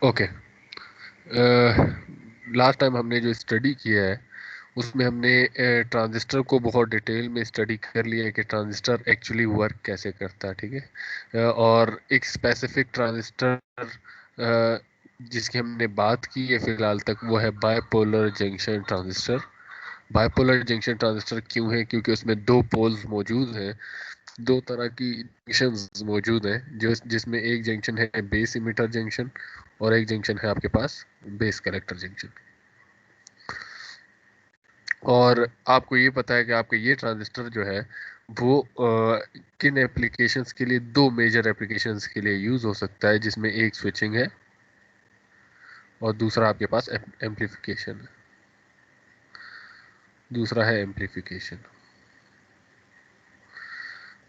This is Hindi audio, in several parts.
ओके, लास्ट टाइम हमने जो स्टडी किया है उसमें हमने ट्रांजिस्टर को बहुत डिटेल में स्टडी कर लिया है कि ट्रांजिस्टर एक्चुअली वर्क कैसे करता है, ठीक है। और एक स्पेसिफिक ट्रांजिस्टर जिसकी हमने बात की है फिलहाल तक, वो है bipolar junction transistor. Bipolar junction transistor क्यों है? क्योंकि उसमें दो पोल्स मौजूद हैं, दो तरह की जंक्शंस मौजूद हैं, जो जिसमें एक जंक्शन है बेस इमिटर जंक्शन और एक जंक्शन है आपके पास बेस कलेक्टर जंक्शन। और आपको ये पता है कि आपका ये ट्रांजिस्टर जो है वो किन एप्लीकेशंस के लिए, दो मेजर एप्लीकेशंस के लिए यूज हो सकता है, जिसमें एक स्विचिंग है और दूसरा आपके पास एम्पलीफिकेशन है। दूसरा है एम्पलीफिकेशन।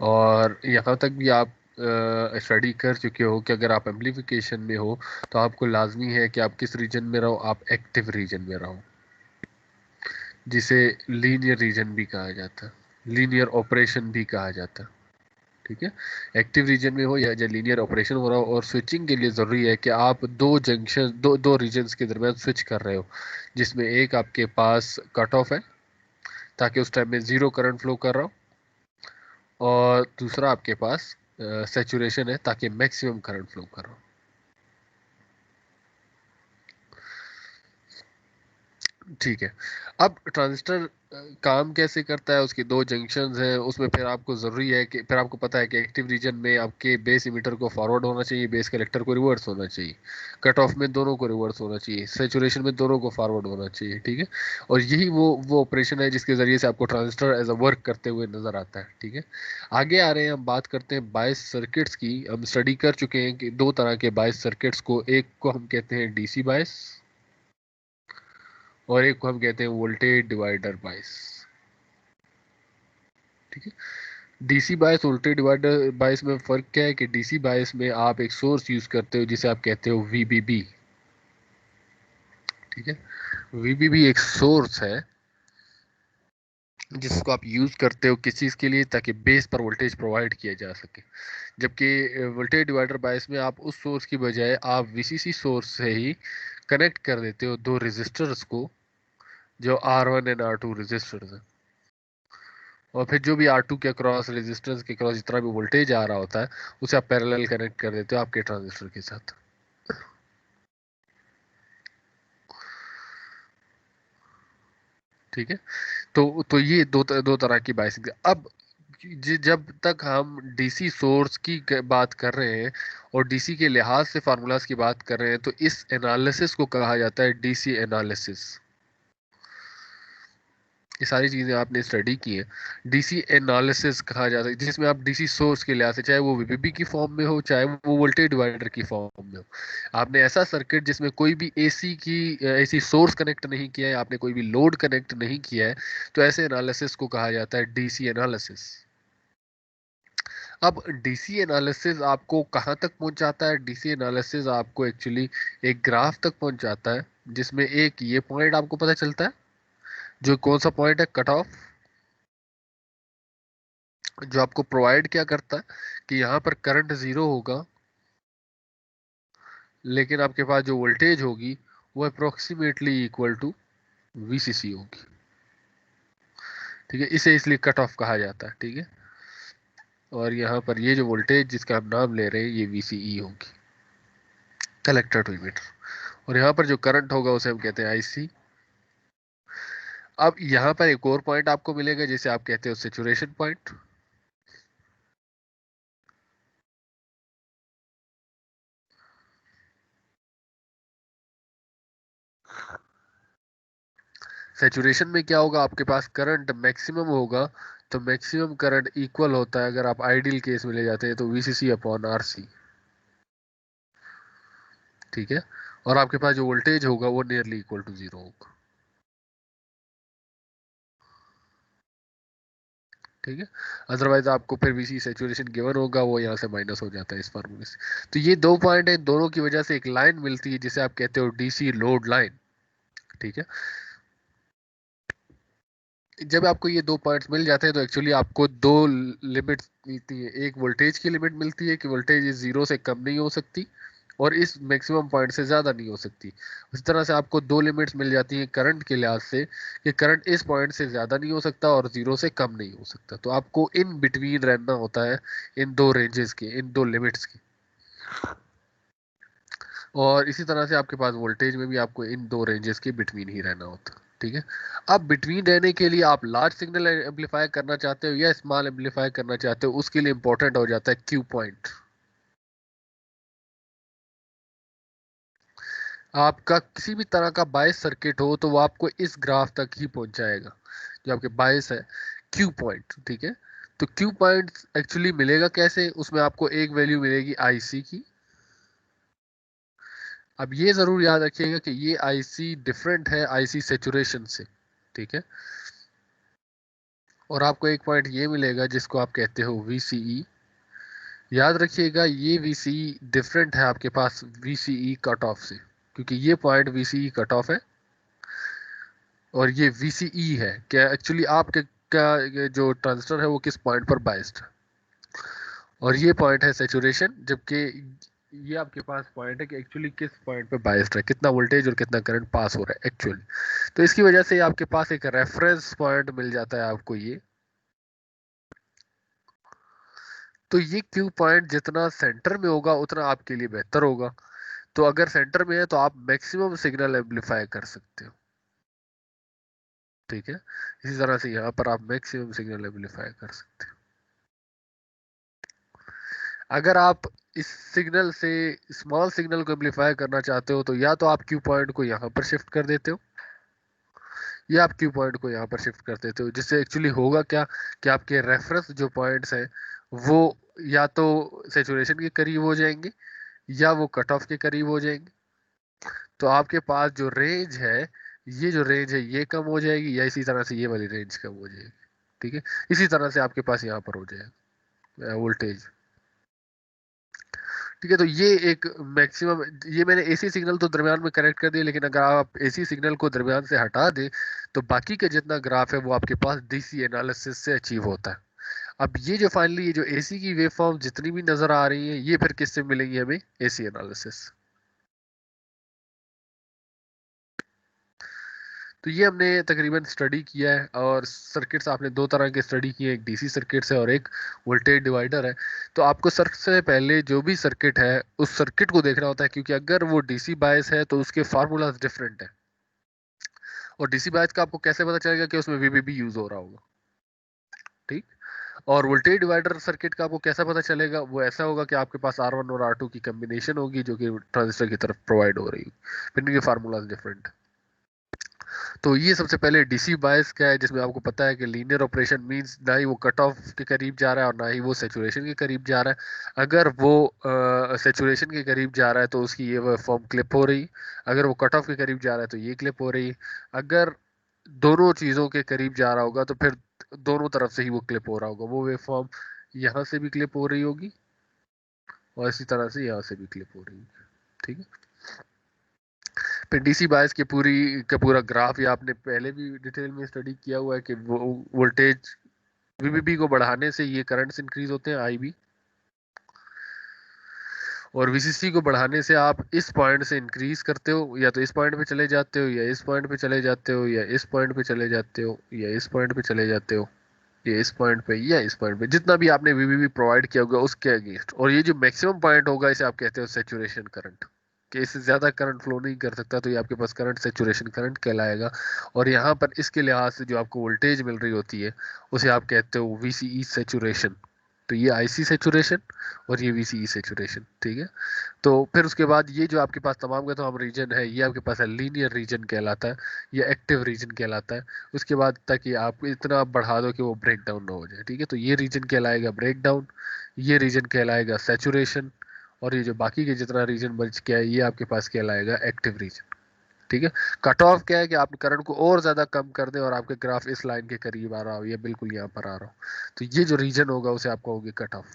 और यहाँ तक भी आप स्टडी कर चुके हो कि अगर आप एम्पलीफिकेशन में हो तो आपको लाजमी है कि आप किस रीजन में रहो, आप एक्टिव रीजन में रहो, जिसे लीनियर रीजन भी कहा जाता है, लीनियर ऑपरेशन भी कहा जाता है, ठीक है। एक्टिव रीजन में हो या जो लीनियर ऑपरेशन हो रहा हो। और स्विचिंग के लिए ज़रूरी है कि आप दो जंक्शन, दो रीजन्स के दरमियान स्विच कर रहे हो, जिसमें एक आपके पास कट ऑफ है ताकि उस टाइम में ज़ीरो करंट फ्लो कर रहा हो, और दूसरा आपके पास सेचुरेशन है ताकि मैक्सिमम करंट फ्लो कर रहा हो, ठीक है। अब ट्रांजिस्टर काम कैसे करता है, उसकी दो जंक्शंस हैं, उसमें फिर आपको ज़रूरी है कि फिर आपको पता है कि एक्टिव रीजन में आपके बेस इमीटर को फॉरवर्ड होना चाहिए, बेस कलेक्टर को रिवर्स होना चाहिए, कट ऑफ में दोनों को रिवर्स होना चाहिए, सेचुरेशन में दोनों को फॉरवर्ड होना चाहिए, ठीक है। और यही वो ऑपरेशन है जिसके ज़रिए से आपको ट्रांजिस्टर एज अ वर्क करते हुए नज़र आता है, ठीक है। आगे आ रहे हैं, हम बात करते हैं बायस सर्किट्स की। हम स्टडी कर चुके हैं कि दो तरह के बायस सर्किट्स को, एक को हम कहते हैं डीसी बायस और एक को हम कहते हैं वोल्टेज डिवाइडर बायस, ठीक है। DC bias voltage divider bias में फर्क क्या है कि डीसी बायस में आप एक सोर्स यूज करते हो जिसे आप कहते हो वीबीबी, ठीक है। वीबीबी एक सोर्स है जिसको आप यूज करते हो किस चीज के लिए, ताकि बेस पर वोल्टेज प्रोवाइड किया जा सके। जबकि वोल्टेज डिवाइडर बायस में आप उस सोर्स की बजाय आप वीसीसी सोर्स से ही कनेक्ट कर देते हो दो रेजिस्टर्स को, जो R1 एंड R2 रेजिस्टर्स हैं। और फिर जो भी R2 के अक्रॉस, रेजिस्टेंस के अक्रॉस जितना भी वोल्टेज आ रहा होता है, उसे आप पैरेलल कनेक्ट कर देते हो आपके ट्रांजिस्टर के साथ, ठीक है। तो ये दो तरह की बाइसिंग। अब जब तक हम डीसी सोर्स की बात कर रहे हैं और डीसी के लिहाज से फार्मूलाज की बात कर रहे हैं, तो इस एनालिसिस को कहा जाता है डीसी एनालिसिस। ये सारी चीजें आपने स्टडी की है, डीसी एनालिसिस कहा जाता है, जिसमें आप डीसी सोर्स के लिहाज से, चाहे वो वीबीबी की फॉर्म में हो चाहे वो वोल्टेज डिवाइडर की फॉर्म में हो, आपने ऐसा सर्किट जिसमें कोई भी एसी सोर्स कनेक्ट नहीं किया है, आपने कोई भी लोड कनेक्ट नहीं किया है, तो ऐसे एनालिसिस को कहा जाता है डीसी एनालिसिस। अब डीसी एनालिसिस आपको कहाँ तक पहुंचाता है? डीसी एनालिसिस आपको एक्चुअली एक ग्राफ तक पहुंचाता है, जिसमें एक ये पॉइंट आपको पता चलता है, जो कौन सा पॉइंट है, कट ऑफ, जो आपको प्रोवाइड क्या करता है कि यहाँ पर करंट जीरो होगा, लेकिन आपके पास जो वोल्टेज होगी वो अप्रोक्सीमेटली इक्वल टू वीसीसी होगी, ठीक है। इसे इसलिए कट ऑफ कहा जाता है, ठीक है। और यहाँ पर ये जो वोल्टेज जिसका हम नाम ले रहे हैं ये वीसीई होगी, कलेक्टर टू इमीटर। और यहाँ पर जो करंट होगा उसे हम कहते हैं आईसी। अब यहाँ पर एक और पॉइंट आपको मिलेगा जिसे आप कहते हो सेचुरेशन पॉइंट। सेचुरेशन में क्या होगा, आपके पास करंट मैक्सिमम होगा, तो मैक्सिमम करंट इक्वल होता है, अगर आप आइडियल केस में ले जाते हैं तो वीसीसी अपॉन आरसी, ठीक है। और आपके पास जो वोल्टेज होगा वो नियरली इक्वल टू जीरो होगा, ठीक है। अदरवाइज आपको फिर वीसी सेचुरेशन गिवन होगा, वो यहाँ से माइनस हो जाता है इस फार्मूले से। तो ये दो पॉइंट है, दोनों की वजह से एक लाइन मिलती है जिसे आप कहते हो डीसी लोड लाइन, ठीक है। जब आपको ये दो पॉइंट्स मिल जाते हैं तो एक्चुअली आपको दो लिमिट मिलती है, एक वोल्टेज की लिमिट मिलती है कि वोल्टेज जीरो से कम नहीं हो सकती, और इस मैक्सिमम पॉइंट से ज़्यादा नहीं हो सकती। उस तरह से आपको दो लिमिट्स मिल जाती हैं करंट के लिहाज से, कि करंट इस पॉइंट से ज़्यादा नहीं हो सकता और ज़ीरो से कम नहीं हो सकता। तो आपको इन बिटवीन रहना होता है, इन दो रेंजेस के, इन दो लिमिट्स के। और इसी तरह से आपके पास वोल्टेज में भी आपको इन दो रेंजेस के बिटवीन ही रहना होता है। ठीक है। अब बिटवीन रहने के लिए आप लार्ज सिग्नल एम्पलीफाई करना चाहते हो या स्मॉल एम्पलीफाई करना चाहते हो, उसके लिए इंपॉर्टेंट हो जाता है क्यू पॉइंट। आपका किसी भी तरह का बायस सर्किट हो तो वो आपको इस ग्राफ तक ही पहुंचाएगा, जो आपके बायस है, क्यू पॉइंट। ठीक है। तो क्यू पॉइंट एक्चुअली मिलेगा कैसे, उसमें आपको एक वैल्यू मिलेगी आईसी की। अब ये जरूर याद रखिएगा कि ये आईसी डिफरेंट है आईसी सेचुरेशन से। ठीक है। और आपको एक पॉइंट ये मिलेगा जिसको आप कहते हो वीसीई। याद रखिएगा ये वीसीई डिफरेंट है आपके पास वीसीई कट ऑफ से, क्योंकि ये पॉइंट वीसीई कट ऑफ है और ये वीसीई है। क्या एक्चुअली आपके का ये जो ट्रांजिस्टर है वो किस पॉइंट पर बाइस्ड है, और ये पॉइंट है सेचुरेशन, जबकि ये आपके पास पॉइंट है कि एक्चुअली किस पॉइंट पे बाइस्ड है, कितना वोल्टेज और कितना करंट पास हो रहा है एक्चुअली। तो इसकी वजह से आपके पास एक रेफरेंस पॉइंट मिल जाता है आपको ये। तो ये क्यू पॉइंट जितना सेंटर में होगा उतना आपके लिए बेहतर होगा। तो अगर सेंटर में है तो आप मैक्सिमम सिग्नल एम्पलीफाई कर सकते हो। ठीक है। इसी तरह से यहाँ पर आप मैक्सिमम सिग्नल एम्पलीफाई कर सकते हो। अगर आप इस सिग्नल से स्मॉल सिग्नल को एम्पलीफाई करना चाहते हो तो या तो आप क्यू पॉइंट को यहाँ पर शिफ्ट कर देते हो या आप क्यू पॉइंट को यहाँ पर शिफ्ट कर देते हो, जिससे एक्चुअली होगा क्या कि आपके रेफरेंस जो पॉइंट्स हैं वो या तो सेचुरेशन के करीब हो जाएंगे या वो कट ऑफ के करीब हो जाएंगे। तो आपके पास जो रेंज है, ये जो रेंज है ये कम हो जाएगी या इसी तरह से ये वाली रेंज कम हो जाएगी। ठीक है। इसी तरह से आपके पास यहाँ पर हो जाएगा वोल्टेज। ठीक है। तो ये एक मैक्सिमम, ये मैंने एसी सिग्नल तो दरमियान में कनेक्ट कर दिया, लेकिन अगर आप एसी सिग्नल को दरमियान से हटा दें तो बाकी का जितना ग्राफ है वो आपके पास डीसी एनालिसिस से अचीव होता है। अब ये जो फाइनली ये जो एसी की वेव फॉर्म जितनी भी नजर आ रही है ये फिर किससे मिलेंगी हमें, एसी एनालिसिस। तो ये हमने तकरीबन स्टडी किया है, और सर्किट्स आपने दो तरह के स्टडी किए, एक डीसी सर्किट्स है और एक वोल्टेज डिवाइडर है। तो आपको सबसे पहले जो भी सर्किट है उस सर्किट को देखना होता है, क्योंकि अगर वो डीसी बायस है तो उसके फार्मूलाज डिफरेंट है। और डीसी बायस का आपको कैसे पता चलेगा कि उसमें वीबीबी यूज हो रहा होगा। ठीक। और वोल्टेज डिवाइडर सर्किट का आपको कैसा पता चलेगा, वो ऐसा होगा कि आपके पास R1 और R2 की कम्बिनेशन होगी जो कि ट्रांजिस्टर की तरफ प्रोवाइड हो रही है, फिर इनके फार्मूलाज डिफरेंट। तो ये सबसे पहले डीसी बायस क्या है, जिसमें आपको पता है कि लीनियर ऑपरेशन मींस ना ही वो कट ऑफ के करीब जा रहा है और ना ही वो सेचुरेशन के करीब जा रहा है। अगर वो सेचुरेशन के करीब जा रहा है तो उसकी ये फॉर्म क्लिप हो रही, अगर वो कट ऑफ के करीब जा रहा है तो ये क्लिप हो रही, अगर दोनों चीज़ों के करीब जा रहा होगा तो फिर दोनों तरफ से ही वो क्लिप हो रहा होगा, वो वेव फॉर्म यहाँ से भी क्लिप हो रही होगी और इसी तरह से यहाँ से भी क्लिप हो रही होगी। ठीक है। फिर डीसी बायस की पूरी का पूरा ग्राफ ये आपने पहले भी डिटेल में स्टडी किया हुआ है कि वो वोल्टेज वीबीबी को बढ़ाने से ये करंट्स इंक्रीज होते हैं आईबी, और वीसीसी को बढ़ाने से आप इस पॉइंट से इंक्रीज करते हो, या तो इस पॉइंट पे चले जाते हो या इस पॉइंट पे चले जाते हो या इस पॉइंट पे चले जाते हो या इस पॉइंट पे चले जाते हो या इस पॉइंट पे या इस पॉइंट पे, जितना भी आपने वीबीबी प्रोवाइड किया होगा उसके अगेंस्ट। और ये जो मैक्सिमम पॉइंट होगा इसे आप कहते हो सेचुरेशन करंट, कि इससे ज्यादा करंट फ्लो नहीं कर सकता, तो ये आपके पास करंट सेचुरेशन करंट कहलाएगा। और यहाँ पर इसके लिहाज से जो आपको वोल्टेज मिल रही होती है उसे आप कहते हो वीसीई सेचुरेशन। तो ये आईसी सेचुरेशन और ये वीसीई सेचुरेशन। ठीक है। तो फिर उसके बाद ये जो आपके पास तमाम का तमाम रीजन है ये आपके पास है लीनियर रीजन कहलाता है, ये एक्टिव रीजन कहलाता है। उसके बाद ताकि आप इतना बढ़ा दो कि वो ब्रेक डाउन ना हो जाए। ठीक है। तो ये रीजन कहलाएगा ब्रेक डाउन, ये रीजन कहलाएगा सेचुरेशन, और ये जो बाकी के जितना रीजन बच गया है ये आपके पास कहलाएगा एक्टिव रीजन। ठीक है। कट ऑफ क्या है कि आप करंट को और ज्यादा कम कर दें और आपके ग्राफ इस लाइन के करीब आ रहा हो, ये बिल्कुल यहाँ पर आ रहा हो, तो ये जो रीजन होगा उसे आप कहोगे कट ऑफ।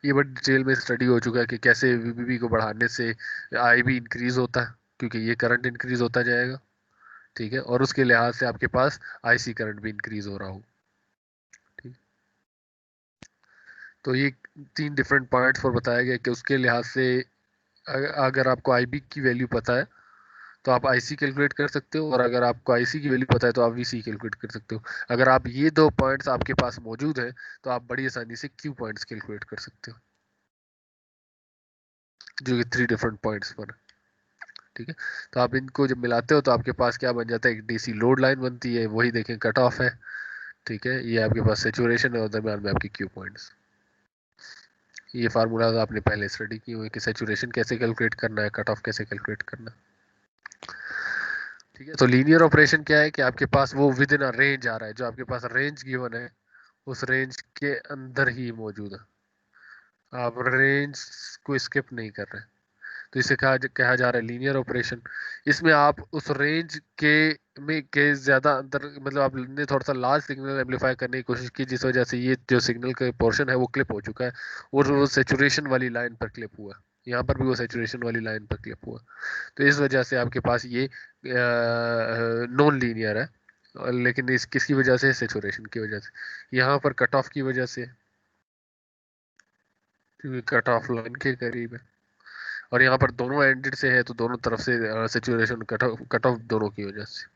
ये बड़ी डिटेल में स्टडी हो चुका है कि कैसे वीबीबी को बढ़ाने से आई भी इंक्रीज होता है, क्योंकि ये करंट इंक्रीज होता जाएगा। ठीक है। और उसके लिहाज से आपके पास आईसी करंट भी इंक्रीज हो रहा हो। ठीक। तो ये 3 डिफरेंट पॉइंट्स पर बताया गया कि उसके लिहाज से अगर आपको आईबी की वैल्यू पता है तो आप आईसी कैलकुलेट कर सकते हो, और अगर आपको आईसी की वैल्यू पता है तो आप वीसी कैलकुलेट कर सकते हो। अगर आप ये 2 पॉइंट्स आपके पास मौजूद है तो आप बड़ी आसानी से क्यू पॉइंट्स कैलकुलेट कर सकते हो, जो कि 3 डिफरेंट पॉइंट्स पर है। ठीक है, तो आप इनको जब मिलाते हो तो आपके पास क्या बन जाता है, एक डीसी लोड लाइन बनती है, वही देखें कट ऑफ है। ठीक है, ये आपके पास सेचुरेशन है और दरम्यान में आपकी क्यू पॉइंट्स। ये फार्मूला आपने पहले स्टडी की हुई कि सेचुरेशन कैसे कैलकुलेट करना है, कट ऑफ कैसे कैलकुलेट करना है। ठीक है, तो लीनियर ऑपरेशन क्या है कि आपके पास वो विद इन अ रेंज आ रहा है, जो आपके पास रेंज गिवन है उस रेंज के अंदर ही मौजूद है, आप रेंज को स्किप नहीं कर रहे। तो इसे कहा जा रहा है लीनियर ऑपरेशन। इसमें आप उस रेंज के में के ज्यादा अंतर, मतलब आपने थोड़ा सा लार्ज सिग्नल एम्पलीफाई करने की कोशिश की, जिस वजह से ये जो सिग्नल का पोर्शन है वो क्लिप हो चुका है और वो सेचुरेशन वाली लाइन पर क्लिप हुआ। यहाँ पर भी वो सेचुरेशन वाली लाइन पर क्लिप हुआ। तो इस वजह से आपके पास ये नॉन लीनियर है। लेकिन इस किसकी वजह से, सेचुरेशन की वजह से, यहाँ पर कट ऑफ की वजह से, क्योंकि कट ऑफ लाइन के करीब है। और यहाँ पर दोनों एंडेड से है तो दोनों तरफ से सेचुरेशन कट ऑफ दोनों की वजह से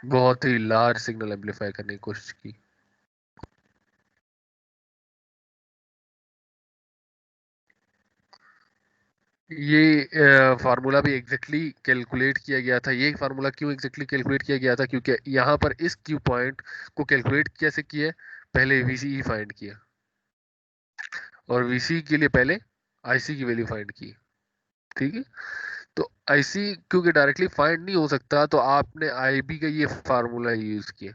बहुत ही लार्ज सिग्नल एम्पलीफाई करने की कोशिश की। ये फार्मूला भी एग्जैक्टली कैलकुलेट किया गया था। ये फार्मूला क्यों एग्जैक्टली कैलकुलेट किया गया था, क्योंकि यहाँ पर इस क्यू पॉइंट को कैलकुलेट कैसे किया, पहले वीसी फाइंड किया और वीसी के लिए पहले आईसी की वैल्यू फाइंड की। ठीक है, तो आईसी क्योंकि डायरेक्टली फाइंड नहीं हो सकता तो आपने आईबी का ये फार्मूला यूज किया।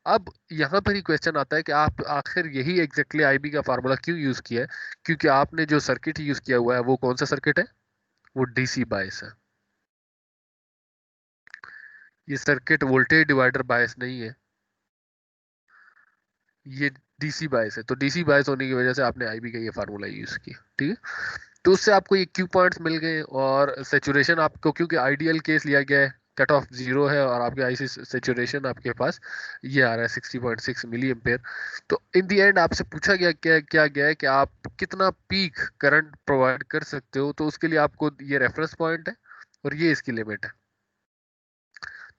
अब यहाँ पर ही क्वेश्चन आता है कि आप आखिर यही एग्जैक्टली आईबी का फार्मूला क्यों यूज किया है, क्योंकि आपने जो सर्किट यूज किया हुआ है वो कौन सा सर्किट है, वो डीसी बायस है। ये सर्किट वोल्टेज डिवाइडर बायस नहीं है, ये डीसी बायस है। तो डीसी बायस होने की वजह से आपने आईबी का ये फार्मूला यूज किया। ठीक है, तो उससे आपको ये क्यू पॉइंट्स मिल गए और सेचुरेशन आपको, क्योंकि आइडियल केस लिया गया है, कट ऑफ 0 है और आपके आईसी सेचुरेशन आपके पास ये आ रहा है 60.6 मिली एम्पेयर। तो इन दी एंड आपसे पूछा गया क्या गया है कि आप कितना पीक करंट प्रोवाइड कर सकते हो, तो उसके लिए आपको ये रेफरेंस पॉइंट है और ये इसकी लिमिट है।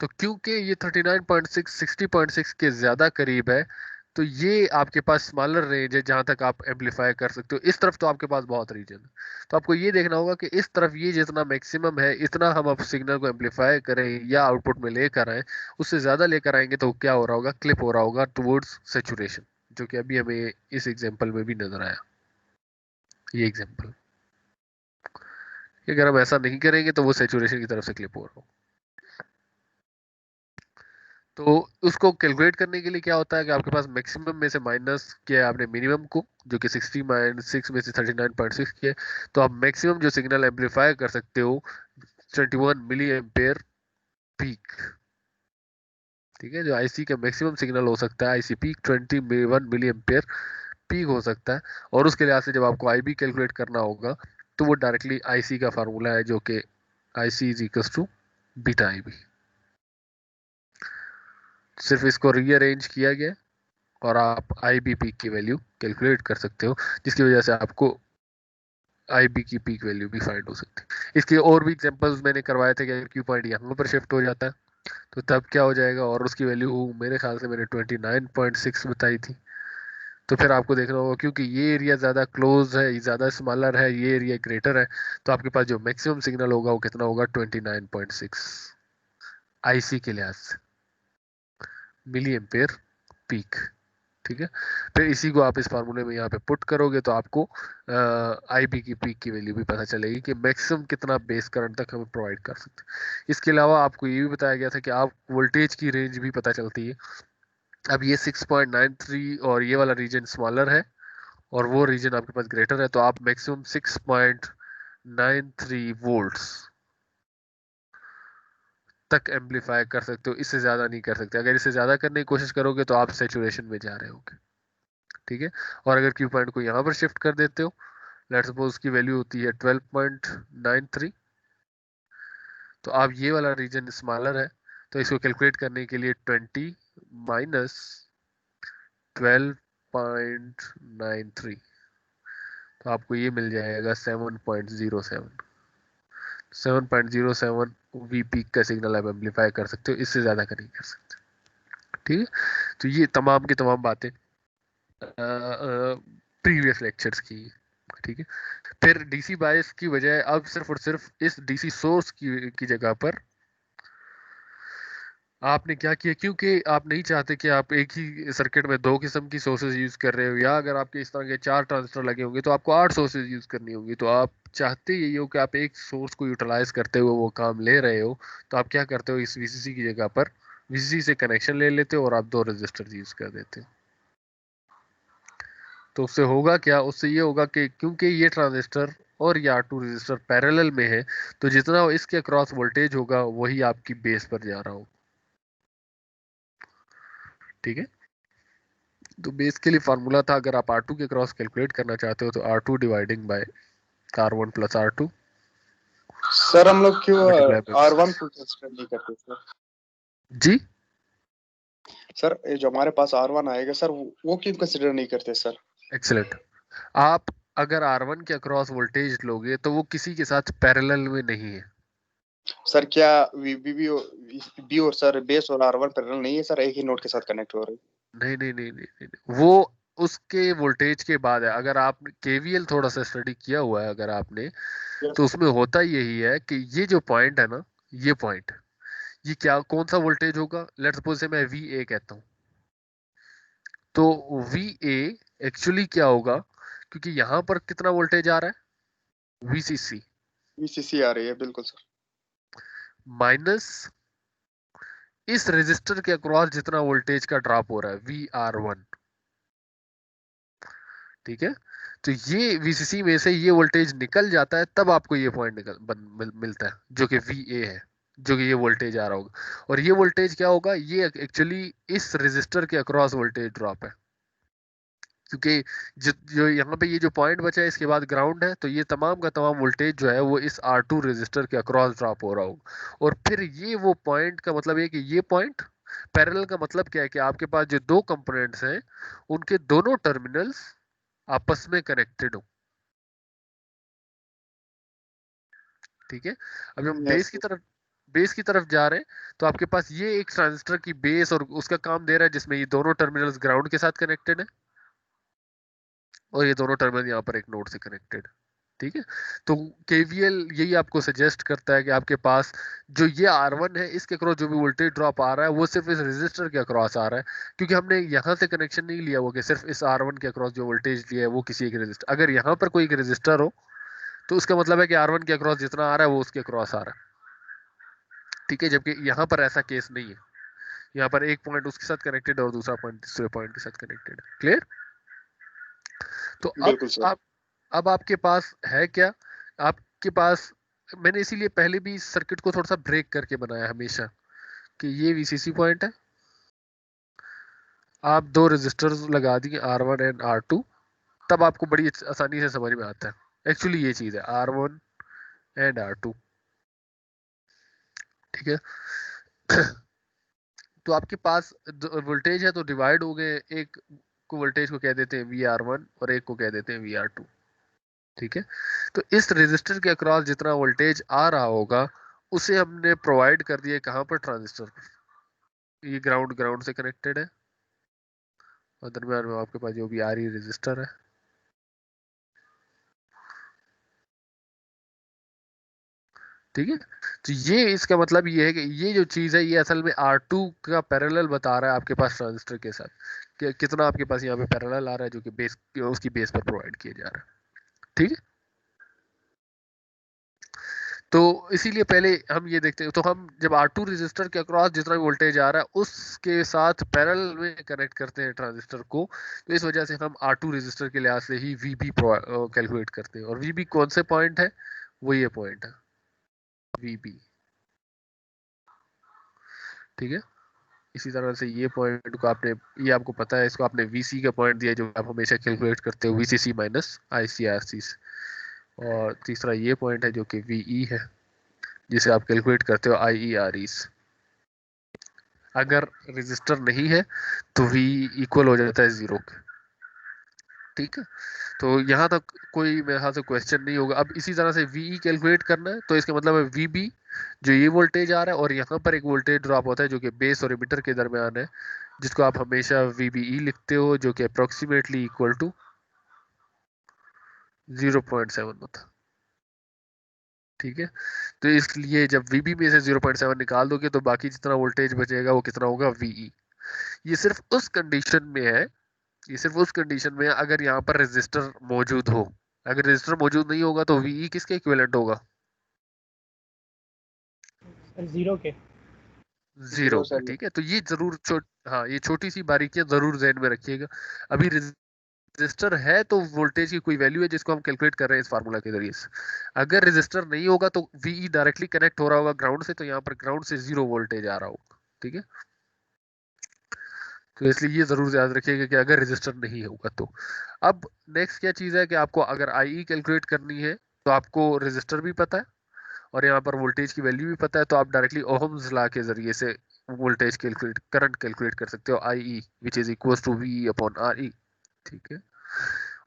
तो क्योंकि ये 39.6 60.6 के ज्यादा करीब है, तो ये आपके पास स्मॉलर रेंज है जहां तक आप एम्पलीफाई कर सकते हो। इस तरफ तो आपके पास बहुत रीजन है, तो आपको ये देखना होगा कि इस तरफ ये जितना मैक्सिमम है इतना हम अब सिग्नल को एम्पलीफाई करें या आउटपुट में लेकर आए। उससे ज्यादा लेकर आएंगे तो क्या हो रहा होगा, क्लिप हो रहा होगा टुवर्ड्स सेचुरेशन, जो कि अभी हमें इस एग्जाम्पल में भी नजर आया। ये एग्जाम्पल, अगर हम ऐसा नहीं करेंगे तो वो सेचुरेशन की तरफ से क्लिप हो रहा होगा। तो उसको कैलकुलेट करने के लिए क्या होता है कि आपके पास मैक्सिमम में से माइनस किया है आपने मिनिमम को, जो कि 60 - 6 में से 39.6 किया है। तो आप मैक्सिमम जो सिग्नल एम्पलीफाई कर सकते हो 21 मिली एम्पेयर पीक। ठीक है, जो आईसी का मैक्सिमम सिग्नल हो सकता है IC peak 21 milli ampere peak हो सकता है। और उसके लिहाज से जब आपको आईबी कैलकुलेट करना होगा तो वो डायरेक्टली आईसी का फार्मूला है, जो कि IC is equal to beta IB. सिर्फ इसको रीअरेंज किया गया और आप आई बी पीक की वैल्यू कैलकुलेट कर सकते हो, जिसकी वजह से आपको आई बी की पीक वैल्यू भी फाइंड हो सकती है। इसके और भी एग्जांपल्स मैंने करवाए थे कि अगर क्यू पॉइंट यहाँ पर शिफ्ट हो जाता है तो तब क्या हो जाएगा, और उसकी वैल्यू मेरे ख्याल से मैंने 29.6 बताई थी। तो फिर आपको देखना होगा क्योंकि ये एरिया ज़्यादा क्लोज है, ये ज़्यादा स्मॉलर है, ये एरिया ग्रेटर है, तो आपके पास जो मैक्सिमम सिग्नल होगा वो कितना होगा, 29.6 आईसी के लिहाज से मिली एम्पेयर पीक। ठीक है, फिर इसी को आप इस फार्मूले में यहाँ पे पुट करोगे तो आपको आई बी की पीक की वैल्यू भी पता चलेगी कि मैक्सिमम कितना बेस करंट तक हम प्रोवाइड कर सकते हैं। इसके अलावा आपको ये भी बताया गया था कि आप वोल्टेज की रेंज भी पता चलती है। अब ये 6.93 और ये वाला रीजन स्मॉलर है और वो रीजन आपके पास ग्रेटर है, तो आप मैक्सिमम 6.93 वोल्ट्स तक एम्पलीफाई कर सकते हो, इससे ज्यादा नहीं कर सकते। अगर इससे ज्यादा करने की कोशिश करोगे तो आप सेचुरेशन में जा रहे होगे। ठीक है, और अगर क्यू पॉइंट को यहाँ पर शिफ्ट कर देते हो, लेट्स सपोज उसकी वैल्यू होती है 12.93, तो अब ये वाला रीजन स्मॉलर है, तो इसको कैलकुलेट करने के लिए 20 - 12 0.93, तो आपको ये मिल जाएगा 7.07। 7.07 वी पीक का सिग्नल आप एम्पलीफाई कर सकते हो, इससे ज्यादा का नहीं कर सकते। ठीक है, तो ये तमाम की तमाम बातें प्रीवियस लेक्चर्स की। ठीक है, फिर डीसी बायस की बजाय अब सिर्फ और सिर्फ इस डीसी सोर्स की जगह पर आपने क्या किया, क्योंकि आप नहीं चाहते कि आप एक ही सर्किट में दो किस्म की सोर्सेज यूज कर रहे हो, या अगर आपके इस तरह के 4 ट्रांजिस्टर लगे होंगे तो आपको 8 सोर्सेज यूज करनी होंगी। तो आप चाहते यही हो कि आप एक सोर्स को यूटिलाइज करते हुए वो काम ले रहे हो, तो आप क्या करते हो, इस वीसीसी की जगह पर वीसीसी से कनेक्शन ले लेते हो और आप 2 रजिस्टर यूज कर देते हो। तो उससे होगा क्या, उससे ये होगा कि क्योंकि ये ट्रांजिस्टर और ये R2 रजिस्टर पैरेलल में है, तो जितना इसके अक्रॉस वोल्टेज होगा वही आपकी बेस पर जा रहा होगा। ठीक है, तो बेस के लिए फार्मूला था, अगर आप R2 के क्रॉस कैलकुलेट करना चाहते हो तो R2 dividing by R1 plus R2 sir हम लोग क्यों मल्टीप्लाई बाय। R1 को कंसीडर नहीं करते सर? जी सर ये जो हमारे पास R1 आएगा सर, वो क्यों कंसीडर नहीं करते सर? एक्सीलेंट। आप अगर R1 के अक्रॉस वोल्टेज लोगे तो वो किसी के साथ पैरेलल में नहीं है। सर क्या बी और सर बेस और R1 पैरेलल नहीं है सर, एक ही नोड के साथ कनेक्ट हो रहे हैं? नहीं नहीं नहीं नहीं, नहीं, नहीं। वो उसके वोल्टेज के बाद है। अगर आप केवीएल थोड़ा सा स्टडी किया हुआ है अगर आपने, यस तो सर। उसमें होता यही है कि ये जो पॉइंट है ना, ये पॉइंट, ये क्या कौन सा वोल्टेज होगा, लेट्स सपोज से मैं वी ए कहता हूँ, तो वी ए एक्चुअली क्या होगा, क्योंकि यहाँ पर कितना वोल्टेज आ रहा है, वीसीसी वीसीसी आ रही है, बिल्कुल सर। माइनस इस रेजिस्टर के अक्रॉस जितना वोल्टेज का ड्रॉप हो रहा है VR1। ठीक है, तो ये वीसीसी में से ये वोल्टेज निकल जाता है, तब आपको ये पॉइंट मिलता है जो कि वीए है, जो कि ये वोल्टेज आ रहा होगा। और ये वोल्टेज क्या होगा, ये एक्चुअली इस रेजिस्टर के अक्रॉस वोल्टेज ड्रॉप है, क्योंकि जो यहाँ पे ये जो पॉइंट बचा है इसके बाद ग्राउंड है, तो ये तमाम का तमाम वोल्टेज जो है वो इस R2 रेजिस्टर के अक्रॉस ड्रॉप हो रहा होगा। और फिर ये वो पॉइंट का मतलब है कि ये पॉइंट पैरेलल का मतलब क्या है कि आपके पास जो दो कंपोनेंट्स हैं उनके दोनों टर्मिनल्स आपस में कनेक्टेड हो। ठीक है, अब जब हम यस बेस की तरफ जा रहे हैं, तो आपके पास ये एक ट्रांजिस्टर की बेस और उसका काम दे रहा है जिसमें ये दोनों टर्मिनल्स ग्राउंड के साथ कनेक्टेड है, और ये दोनों टर्मिनल यहाँ पर एक नोड से कनेक्टेड। ठीक है, तो केवीएल यही आपको सजेस्ट करता है कि आपके पास जो ये R1 है इसके अक्रॉस जो भी वोल्टेज ड्रॉप आ रहा है वो सिर्फ इस रेजिस्टर के अक्रॉस आ रहा है, क्योंकि हमने यहाँ से कनेक्शन नहीं लिया हुआ कि सिर्फ इस R1 के अक्रॉस जो वोल्टेज लिया है वो किसी एक रेजिस्टर, अगर यहाँ पर कोई एक रेजिस्टर हो तो उसका मतलब है कि R1 के अक्रॉस जितना आ रहा है वो उसके अक्रॉस आ रहा है। ठीक है, जबकि यहाँ पर ऐसा केस नहीं है, यहाँ पर एक पॉइंट उसके साथ कनेक्टेड और दूसरा पॉइंट दूसरे पॉइंट के साथ कनेक्टेड है। क्लियर? तो बिल्कुल सर। अब आपके पास है क्या, आपके पास, मैंने इसीलिए पहले भी इस सर्किट को थोड़ा सा ब्रेक करके बनाया हमेशा, कि ये वीसीसी पॉइंट है, आप दो रेजिस्टर्स लगा दिए R1 एंड R2, तब आपको बड़ी आसानी से समझ में आता है एक्चुअली ये चीज है R1 एंड R2। ठीक है, तो आपके पास वोल्टेज है तो डिवाइड हो गए, एक को वोल्टेज को कह देते हैं VR1 और एक को कह देते हैं VR2। ठीक है, तो इस रेजिस्टर के अक्रॉस जितना वोल्टेज आ रहा होगा उसे हमने प्रोवाइड कर दिया कहाँ पर, ट्रांजिस्टर पर। ये ग्राउंड ग्राउंड से कनेक्टेड है और दरम्यान में आपके पास जो भी आ रही रेजिस्टर है। ठीक है, तो ये इसका मतलब ये है कि ये जो चीज है ये असल में R2 का पैरेलल बता रहा है आपके पास ट्रांजिस्टर के साथ, कि कितना आपके पास यहाँ पे पैरेलल आ रहा है जो कि बेस उसकी बेस पर प्रोवाइड किया जा रहा है। ठीक है, तो इसीलिए पहले हम ये देखते हैं, तो हम जब R2 रेजिस्टर के अक्रॉस जितना भी वोल्टेज आ रहा है उसके साथ पैरेलल में कनेक्ट करते हैं ट्रांजिस्टर को, तो इस वजह से हम R2 रेजिस्टर के लिहाज से ही VB कैलकुलेट करते हैं। और VB कौन से पॉइंट है, वो ये पॉइंट है VB। ठीक है, इसी तरह से ये पॉइंट को आपने, ये आपको पता है, इसको आपने VC का पॉइंट दिया जो आप हमेशा कैलकुलेट करते हो VCC माइनस ICRC। और तीसरा ये पॉइंट है जो कि VE है जिसे आप कैलकुलेट करते हो IEREs। अगर रजिस्टर नहीं है तो V इक्वल हो जाता है 0 के। ठीक है, तो यहाँ तक कोई मेरे ख्याल से क्वेश्चन नहीं होगा। अब इसी तरह से वीई कैलकुलेट करना है, तो इसका मतलब है वीबी जो ये वोल्टेज आ रहा है, और यहाँ पर एक वोल्टेज ड्रॉप होता है जो कि बेस और एमिटर के दरमियान है, जिसको आप हमेशा वीबीई लिखते हो, जो कि अप्रोक्सीमेटली इक्वल टू 0.7 होता है। ठीक है, तो इसलिए जब वीबी में से 0.7 निकाल दोगे तो बाकी जितना वोल्टेज बचेगा वो कितना होगा, वीई। ये सिर्फ उस कंडीशन में है, ये सिर्फ उस कंडीशन में है अगर यहाँ पर रेजिस्टर मौजूद हो। अगर रेजिस्टर मौजूद नहीं होगा तो वीई किसके इक्विवेलेंट होगा, जीरो के। जीरो के। सर। ठीक है, तो ये जरूर हाँ, ये छोटी सी बारीकियां जरूर जहन में रखिएगा। अभी रेजिस्टर है तो वोल्टेज की कोई वैल्यू है जिसको हम कैलकुलेट कर रहे हैं इस फार्मूला के जरिए से। अगर रेजिस्टर नहीं होगा तो वीई डायरेक्टली कनेक्ट हो रहा होगा ग्राउंड से, तो यहाँ पर ग्राउंड से 0 वोल्टेज आ रहा होगा। ठीक है, तो इसलिए ये जरूर याद रखिएगा कि अगर रजिस्टर नहीं होगा तो। अब नेक्स्ट क्या चीज़ है कि आपको अगर आई कैलकुलेट करनी है तो आपको रजिस्टर भी पता है और यहाँ पर वोल्टेज की वैल्यू भी पता है, तो आप डायरेक्टली ओहम्स लॉ के जरिए से वोल्टेज कैलकुलेट, करंट कैलकुलेट कर सकते हो, I E which is equal to V upon R E. ठीक है,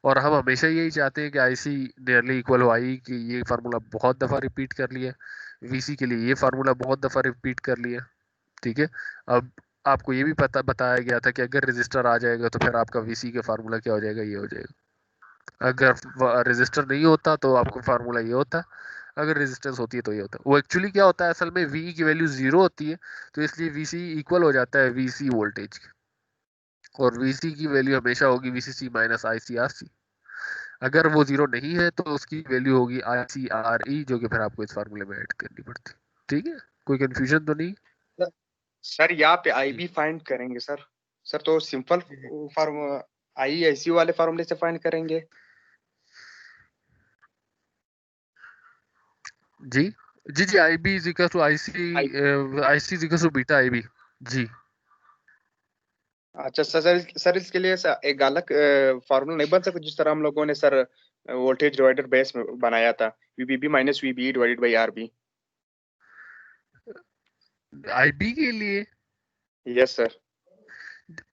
और हम हमेशा यही चाहते हैं कि आई सी नियरली इक्वल हो आई, कि ये फार्मूला बहुत दफ़ा रिपीट कर लिया, वीसी के लिए ये फार्मूला बहुत दफ़ा रिपीट कर लिया। ठीक है, अब आपको ये भी पता बताया गया था कि अगर रजिस्टर आ जाएगा तो फिर आपका वीसी का फार्मूला क्या हो जाएगा, ये हो जाएगा। अगर रजिस्टर नहीं होता तो आपका फार्मूला ये होता, अगर रेजिस्टेंस होती है तो ये होता है। वो एक्चुअली क्या होता है, असल में वी की वैल्यू 0 होती है, तो इसलिए वीसी इक्वल हो जाता है वीसी वोल्टेज के, और वीसी की वैल्यू हमेशा होगी वीसीसी माइनस आई सी आर सी। अगर वो 0 नहीं है तो उसकी वैल्यू होगी आई सी आर ई, जो कि फिर आपको इस फार्मूले में ऐड करनी पड़ती है। ठीक है, कोई कंफ्यूजन तो नहीं? सर यहाँ पे आई जी भी फाइंड करेंगे सर। सर तो सिंपल जी फॉर्म आई ऐसी वाले फॉर्मूले से फाइंड करेंगे। जी जी जी, I B is equal to I C, I. I C is equal to beta I B. जी अच्छा सर इसके लिए सर एक अलग फार्मूला नहीं बन सकता जिस तरह हम लोगों ने सर वोल्टेज डिवाइडर बेस में बनाया था, VBB minus VB divided by RB. I B के लिए यस सर।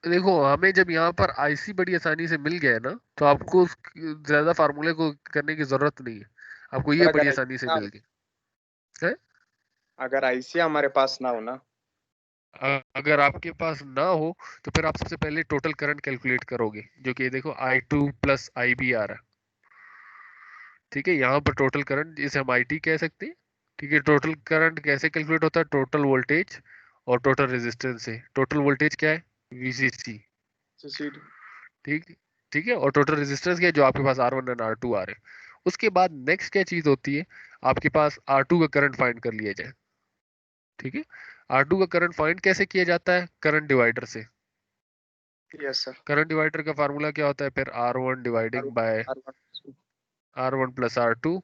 देखो, हमें जब यहाँ पर आईसी बड़ी आसानी से मिल गया है ना, तो आपको ज्यादा फार्मूले को करने की जरूरत नहीं है, आपको सर ये बड़ी अगर आसानी से मिल गया है। अगर आईसी हमारे पास ना हो ना। अगर आपके पास ना हो तो फिर आप सबसे पहले टोटल करंट कैलकुलेट करोगे, जो कि देखो आई टू प्लस आई बी आ रहा है। ठीक है, यहाँ पर टोटल करंट जिसे हम आई टी कह सकते हैं। ठीक है, टोटल करंट कैसे कैलकुलेट होता है, टोटल वोल्टेज और टोटल रेजिस्टेंस से। टोटल वोल्टेज क्या है, वीसीसी। सुसीड। ठीक ठीक है, और टोटल रेजिस्टेंस क्या है, जो आपके पास R one and R two आ रहे हैं। उसके बाद नेक्स्ट क्या चीज होती है, आपके पास आर टू का करंट फाइंड कर लिया जाए। ठीक है, आर टू का करंट फाइंड कैसे किया जाता है, करंट डिवाइडर से। Yes sir. करंट डिवाइडर का फार्मूला क्या होता है फिर, R one R dividing by R one. R one plus R two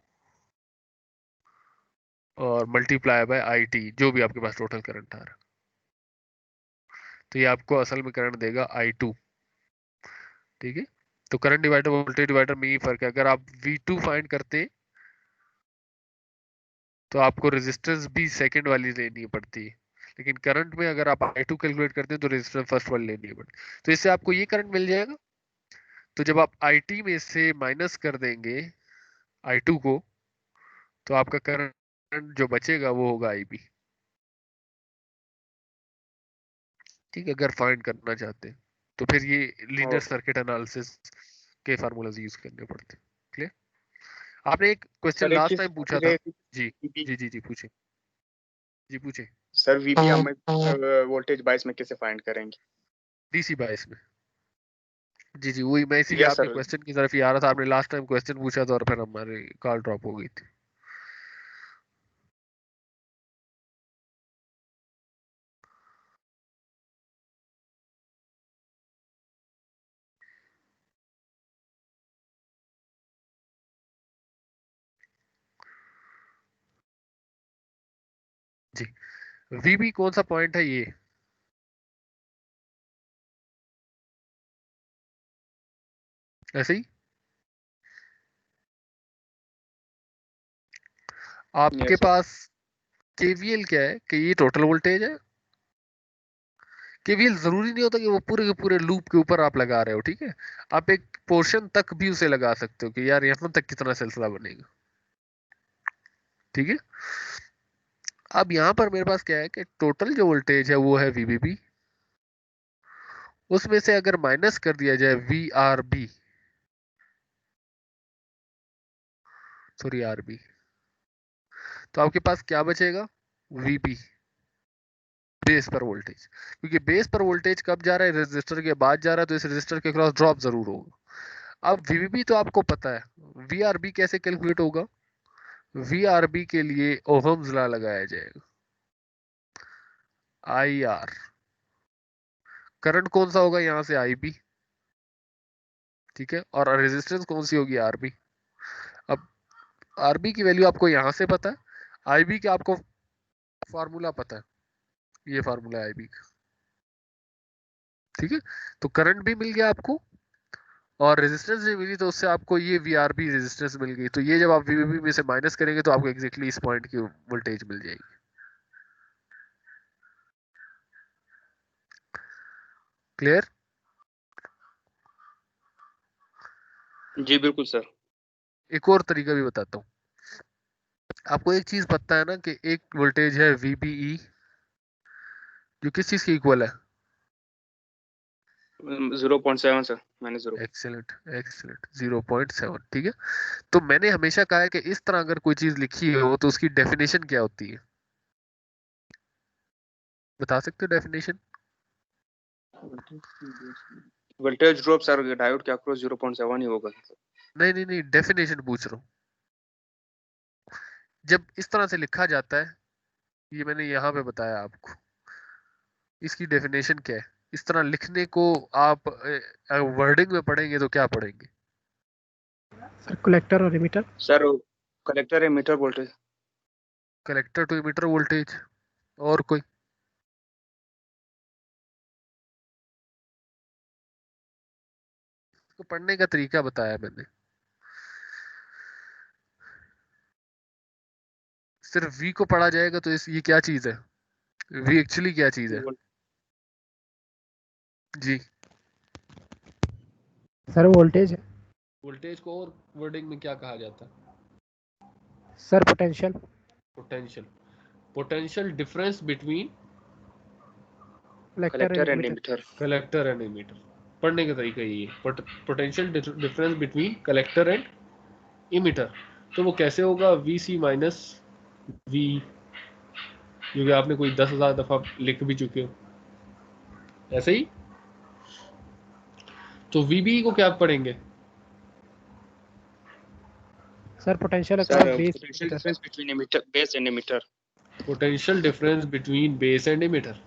और मल्टीप्लाई बाय आई टी, जो भी आपके पास टोटल करंट आ रहा है। तो ये आपको असल में करंट देगा आई टू। ठीक है, तो करंट डिवाइडर वोल्टेज डिवाइडर में ये फर्क है। अगर आप वी टू फाइंड करते हैं तो आपको रेजिस्टेंस भी सेकंड वाली लेनी पड़ती है, लेकिन करंट में अगर आप आई टू कैलकुलेट करते हैं तो रेजिस्टेंस फर्स्ट वाली लेनी पड़ती है। तो इससे आपको ये करंट मिल जाएगा। तो जब आप आई टी में से माइनस कर देंगे आई टू को, तो आपका करंट जो बचेगा वो होगा आई बी। ठीक है, अगर फाइंड करना चाहते हैं तो फिर ये लीनियर सर्किट एनालिसिस के फार्मूलाज यूज करने पड़ते हैं। क्लियर? आपने एक क्वेश्चन सर एक लास्ट चीज टाइम पूछा पूछ था। रहे थे। जी वीबी। जी जी जी पूछे, जी पूछे। सर वीबी हम वोल्टेज बायस में कैसे फाइंड करेंगे? डीसी बायस में। जी जी, वही मैं इसीलिए यस आपके सर। क्वेश्चन की तरफ ही आ रहा था। आपने लास्ट टाइम क्वेश्चन पूछा था और फिर हमारी कॉल ड्रॉप हो गई थी। जी, वीबी कौन सा पॉइंट है ये, ऐसे ही आपके यस सर। पास केवीएल क्या है कि ये टोटल वोल्टेज है, केवीएल जरूरी नहीं होता कि वो पूरे के पूरे लूप के ऊपर आप लगा रहे हो, ठीक है, आप एक पोर्शन तक भी उसे लगा सकते हो कि यार यहाँ तक कितना सिलसिला बनेगा, ठीक है। अब यहाँ पर मेरे पास क्या है कि टोटल जो वोल्टेज है वो है वीबीबी, उसमें से अगर माइनस कर दिया जाए V R B, sorry R B, तो आपके पास क्या बचेगा, वीबी, बेस पर वोल्टेज। क्योंकि बेस पर वोल्टेज कब जा रहा है, रेजिस्टर के बाद जा रहा है, तो इस रेजिस्टर के क्रॉस ड्रॉप जरूर होगा। अब वीबीबी तो आपको पता है, वीआरबी कैसे कैलकुलेट होगा, वीआरबी के लिए ओहम्स लॉ लगाया जाएगा, आई आर, करंट कौन सा होगा यहां से, आई बी, ठीक है, और रेजिस्टेंस कौन सी होगी, आरबी। अब आरबी की वैल्यू आपको यहां से पता है, आईबी का आपको फार्मूला पता है, ये फार्मूला है आईबी का, ठीक है। तो करंट भी मिल गया आपको और रेजिस्टेंस भी मिली, तो उससे आपको ये वीआरबी रेजिस्टेंस मिल गई। तो ये जब आप वीबीबी में से माइनस करेंगे तो आपको एग्जैक्टली इस पॉइंट की वोल्टेज मिल जाएगी। क्लियर? जी बिल्कुल सर। एक और तरीका भी बताता हूँ। आपको एक चीज पता है ना कि एक वोल्टेज है वीबीई जो किस चीज की इक्वल है, 0.7 सर, मैंने 0। एक्सीलेंट एक्सीलेंट, 0.7, ठीक है। तो मैंने हमेशा कहा है कि इस तरह अगर कोई चीज लिखी हो तो उसकी डेफिनेशन क्या होती है, बता सकते हो definition? Voltage drop sir diode के अक्रॉस 0.7 ही होगा। नहीं नहीं नहीं, डेफिनेशन पूछ रहा हूँ। जब इस तरह से लिखा जाता है, ये मैंने यहाँ पे बताया आपको, इसकी डेफिनेशन क्या है, इस तरह लिखने को आप वर्डिंग में पढ़ेंगे तो क्या पढ़ेंगे? सर कलेक्टर और emitter. Sir collector emitter voltage. Collector to emitter voltage. और कोई? इसको पढ़ने का तरीका बताया मैंने। सिर्फ वी को पढ़ा जाएगा तो ये क्या चीज है, वी एक्चुअली क्या चीज है? जी, सर वोल्टेज है। वोल्टेज को और वर्डिंग में क्या कहा जाता है? Sir potential. Potential. Potential difference between collector and emitter. Collector and emitter. पढ़ने का तरीका यही है, potential difference between collector and emitter. तो वो कैसे होगा, वी सी माइनस वी, क्योंकि आपने कोई 10,000 दफा लिख भी चुके हो ऐसे ही। तो वीबी को क्या पढ़ेंगे? Sir potential sir across base. Potential difference between emitter base and emitter. Potential difference between base and emitter.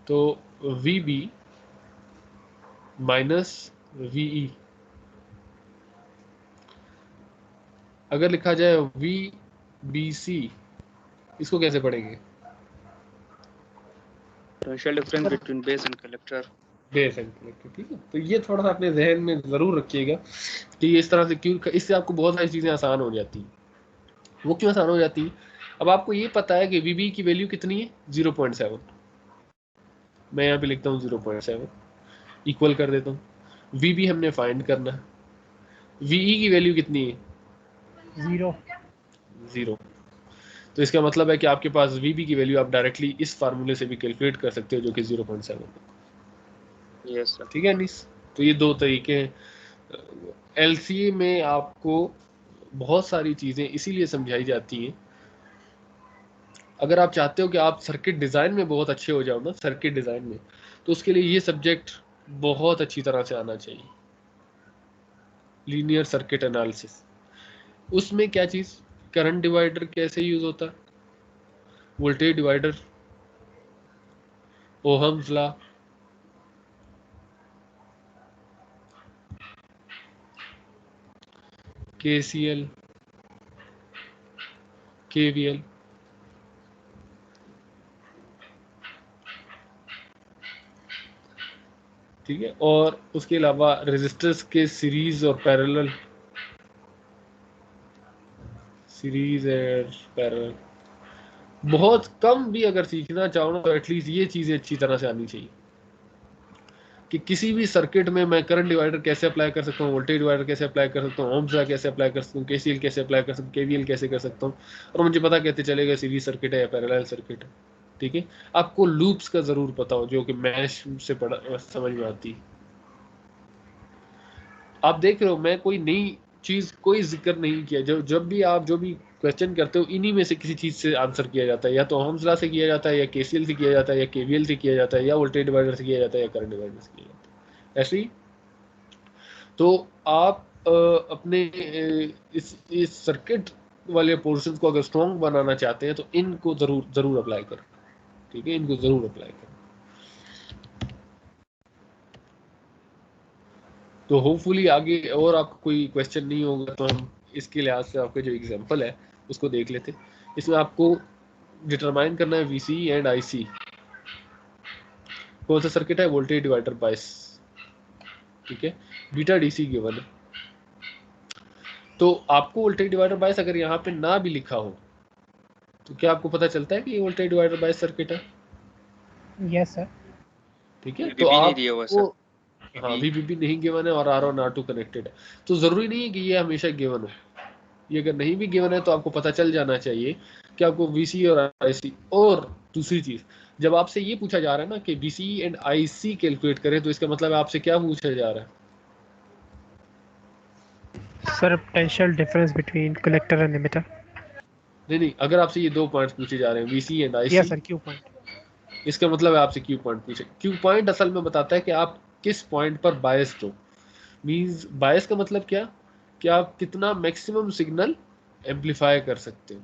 तो वीबी माइनस वीई, अगर लिखा जाए वी बी सी, इसको कैसे पढ़ेंगे? Potential difference between base and collector. Base and collector, ठीक है। तो ये थोड़ा सा अपने जहन में जरूर रखिएगा कि ये इस तरह से क्यों, इससे आपको बहुत सारी चीजें आसान हो जाती हैं। वो क्यों आसान हो जाती है? अब आपको ये पता है कि वीबी की वैल्यू कितनी है, 0.7। मैं यहाँ पे लिखता हूँ 0.7, इक्वल कर देता हूँ। वीबी हमने फाइंड करना है, वीई की वैल्यू कितनी है, 0। तो इसका मतलब है कि आपके पास वीबी की वैल्यू आप डायरेक्टली इस फार्मूले से भी कैलकुलेट कर सकते हो, जो कि 0.7 है। Yes sir. ठीक है अनीस? तो ये दो तरीके हैं। एलसीए में आपको बहुत सारी चीजें इसीलिए समझाई जाती हैं, अगर आप चाहते हो कि आप सर्किट डिजाइन में बहुत अच्छे हो जाओ ना, सर्किट डिजाइन में, तो उसके लिए ये सब्जेक्ट बहुत अच्छी तरह से आना चाहिए, लीनियर सर्किट एनालिसिस। उसमें क्या चीज, करंट डिवाइडर कैसे यूज होता है, voltage divider, Ohm's law, KCL, KVL, ठीक है। और उसके अलावा रेजिस्टर्स के सीरीज और पैरेलल, सीरीज और पैरेलल, बहुत कम भी अगर सीखना चाहो ना तो एटलीस्ट ये चीजें अच्छी तरह से आनी चाहिए कि किसी भी सर्किट में मैं करंट डिवाइडर कैसे अप्लाई कर सकता हूँ, वोल्टेज डिवाइडर कैसे अप्लाई कर सकता हूँ, ओम्स लॉ कैसे अप्लाई कर सकता हूँ, केसीएल कैसे अप्लाई कर सकता हूँ, केवीएल कैसे कर सकता हूँ, और मुझे पता कैसे चलेगा सीरीज सर्किट है या पैरेलल सर्किट है। ठीक है, आपको लूप्स का जरूर पता हो जो कि मैश से पढ़ा समझ में आती है। आप देख रहे हो मैं कोई नई चीज कोई जिक्र नहीं किया, जब भी आप जो भी क्वेश्चन करते हो इन्हीं में से किसी चीज से आंसर किया जाता है, या तो ओम्स लॉ से किया जाता है, या केसीएल से किया जाता है, या केवीएल से किया जाता है, या वोल्टेज डिवाइडर से किया जाता है, या करंट डिवाइडर से किया जाता है। ऐसे ही तो आप अपने इस सर्किट वाले पोर्शन को अगर स्ट्रॉन्ग बनाना चाहते हैं तो इनको जरूर जरूर अप्लाई करें। ठीक है, इनको जरूर अप्लाई करें। तो होपफुली आगे और आपको कोई क्वेश्चन नहीं होगा तो हम इसके लिहाज से आपके जो एग्जांपल है उसको देख लेते। इसमें आपको डिटरमाइन करना है वीसी एंड आईसी। कौन सा सर्किट है? Voltage divider bias. ठीक है, बीटा डीसी गिवन है। तो आपको वोल्टेज डिवाइडर बायस अगर यहाँ पे ना भी लिखा हो तो क्या आपको पता चलता है कि ये वोल्टेज डिवाइडर बायस सर्किट है? Yes sir. ठीक है, तो VBB नहीं दिया हुआ आपको सर। हाँ वीबीबी नहीं गिवन है और R1 R2 कनेक्टेड है, तो जरूरी नहीं है कि ये हमेशा गिवन हो। ये अगर नहीं भी गिवन है तो आपको पता चल जाना चाहिए कि आपको वीसी और आईसी। और दूसरी चीज, जब आपसे ये पूछा जा रहा है ना कि वीसी एंड आईसी कैलकुलेट करें, तो इसका मतलब आपसे क्या पूछा जा रहा है? Sir potential difference between collector and limiter. नहीं, अगर आपसे ये दो पॉइंट्स पूछे जा रहे हैं VC and yes IC, sir, Q point. इसका मतलब है आपसे क्यू पॉइंट पूछे। क्यू पॉइंट असल में बताता है कि आप किस पॉइंट पर बायस्ड हो। मींस बायस का मतलब क्या, कि आप कितना मैक्सिमम सिग्नल एम्पलीफाई कर सकते हो।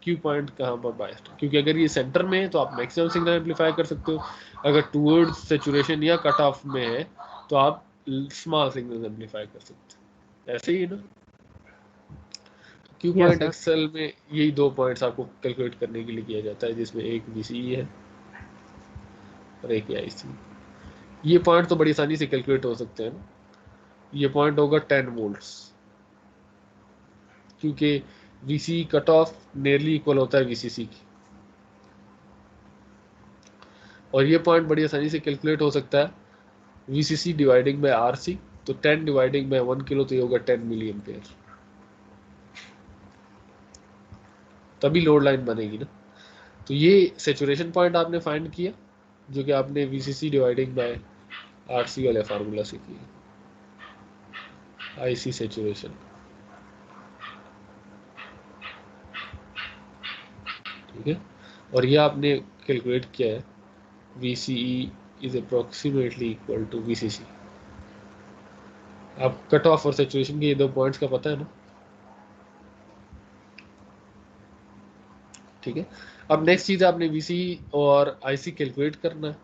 क्यू पॉइंट कहाँ पर बायस्ड, क्योंकि अगर ये सेंटर में है तो आप मैक्सिमम सिग्नल एम्पलीफाई कर सकते हो, अगर टूवर्ड्स सैचुरेशन या कट ऑफ में है तो आप स्मॉल सिग्नल एम्पलीफाई कर सकते हो। ऐसे ही है ना। Q yes point sir. Excel में यही दो पॉइंट्स आपको कैलकुलेट करने के लिए किया जाता है, जिसमें एक वीसीई है और एक आईसी। ये पॉइंट तो बड़ी आसानी से कैलकुलेट हो सकते हैं ना। ये पॉइंट होगा 10 वोल्ट्स, क्योंकि VC cut off nearly equal होता है वीसीसी की। और ये पॉइंट बड़ी आसानी से कैलकुलेट हो सकता है वीसीसी डिवाइडिंग बाय आरसी, तो 10 डिवाइडिंग बाय 1 किलो तो ये होगा 10 मिली एम्पेयर। तभी लोड लाइन बनेगी ना। तो ये सैचुरेशन पॉइंट आपने फाइंड किया जो कि आपने वीसीसी डिवाइडिंग बाय आरसी वाले फार्मूला से किया, आईसी सैचुरेशन। ठीक है, और ये आपने कैलकुलेट किया है VCE is approximately equal to VCC। आप कट ऑफ और सैचुरेशन के ये दो पॉइंट्स का पता है ना। ठीक है, अब नेक्स्ट चीज आपने VCE और IC कैलकुलेट करना है।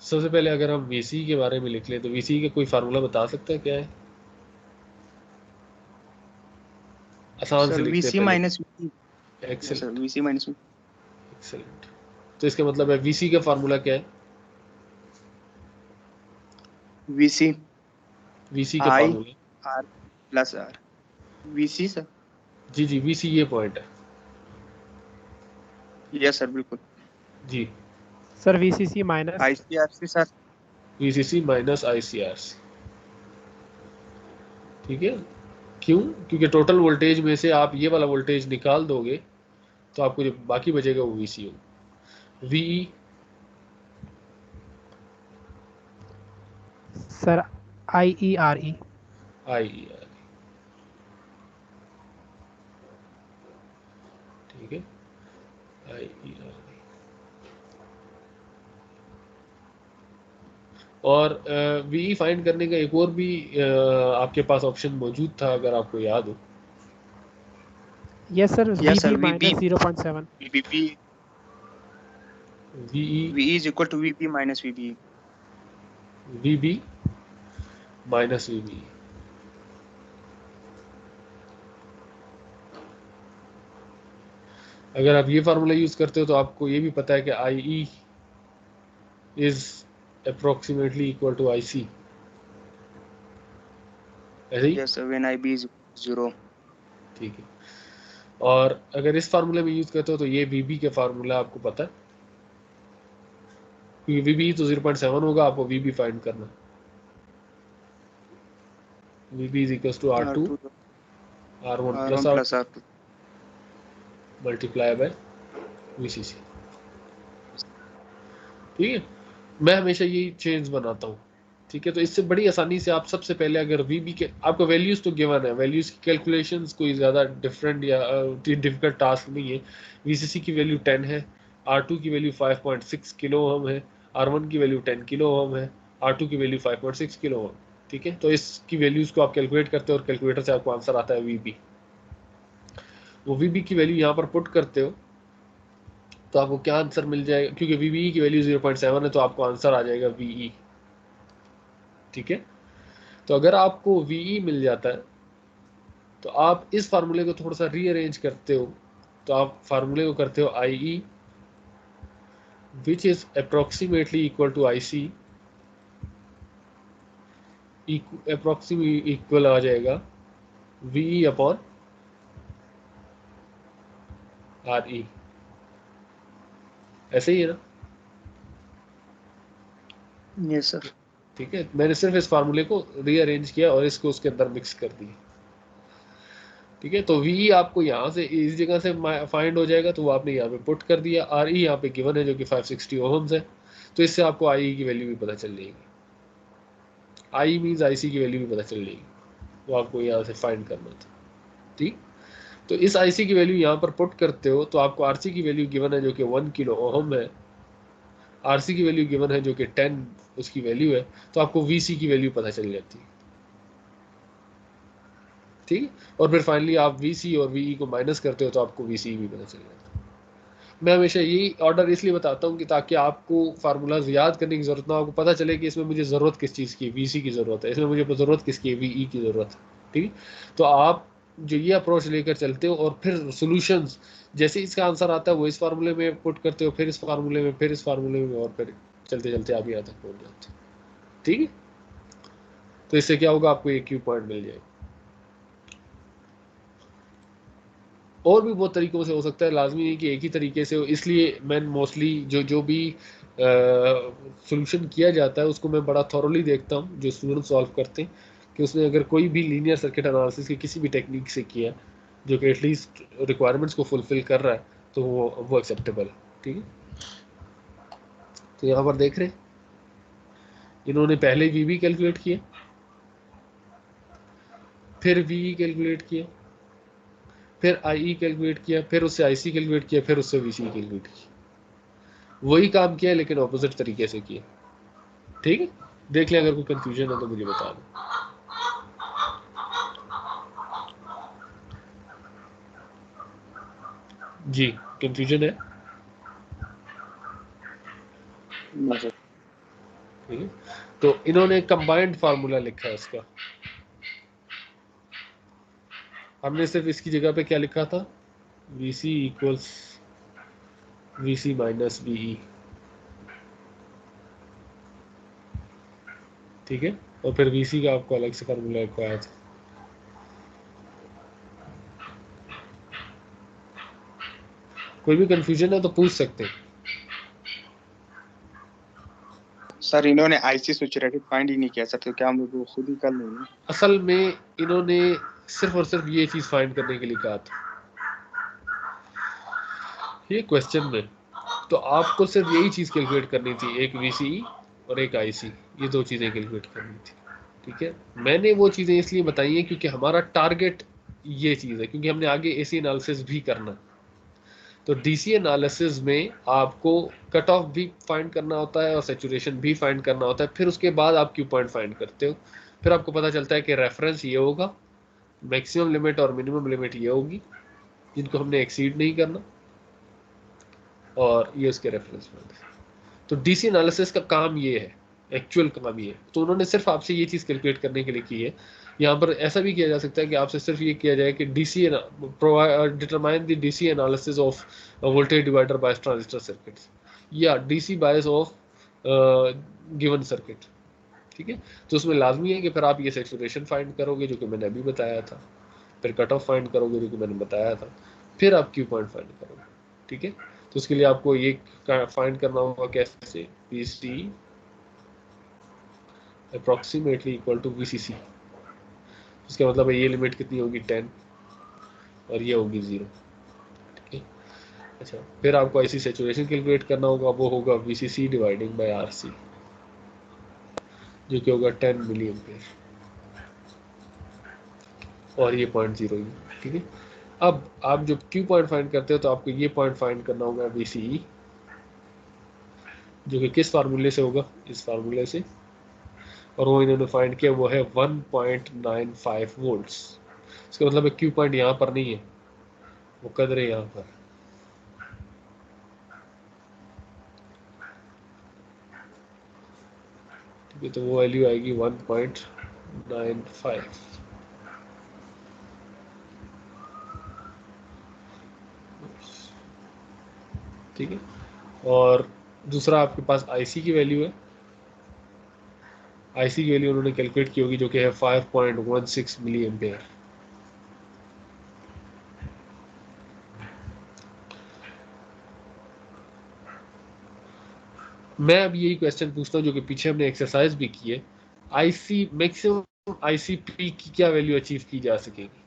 सबसे पहले अगर हम VCE के बारे में लिख लें तो VCE का कोई फार्मूला बता सकता है क्या है? आसान से सर लिखते हैं VC पहले। Minus VP। Yes sir, excellent, VC minus excellent. तो इसका मतलब है VC का फार्मूला क्या है? VC VC का I formula, R plus R। VC sir. जी VC ये पॉइंट है। यस सर, बिल्कुल। जी, sir VCC minus. ICRC sir. VCC minus ICRC। ठीक है, क्यों? क्योंकि टोटल वोल्टेज में से आप ये वाला वोल्टेज निकाल दोगे तो आपको जो बाकी बचेगा वो VC होगा। VE sir IERE। IER। ठीक है, IER। और VE फाइंड करने का एक और भी आपके पास ऑप्शन मौजूद था अगर आपको याद हो। Yes sir, yes VB sir, VB minus 0.7। VB VE VE is equal to VB minus VBE। VB minus VBE। अगर आप ये फार्मूला यूज करते हो तो आपको ये भी पता है कि IE is approximately equal to IC। ऐसे ही yes sir, when IB is 0। ठीक है। और अगर इस फार्मूले में यूज करते हो तो ये वीबी के फार्मूला आपको पता है, क्योंकि वीबी तो 0.7 होगा, आपको वीबी फाइंड करना। VB is equal to R2 R1 plus R2 multiply by VCC। ठीक है, मैं हमेशा यही चेंज बनाता हूँ। ठीक है, तो इससे बड़ी आसानी से आप सबसे पहले अगर वीबी के आपको वैल्यूज तो गिवन है, वैल्यूज की कैलकुलेशंस कोई ज़्यादा डिफरेंट या डिफिकल्ट टास्क नहीं है। VCC की वैल्यू 10 है, R2 की वैल्यू 5.6 किलो ओम है, R1 की वैल्यू 10 किलो ओम है, R2 की वैल्यू 5.6 किलो ओम। ठीक है, तो इसकी वैल्यूज को आप कैलकुलेट करते हो और कैलकुलेटर से आपको आंसर आता है वीबी। वो वीबी की वैल्यू यहाँ पर पुट करते हो तो आपको क्या आंसर मिल जाएगा, क्योंकि वीबी की वैल्यू 0.7 है तो आपको आंसर आ जाएगा VE। ठीक है, तो अगर आपको VE मिल जाता है तो आप इस फार्मूले को थोड़ा सा रीअरेंज करते हो, तो आप फार्मूले को करते हो IE which is approximately equal to IC, approximate equal आ जाएगा VE अपॉन RE। ऐसे ही है ना? Yes sir. ठीक है, मैंने सिर्फ इस फार्मूले को रीअरेंज किया और इसको उसके अंदर मिक्स कर दिया। ठीक है, तो VE आपको यहाँ से इस जगह से फाइंड हो जाएगा, तो वो आपने यहाँ पे पुट कर दिया। RE यहाँ पे गिवन है जो कि 560 ओहम्स है, तो इससे आपको IE की वैल्यू भी पता चल जाएगी। IE मीन्स IC की वैल्यू भी पता चल जाएगी, वो आपको यहाँ से फाइंड करना था। ठीक, तो इस IC की वैल्यू यहाँ पर पुट करते हो तो आपको RC की वैल्यू गिवन है जो कि 1 किलो ओहम है, RC की वैल्यू गिवन है जो कि 10 उसकी वैल्यू है, तो आपको VC की वैल्यू पता चल जाती है। ठीक है, और फिर फाइनली आप VC और VE को माइनस करते हो तो आपको VC भी पता चल जाता है। मैं हमेशा यही ऑर्डर इसलिए बताता हूँ कि ताकि आपको फार्मूलाज याद करने की जरूरत ना हो, आपको पता चले कि इसमें मुझे ज़रूरत किस चीज़ की है, VC की ज़रूरत है, इसमें मुझे ज़रूरत किसकी है, VE की ज़रूरत है। ठीक है, तो आप जो ये अप्रोच लेकर चलते हो और फिर सॉल्यूशंस जैसे इसका आंसर आता है वो इस फार्मूले में पुट करते हो, फिर इस फार्मूले में, फिर इस फार्मूले में, और फिर चलते चलते आप यहाँ तक पहुँच जाते हो। ठीक है, तो इससे क्या होगा, आपको एक क्यू पॉइंट मिल जाएगा। और भी बहुत तरीकों से हो सकता है, लाजमी नहीं कि एक ही तरीके से हो, इसलिए मैं मोस्टली जो भी सॉल्यूशन किया जाता है उसको मैं बड़ा थॉरली देखता हूँ जो स्टूडेंट सॉल्व करते हैं, कि उसने अगर कोई भी लीनियर सर्किट एनालिसिस की किसी भी टेक्निक से किया जो कि एटलीस्ट रिक्वायरमेंट्स को फुलफिल कर रहा है तो वो एक्सेप्टेबल है। ठीक है, तो यहाँ पर देख रहे हैं इन्होंने पहले VB कैलकुलेट किया, फिर VE कैलकुलेट किया, फिर IE कैलकुलेट किया, फिर उससे IC कैलकुलेट किया, फिर उससे VC कैलकुलेट किया। वही काम किया लेकिन ऑपोजिट तरीके से किया। ठीक है, देख लें, अगर कोई कंफ्यूजन है तो मुझे बता दो। जी, कंफ्यूजन है? ठीक है, तो इन्होंने कंबाइंड फार्मूला लिखा है इसका, हमने सिर्फ इसकी जगह पे क्या लिखा था, VC equals VC minus VE। ठीक है, और फिर VC का आपको अलग से फार्मूला लिखवाया था। कोई भी कंफ्यूजन है तो पूछ सकते हैं। सर इन्होंने IC स्विच रेडिट फाइंड ही नहीं किया सर, तो क्या हम लोग खुद ही कर लेंगे? असल में इन्होंने सिर्फ और सिर्फ ये चीज फाइंड करने के लिए कहा था ये क्वेश्चन में, तो आपको सिर्फ यही चीज कैलकुलेट करनी थी, एक VCE और एक IC, ये दो चीजें कैलकुलेट करनी थी। ठीक है, मैंने वो चीजें इसलिए बताई हैं क्योंकि हमारा टारगेट ये चीज है, क्योंकि हमने आगे AC एनालिसिस भी करना। तो DC एनालिसिस में आपको कट ऑफ भी फाइंड करना होता है और सैचुरेशन भी फाइंड करना होता है, फिर उसके बाद आप क्यू पॉइंट फाइंड करते हो, फिर आपको पता चलता है कि रेफरेंस ये होगा, मैक्सिमम लिमिट और मिनिमम लिमिट ये होगी जिनको हमने एक्सीड नहीं करना, और ये उसके रेफरेंस पॉइंट। तो DC एनालिसिस का काम ये है, एक्चुअल काम ये है, तो उन्होंने सिर्फ आपसे ये चीज़ कैलकुलेट करने के लिए की है। यहाँ पर ऐसा भी किया जा सकता है कि आपसे सिर्फ ये किया जाए कि determine the DC analysis of voltage divider bias transistor circuits, या DC bias of given circuit. ठीक है, तो उसमें लाजमी है कि फिर आप ये सैचुरेशन फाइंड करोगे जो कि मैंने अभी बताया था, फिर कट ऑफ फाइंड करोगे जो कि मैंने बताया था, फिर आप क्यू पॉइंट फाइंड करोगे, ठीक है। तो उसके लिए आपको ये फाइंड करना होगा कैसे, VC approximately equal to VCC। इसका मतलब है ये लिमिट कितनी होगी 10 और ये होगी 0, ठीक है। अच्छा, फिर आपको आईसी सैचुरेशन कैलकुलेट करना होगा, वो होगा VCC डिवाइडिंग बाय RC, जो कि होगा 10 मिली एम्पियर, और ये 0.0, ठीक है। अब आप जब क्यू पॉइंट फाइंड करते हो तो आपको ये पॉइंट फाइंड करना होगा VCE, जो कि किस फार्मूले से होगा, इस फार्मूले से, और वो इन्होंने फाइंड किया, वो है 1.95 वोल्ट्स। इसका मतलब है क्यू पॉइंट यहाँ पर नहीं है, वो कदर है यहाँ पर, ठीक है। तो वो वैल्यू आएगी 1.95, ठीक है। और दूसरा आपके पास आईसी की वैल्यू है, आईसी की वैल्यू उन्होंने कैलकुलेट की होगी, जो कि है 5.16 मिली एम्पेयर। मैं अब यही क्वेश्चन पूछता हूँ, जो कि पीछे हमने एक्सरसाइज भी की है, आईसी मैक्सिमम आईसी पीक की क्या वैल्यू अचीव की जा सकेगी।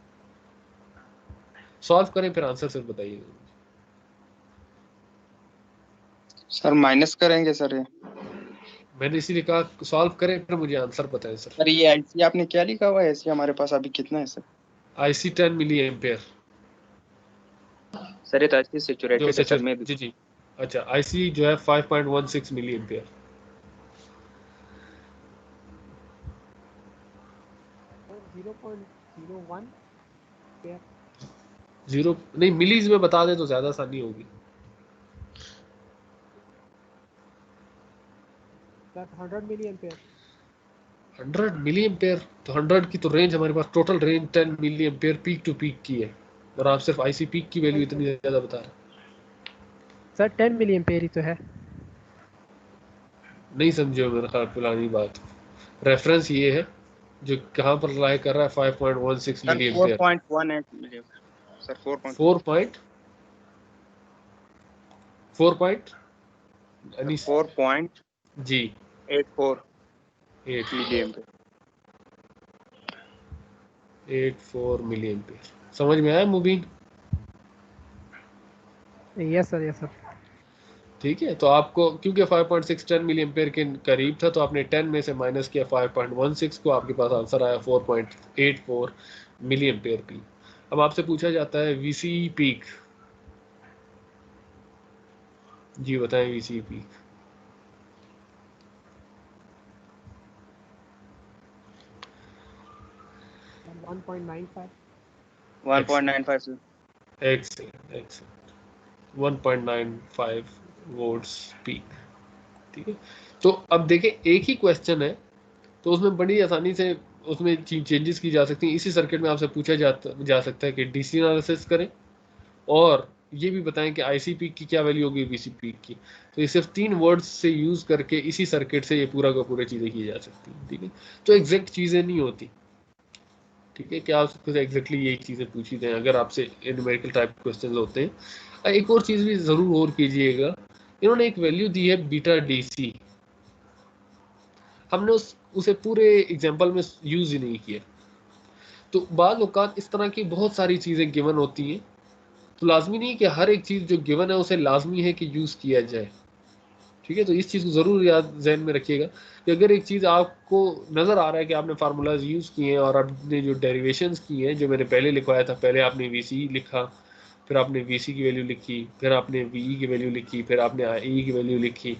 सॉल्व करें फिर आंसर सिर्फ बताइए सर माइनस करेंगे सर ये। मैंने इसीलिए कहा सॉल्व करें फिर मुझे आंसर बताएं सर। सर ये आईसी आपने क्या लिखा हुआ है, ऐसी हमारे पास अभी कितना है sir? IC 10 milli ampere sir ये तो आईसी जो सैचुरेटेड है सर में भी। जी जी, अच्छा आईसी जो है 5.16 मिली एम्पेयर। 0.01 पेयर। जीरो नहीं, मिलीज में बता दें तो ज्यादा आसानी होगी। Sir 100 milli ampere. 100 milli ampere, तो 100 की तो रेंज हमारे पास, total range 10 milli ampere peak to peak की है, और आप सिर्फ आईसी पीक की वैल्यू इतनी ज्यादा बता रहे हैं। सर 10 मिली एम्पेयर ही तो है। नहीं समझे हो मेरे ख्याल पुरानी बात। रेफरेंस ये है जो कहाँ पर लाई कर रहा है 5.16 सर मिली एम्पेयर। 4.18 मिली सर 4 पॉइंट 4 पॉइंट यानी 4.84 जी 8 मिली एम्पियर। 84 मिली एम्पेयर। समझ में आया Mubeen? Yes sir, yes sir. ठीक है, तो आपको क्योंकि 5.6 10 मिली एम्पेयर के करीब था, तो आपने 10 में से माइनस किया 5.16 को, आपके पास आंसर आया 4.84 मिली एम्पेयर पी। अब आपसे पूछा जाता है वीसी पीक, जी बताएं VC peak. 1.95। 1.95 sir. Excellent excellent, 1.95 volts peak, ठीक है। तो अब देखें एक ही क्वेश्चन है, तो उसमें बड़ी आसानी से उसमें चेंजेस की जा सकती हैं। इसी सर्किट में आपसे पूछा जा सकता है कि डीसी एनालिसिस करें और ये भी बताएं कि आईसी पीक की क्या वैल्यू होगी वीसी पीक की। तो ये सिर्फ 3 वर्ड्स से यूज करके इसी सर्किट से ये पूरा का पूरा चीजें की जा सकती हैं, ठीक है। तो एग्जैक्ट चीजें नहीं होती, ठीक है, कि आपसे एग्जैक्टली यही चीजें पूछी जाएं अगर आपसे न्यूमेरिकल टाइप क्वेश्चन होते हैं। एक और चीज भी जरूर और कीजिएगा, इन्होंने एक वैल्यू दी है बीटा डीसी, हमने उसे पूरे एग्जाम्पल में यूज ही नहीं किया। तो बाज़ औक़ात इस तरह की बहुत सारी चीज़ें गिवन होती हैं, तो लाजमी नहीं कि हर एक चीज़ जो गिवन है उसे लाजमी है कि यूज़ किया जाए, ठीक है। तो इस चीज़ को ज़रूर याद जहन में रखिएगा कि अगर एक चीज़ आपको नज़र आ रहा है कि आपने फार्मूलाज यूज़ किए हैं और आपने जो डेरिवेशंस किए हैं, जो मैंने पहले लिखवाया था, पहले आपने वी लिखा, फिर आपने वी की वैल्यू लिखी, फिर आपने वी की वैल्यू लिखी, फिर आपने आई की वैल्यू लिखी,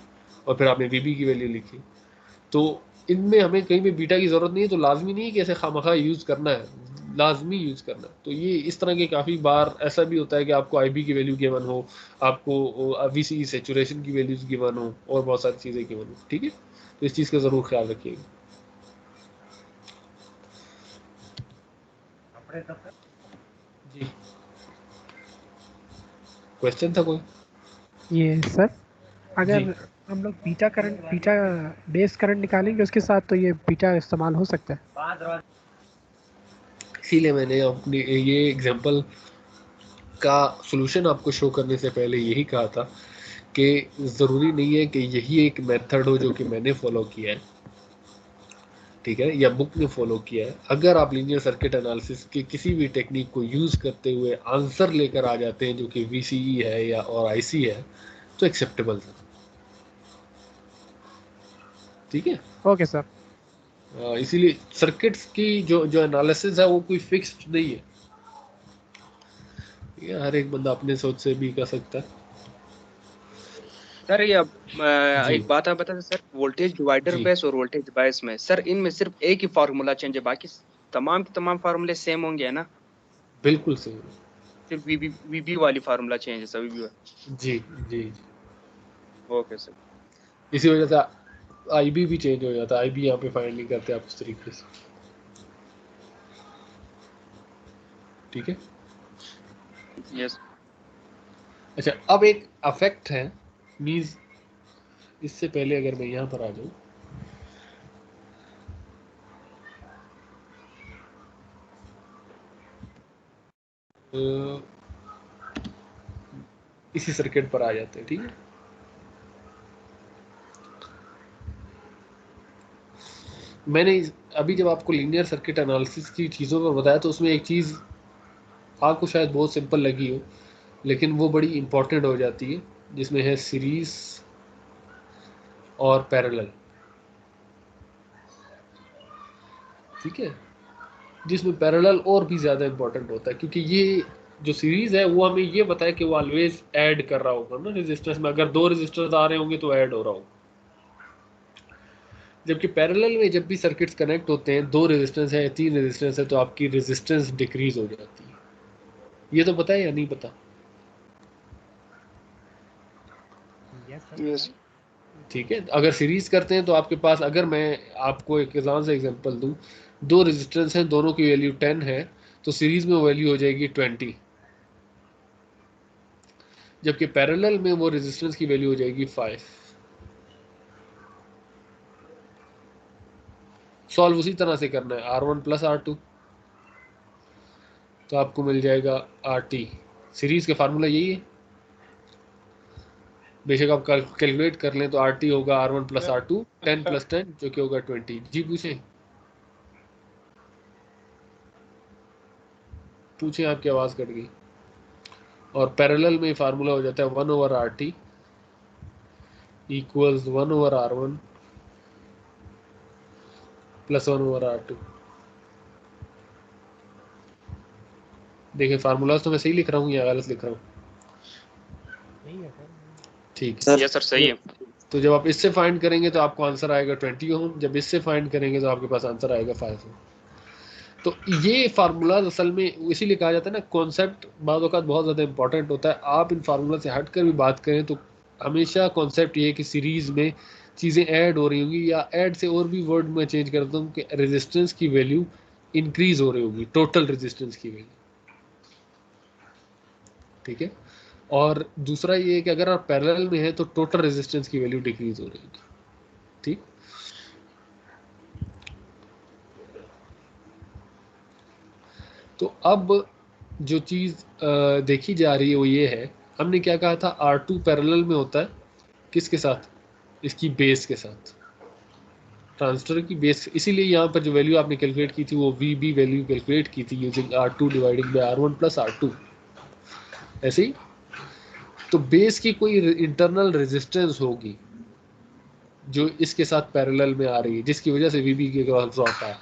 और फिर आपने वी की वैल्यू लिखी, तो इनमें हमें कहीं पे बीटा की ज़रूरत नहीं है, तो लाजमी नहीं है कि ऐसे खामखा यूज़ करना है, लाजमी यूज़ करना है। तो ये इस तरह के काफ़ी बार ऐसा भी होता है कि आपको आईबी की वैल्यू गिवन हो, आपको वीसी सैचुरेशन की वैल्यूज गिवन हो, और बहुत सारी चीज़ें गिवन हो, ठीक है। तो इस चीज़ का ज़रूर ख्याल रखिएगा। जी, क्वेश्चन था कोई? ये सर जी, अगर हम लोग बीटा बेस करंट निकालेंगे उसके साथ, तो ये बीटा इस्तेमाल हो सकता है। इसीलिए मैंने अपनी ये एग्जांपल का सॉल्यूशन आपको शो करने से पहले यही कहा था कि ज़रूरी नहीं है कि यही एक मेथड हो जो कि मैंने फॉलो किया है, ठीक है, या बुक ने फॉलो किया है। अगर आप लीनियर सर्किट एनालिसिस की किसी भी टेक्निक को यूज़ करते हुए आंसर लेकर आ जाते हैं जो कि VCE है या और IC है, तो एक्सेप्टेबल है, ठीक है। Okay sir. इसीलिए सर्किट्स की जो जो एनालिसिस है वो कोई फिक्स्ड नहीं है, ठीक है, हर एक बंदा अपने सोच से भी कर सकता है। सर ये जी एक बात आप बता सर, वोल्टेज डिवाइडर जी बेस और वोल्टेज बायस में सर इनमें सिर्फ एक ही फार्मूला चेंज है, बाकी तमाम के तमाम फार्मूले सेम होंगे, है ना? बिल्कुल सही। सिर्फ वीबी वाली फार्मूला चेंज है सर, वीबी। जी जी जी, ओके सर। इसी वजह से IB भी चेंज हो जाता है। IB यहाँ पे फाइंड नहीं करते आप उस तरीके से, ठीक है। यस। अच्छा, अब एक अफेक्ट है मीन्स, इससे पहले अगर मैं यहाँ पर आ जाऊँ, तो इसी सर्किट पर आ जाते हैं, ठीक है। मैंने अभी जब आपको लीनियर सर्किट एनालिसिस की चीज़ों पर बताया तो उसमें एक चीज़ आपको शायद बहुत सिंपल लगी हो, लेकिन वो बड़ी इंपॉर्टेंट हो जाती है, जिसमें है सीरीज और पैरेलल, ठीक है, जिसमें पैरेलल और भी ज़्यादा इंपॉर्टेंट होता है, क्योंकि ये जो सीरीज है वो हमें ये बताए कि वो ऑलवेज ऐड कर रहा होगा ना रेजिस्टेंस में। अगर 2 रेजिस्टर्स आ रहे होंगे तो ऐड हो रहा होगा, जबकि पैरेलल में जब भी सर्किट्स कनेक्ट होते हैं, 2 रेजिस्टेंस है या 3 रेजिस्टेंस है, तो आपकी रेजिस्टेंस डिक्रीज हो जाती है। ये तो पता है या नहीं पता? Yes yes. सर। ठीक है, अगर सीरीज करते हैं तो आपके पास, अगर मैं आपको एक आसान सा एग्जांपल दूं, 2 रेजिस्टेंस हैं, दोनों की वैल्यू 10 है, तो सीरीज में वैल्यू हो जाएगी 20, जबकि पैरेलल में वो रेजिस्टेंस की वैल्यू हो जाएगी 5। सॉल्व उसी तरह से करना है, R1 प्लस R2, तो आपको मिल जाएगा RT। सीरीज का फार्मूला यही है, बेशक आप कैलकुलेट कर लें तो RT होगा R1 प्लस R2, 10 प्लस 10 जो कि होगा 20। जी पूछें, पूछें, आपकी आवाज़ कट गई। और पैरेलल में फार्मूला हो जाता है 1/RT equals 1/R1 plus 1/R2। देखिए फार्मूलाज तो मैं सही लिख रहा हूँ या गलत लिख रहा हूँ? नहीं है सर। ठीक सर है, यस सर, सही है। तो जब आप इससे फाइंड करेंगे तो आपको आंसर आएगा 20 ओम, जब इससे फाइंड करेंगे तो आपके पास आंसर आएगा 5 ओम। तो ये फार्मूला असल में इसीलिए कहा जाता है ना, कॉन्सेप्ट बाद वक़्त बहुत ज़्यादा इंपॉर्टेंट होता है। आप इन फार्मूला से हट कर भी बात करें तो हमेशा कॉन्सेप्ट ये है कि सीरीज़ में चीज़ें ऐड हो रही होंगी, या ऐड से और भी वर्ड में चेंज करता हूँ कि रेजिस्टेंस की वैल्यू इंक्रीज हो रही होगी, टोटल रेजिस्टेंस की वैल्यू, ठीक है। और दूसरा ये है कि अगर आप पैरेलल में है तो टोटल रेजिस्टेंस की वैल्यू डिक्रीज हो रही होगी, ठीक। तो अब जो चीज़ देखी जा रही है वो ये है, हमने क्या कहा था, R2 पैरेलल में होता है किसके साथ, इसकी बेस के साथ, ट्रांजिस्टर की बेस। इसीलिए यहाँ पर जो वैल्यू आपने कैलकुलेट की थी वो VB वैल्यू कैलकुलेट की थी using R2 dividing by R1 plus R2, ऐसे ही। तो बेस की कोई इंटरनल रेजिस्टेंस होगी जो इसके साथ पैरेलल में आ रही है, जिसकी वजह से VB के क्रॉस ड्रॉप है,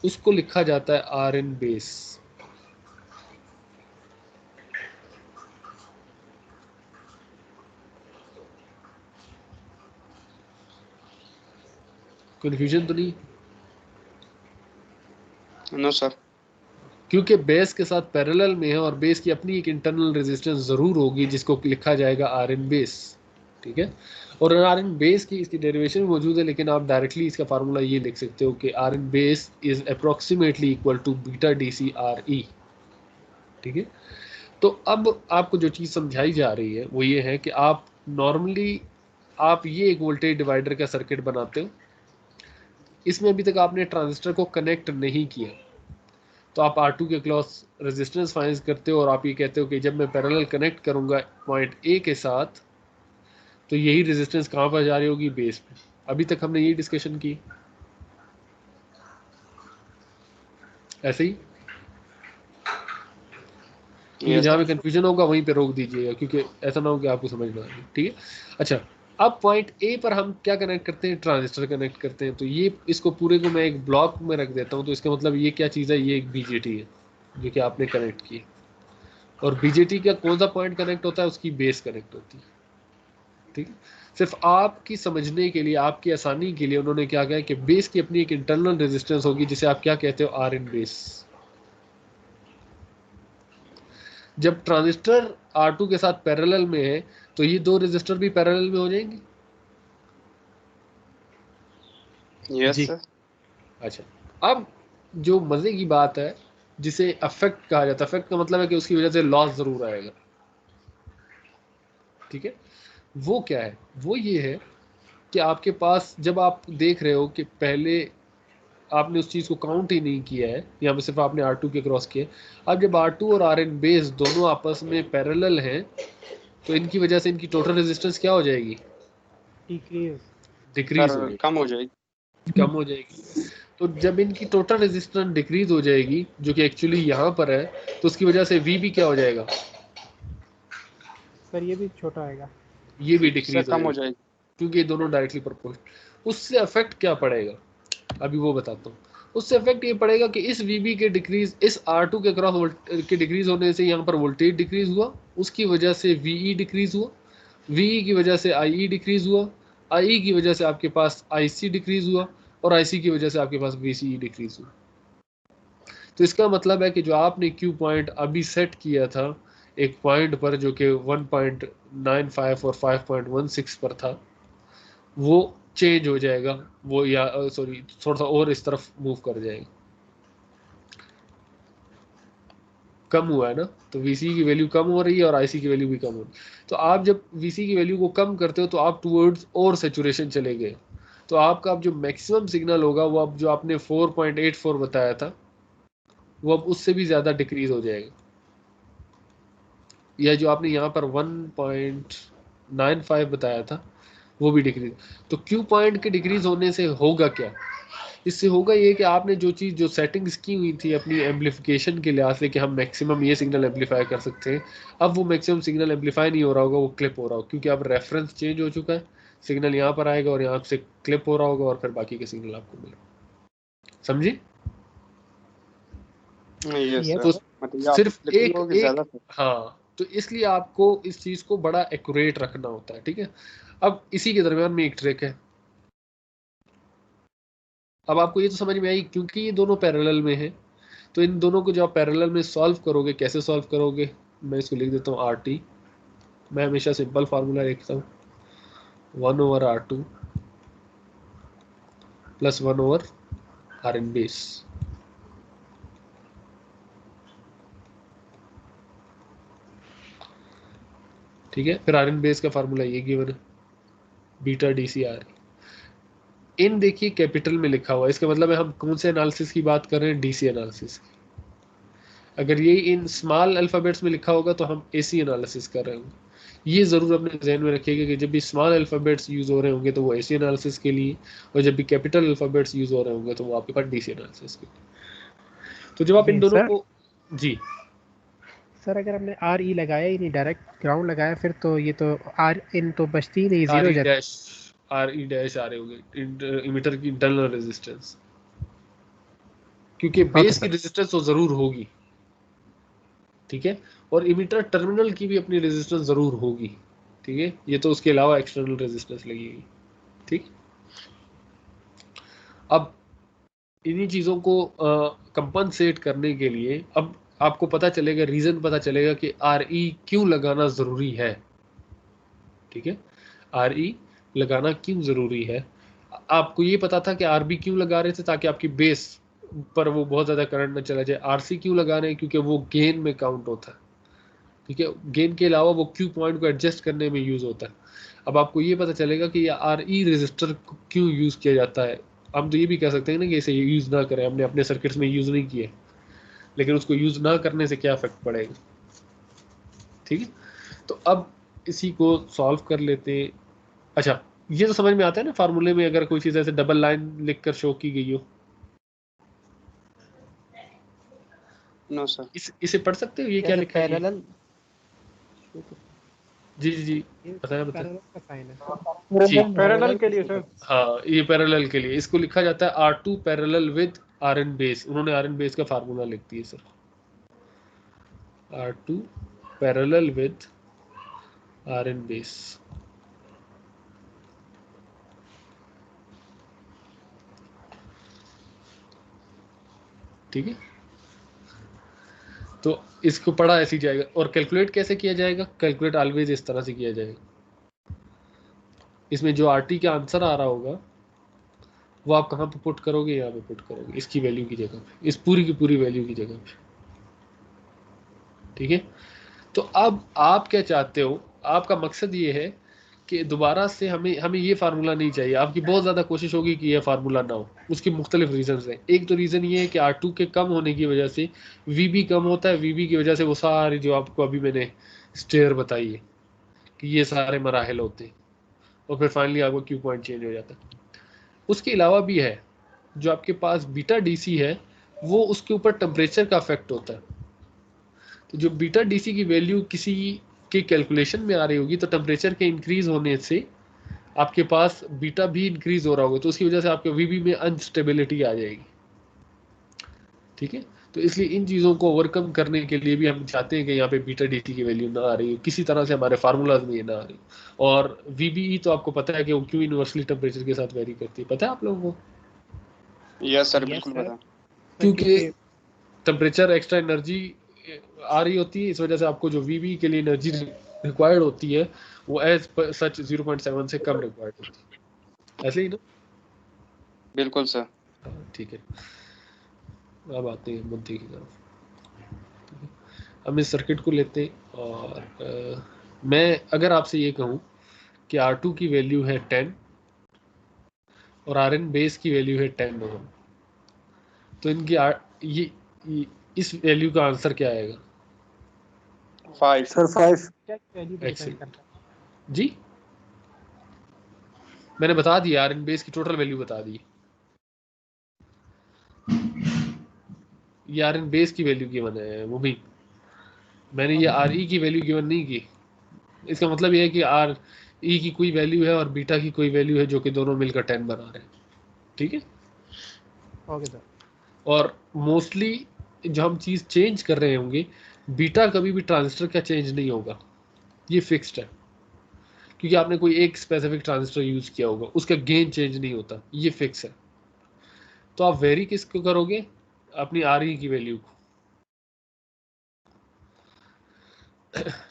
उसको लिखा जाता है Rn बेस। कन्फ्यूजन तो नहीं? No sir. क्योंकि बेस के साथ पैरेलल में है और बेस की अपनी एक इंटरनल रेजिस्टेंस ज़रूर होगी जिसको लिखा जाएगा Rn बेस, ठीक है। और Rn बेस की इसकी डेरिवेशन भी मौजूद है, लेकिन आप डायरेक्टली इसका फार्मूला ये लिख सकते हो कि Rn base is approximately equal to beta DC Re, ठीक है। तो अब आपको जो चीज़ समझाई जा रही है वो ये है कि आप नॉर्मली आप ये एक वोल्टेज डिवाइडर का सर्किट बनाते हो, इसमें अभी तक आपने ट्रांजिस्टर को कनेक्ट नहीं किया, तो आप R2 के अक्रॉस रेजिस्टेंस फाइंड करते हो और आप ये कहते हो कि जब मैं पैरेलल कनेक्ट करूंगा पॉइंट A के साथ तो यही रेजिस्टेंस कहाँ पर जा रही होगी, बेस पे। अभी तक हमने यही डिस्कशन की, ऐसे ही। क्योंकि जहाँ पे कंफ्यूजन होगा वहीं पे रोक दीजिएगा, क्योंकि ऐसा ना हो कि आपको समझ ना आए, ठीक है। अच्छा, अब पॉइंट ए पर हम क्या कनेक्ट करते हैं, ट्रांजिस्टर कनेक्ट करते हैं। तो ये इसको पूरे को मैं एक ब्लॉक में रख देता हूँ। तो इसका मतलब ये क्या चीज़ है, ये एक बीजेटी है जो कि आपने कनेक्ट की, और बीजेटी का कौन सा पॉइंट कनेक्ट होता है, उसकी बेस कनेक्ट होती है, ठीक है। सिर्फ आपकी समझने के लिए, आपकी आसानी के लिए उन्होंने क्या कहा कि बेस की अपनी एक इंटरनल रेजिस्टेंस होगी, जिसे आप क्या कहते हो, आर इन बेस। जब ट्रांजिस्टर R2 के साथ पैरेलल में है तो ये दो रेजिस्टर भी पैरेलल में हो जाएंगे। यस जी। सर। अच्छा, अब जो मजे की बात है, जिसे अफेक्ट कहा जाता है, अफेक्ट का मतलब है कि उसकी वजह से लॉस जरूर आएगा, ठीक है। वो क्या है, वो ये है कि आपके पास जब आप देख रहे हो कि पहले आपने उस चीज़ को काउंट ही नहीं किया है, यहाँ पे सिर्फ आपने R2 के क्रॉस किए। अब जब R2 और Rn बेस दोनों आपस में पैरेलल हैं तो इनकी वजह से इनकी टोटल रेजिस्टेंस क्या हो जाएगी, डिक्रीज हो सर जाएगी, कम हो जाएगी। कम हो जाएगी। तो जब इनकी टोटल रेजिस्टेंस डिक्रीज हो जाएगी, जो कि एक्चुअली यहाँ पर है, तो उसकी वजह से V भी क्या हो जाएगा, सर ये भी छोटा आएगा, ये भी सर डिक्रीज हो कम हो जाएगा, जाएगी। क्योंकि ये दोनों डायरेक्टली प्रोपोर्शनल। उससे अफेक्ट क्या पड़ेगा, अभी वो बताता हूँ। उससे इफेक्ट ये पड़ेगा कि इस VB के डिक्रीज, इस R2 के क्रॉस के डिक्रीज होने से यहाँ पर वोल्टेज डिक्रीज हुआ, उसकी वजह से VE डिक्रीज हुआ, VE की वजह से IE डिक्रीज हुआ, IE की वजह से आपके पास IC डिक्रीज हुआ, और IC की वजह से आपके पास VCE डिक्रीज हुआ। तो इसका मतलब है कि जो आपने Q पॉइंट अभी सेट किया था एक पॉइंट पर जो कि 1.95 और 5.16 पर था, वो चेंज हो जाएगा, वो या सॉरी थोड़ा सा और इस तरफ मूव कर जाएगा, कम हुआ है ना। तो VC की वैल्यू कम हो रही है और IC की वैल्यू भी कम हो रही है। तो आप जब VC की वैल्यू को कम करते हो तो आप टूवर्ड्स और सेचुरेशन चले गए। तो आपका अब जो मैक्सिमम सिग्नल होगा वो अब जो आपने 4.84 बताया था वो अब उससे भी ज़्यादा डिक्रीज हो जाएगा, या जो आपने यहाँ पर 1.95 बताया था वो भी डिक्रीज। तो Q पॉइंट के डिक्रीज होने से होगा क्या, इससे होगा ये कि आपने जो चीज़ जो सेटिंग्स की हुई थी अपनी एम्पलीफिकेशन के लिहाज से कि हम मैक्सिमम ये सिग्नल एम्पलीफाई कर सकते हैं, अब वो मैक्सिमम सिग्नल एम्पलीफाई नहीं हो रहा होगा, वो क्लिप हो रहा होगा, क्योंकि अब रेफरेंस चेंज हो चुका है। सिग्नल यहाँ पर आएगा और यहाँ से क्लिप हो रहा होगा और फिर बाकी के सिग्नल आपको मिलेगा। समझी? Yes yes sir. तो मतलब आप सिर्फ क्लिपिंग एक होगी एक ज्यादा सर। हाँ, तो इसलिए आपको इस चीज़ को बड़ा एक्यूरेट रखना होता है, ठीक है। अब इसी के दरमियान में एक ट्रिक है। अब आपको ये तो समझ में आई, क्योंकि ये दोनों पैरेलल में है, तो इन दोनों को जब आप पैरेलल में सॉल्व करोगे, कैसे सॉल्व करोगे, मैं इसको लिख देता हूँ RT। मैं हमेशा सिंपल फार्मूला लिखता हूँ 1/R2 प्लस 1/Rn बेस, ठीक है। फिर Rn बेस का फार्मूला ये गिवन है, बीटा DCR। इन देखिए कैपिटल में लिखा हुआ है, इसका मतलब है हम कौन से एनालिसिस की बात कर रहे हैं, DC एनालिसिस की। अगर ये इन स्मॉल अल्फ़ाबेट्स में लिखा होगा तो हम AC एनालिसिस कर रहे होंगे। ये ज़रूर अपने जहन में रखिएगा कि जब भी स्मॉल अल्फ़ाबेट्स यूज़ हो रहे होंगे तो वो AC एनालिसिस के लिए, और जब भी कैपिटल अल्फ़ाबेट्स यूज़ हो रहे होंगे तो वो आपके पास DC एनालिसिस के लिए। तो जब आप इन जी दोनों सर। को, जी सर अगर हमने RE लगाया ही नहीं, डायरेक्ट ग्राउंड लगाया, फिर तो ये तो RN तो बचती ही नहीं, जीरो हो RE जाती। डैश RE डैश आ रहे होंगे इमीटर की इंटरनल रेजिस्टेंस, क्योंकि ओके बेस की सर। रेजिस्टेंस तो ज़रूर होगी, ठीक है, और इमीटर टर्मिनल की भी अपनी रेजिस्टेंस ज़रूर होगी, ठीक है। ये तो उसके अलावा एक्सटर्नल रेजिस्टेंस लगेगी, ठीक। अब इन्हीं चीज़ों को कंपनसेट करने के लिए अब आपको पता चलेगा, रीज़न पता चलेगा कि RE क्यों लगाना ज़रूरी है, ठीक है। RE लगाना क्यों ज़रूरी है। आपको ये पता था कि RB क्यों लगा रहे थे, ताकि आपकी बेस पर वो बहुत ज़्यादा करंट न चला जाए। RC क्यों लगा रहे हैं, क्योंकि वो गेन में काउंट होता है, ठीक है। गेन के अलावा वो Q पॉइंट को एडजस्ट करने में यूज़ होता है। अब आपको ये पता चलेगा कि ये RE रजिस्टर क्यों यूज़ किया जाता है। हम तो ये भी कह सकते हैं ना कि इसे यूज़ ना करें, हमने अपने सर्किट्स में यूज़ नहीं किए, लेकिन उसको यूज ना करने से क्या इफेक्ट पड़ेगा। ठीक है, तो अब इसी को सॉल्व कर लेते हैं। अच्छा, ये तो समझ में आता है ना फार्मूले में अगर कोई चीज ऐसे डबल लाइन लिखकर शो की गई हो। No sir. इसे पढ़ सकते हो, ये क्या लिखा है? पैरेलल, जी जी जी, ये बताया पैरेलल का साइन है। जी, पैरेलल के लिए सर। हाँ ये पैरेलल के लिए, इसको लिखा जाता है R2 parallel with Rn base. उन्होंने Rn बेस का फार्मूला लिख दिया sir, R2 parallel with Rn base. ठीक है, तो इसको पढ़ा ऐसे ही जाएगा। और कैलकुलेट कैसे किया जाएगा? कैलकुलेट ऑलवेज इस तरह से किया जाएगा। इसमें जो RT का आंसर आ रहा होगा वो आप कहाँ पे पुट करोगे? यहाँ पे पुट करोगे, इसकी वैल्यू की जगह पे, इस पूरी की पूरी वैल्यू की जगह पे। ठीक है, तो अब आप क्या चाहते हो? आपका मकसद ये है कि दोबारा से हमें ये फार्मूला नहीं चाहिए। आपकी बहुत ज़्यादा कोशिश होगी कि ये फार्मूला ना हो। उसके मुख्तलिफ रीजन हैं। एक तो रीज़न ये है कि R2 के कम होने की वजह से VB कम होता है। VB की वजह से वो सारी जो आपको अभी मैंने स्टेयर बताई है कि ये सारे मराहल होते हैं और फिर फाइनली आपको क्यू पॉइंट चेंज हो जाता है। उसके अलावा भी है, जो आपके पास बीटा DC है वो उसके ऊपर टेम्परेचर का इफेक्ट होता है। तो जो बीटा DC की वैल्यू किसी के कैलकुलेशन में आ रही होगी तो टेम्परेचर के इंक्रीज होने से आपके पास बीटा भी इंक्रीज हो रहा होगा, तो उसकी वजह से आपके VB में अनस्टेबिलिटी आ जाएगी। ठीक है, तो इसलिए इन चीज़ों को ओवरकम करने के लिए भी हम चाहते हैं कि यहाँ पे बीटा DC की वैल्यू ना आ रही हो, किसी तरह से हमारे फार्मूलाज में ये ना आ रही हो। और VBE तो आपको पता है कि वो क्यों यूनिवर्सली टेम्परेचर के साथ वेरी करती है, पता है आप लोगों को? यस सर, Yes, बिल्कुल sir. पता। क्योंकि टेम्परेचर एक्स्ट्रा एनर्जी आ रही होती है, इस वजह से आपको जो VB के लिए एनर्जी रिक्वायर्ड होती है वो एज सच 0.7 से कम रिक्वायर्ड होती है। ऐसे ही ना? बिल्कुल सर। ठीक है, अब आते हैं मुद्दे की तरफ। हम इस सर्किट को लेते हैं और मैं अगर आपसे ये कहूँ कि R2 की वैल्यू है 10 और Rn बेस की वैल्यू है 10 ओम, तो इनकी ये इस वैल्यू का आंसर क्या आएगा? 5 सर 5। क्या वैल्यू पे डिपेंड एक्सेल करता है? जी, मैंने बता दिया, Rn बेस की टोटल वैल्यू बता दी। ये Rn बेस की वैल्यू गिवन है वो भी, मैंने ये Re की वैल्यू गिवन नहीं की। इसका मतलब ये है कि RE की कोई वैल्यू है और बीटा की कोई वैल्यू है जो कि दोनों मिलकर 10 बना रहे हैं। ठीक है, ओके सर। और मोस्टली जो हम चीज़ चेंज कर रहे होंगे, बीटा कभी भी ट्रांजिस्टर का चेंज नहीं होगा, ये फिक्स्ड है। क्योंकि आपने कोई एक स्पेसिफिक ट्रांजिस्टर यूज किया होगा, उसका गेन चेंज नहीं होता, ये फिक्स है। तो आप वेरी किसको करोगे? अपनी RE की वैल्यू को।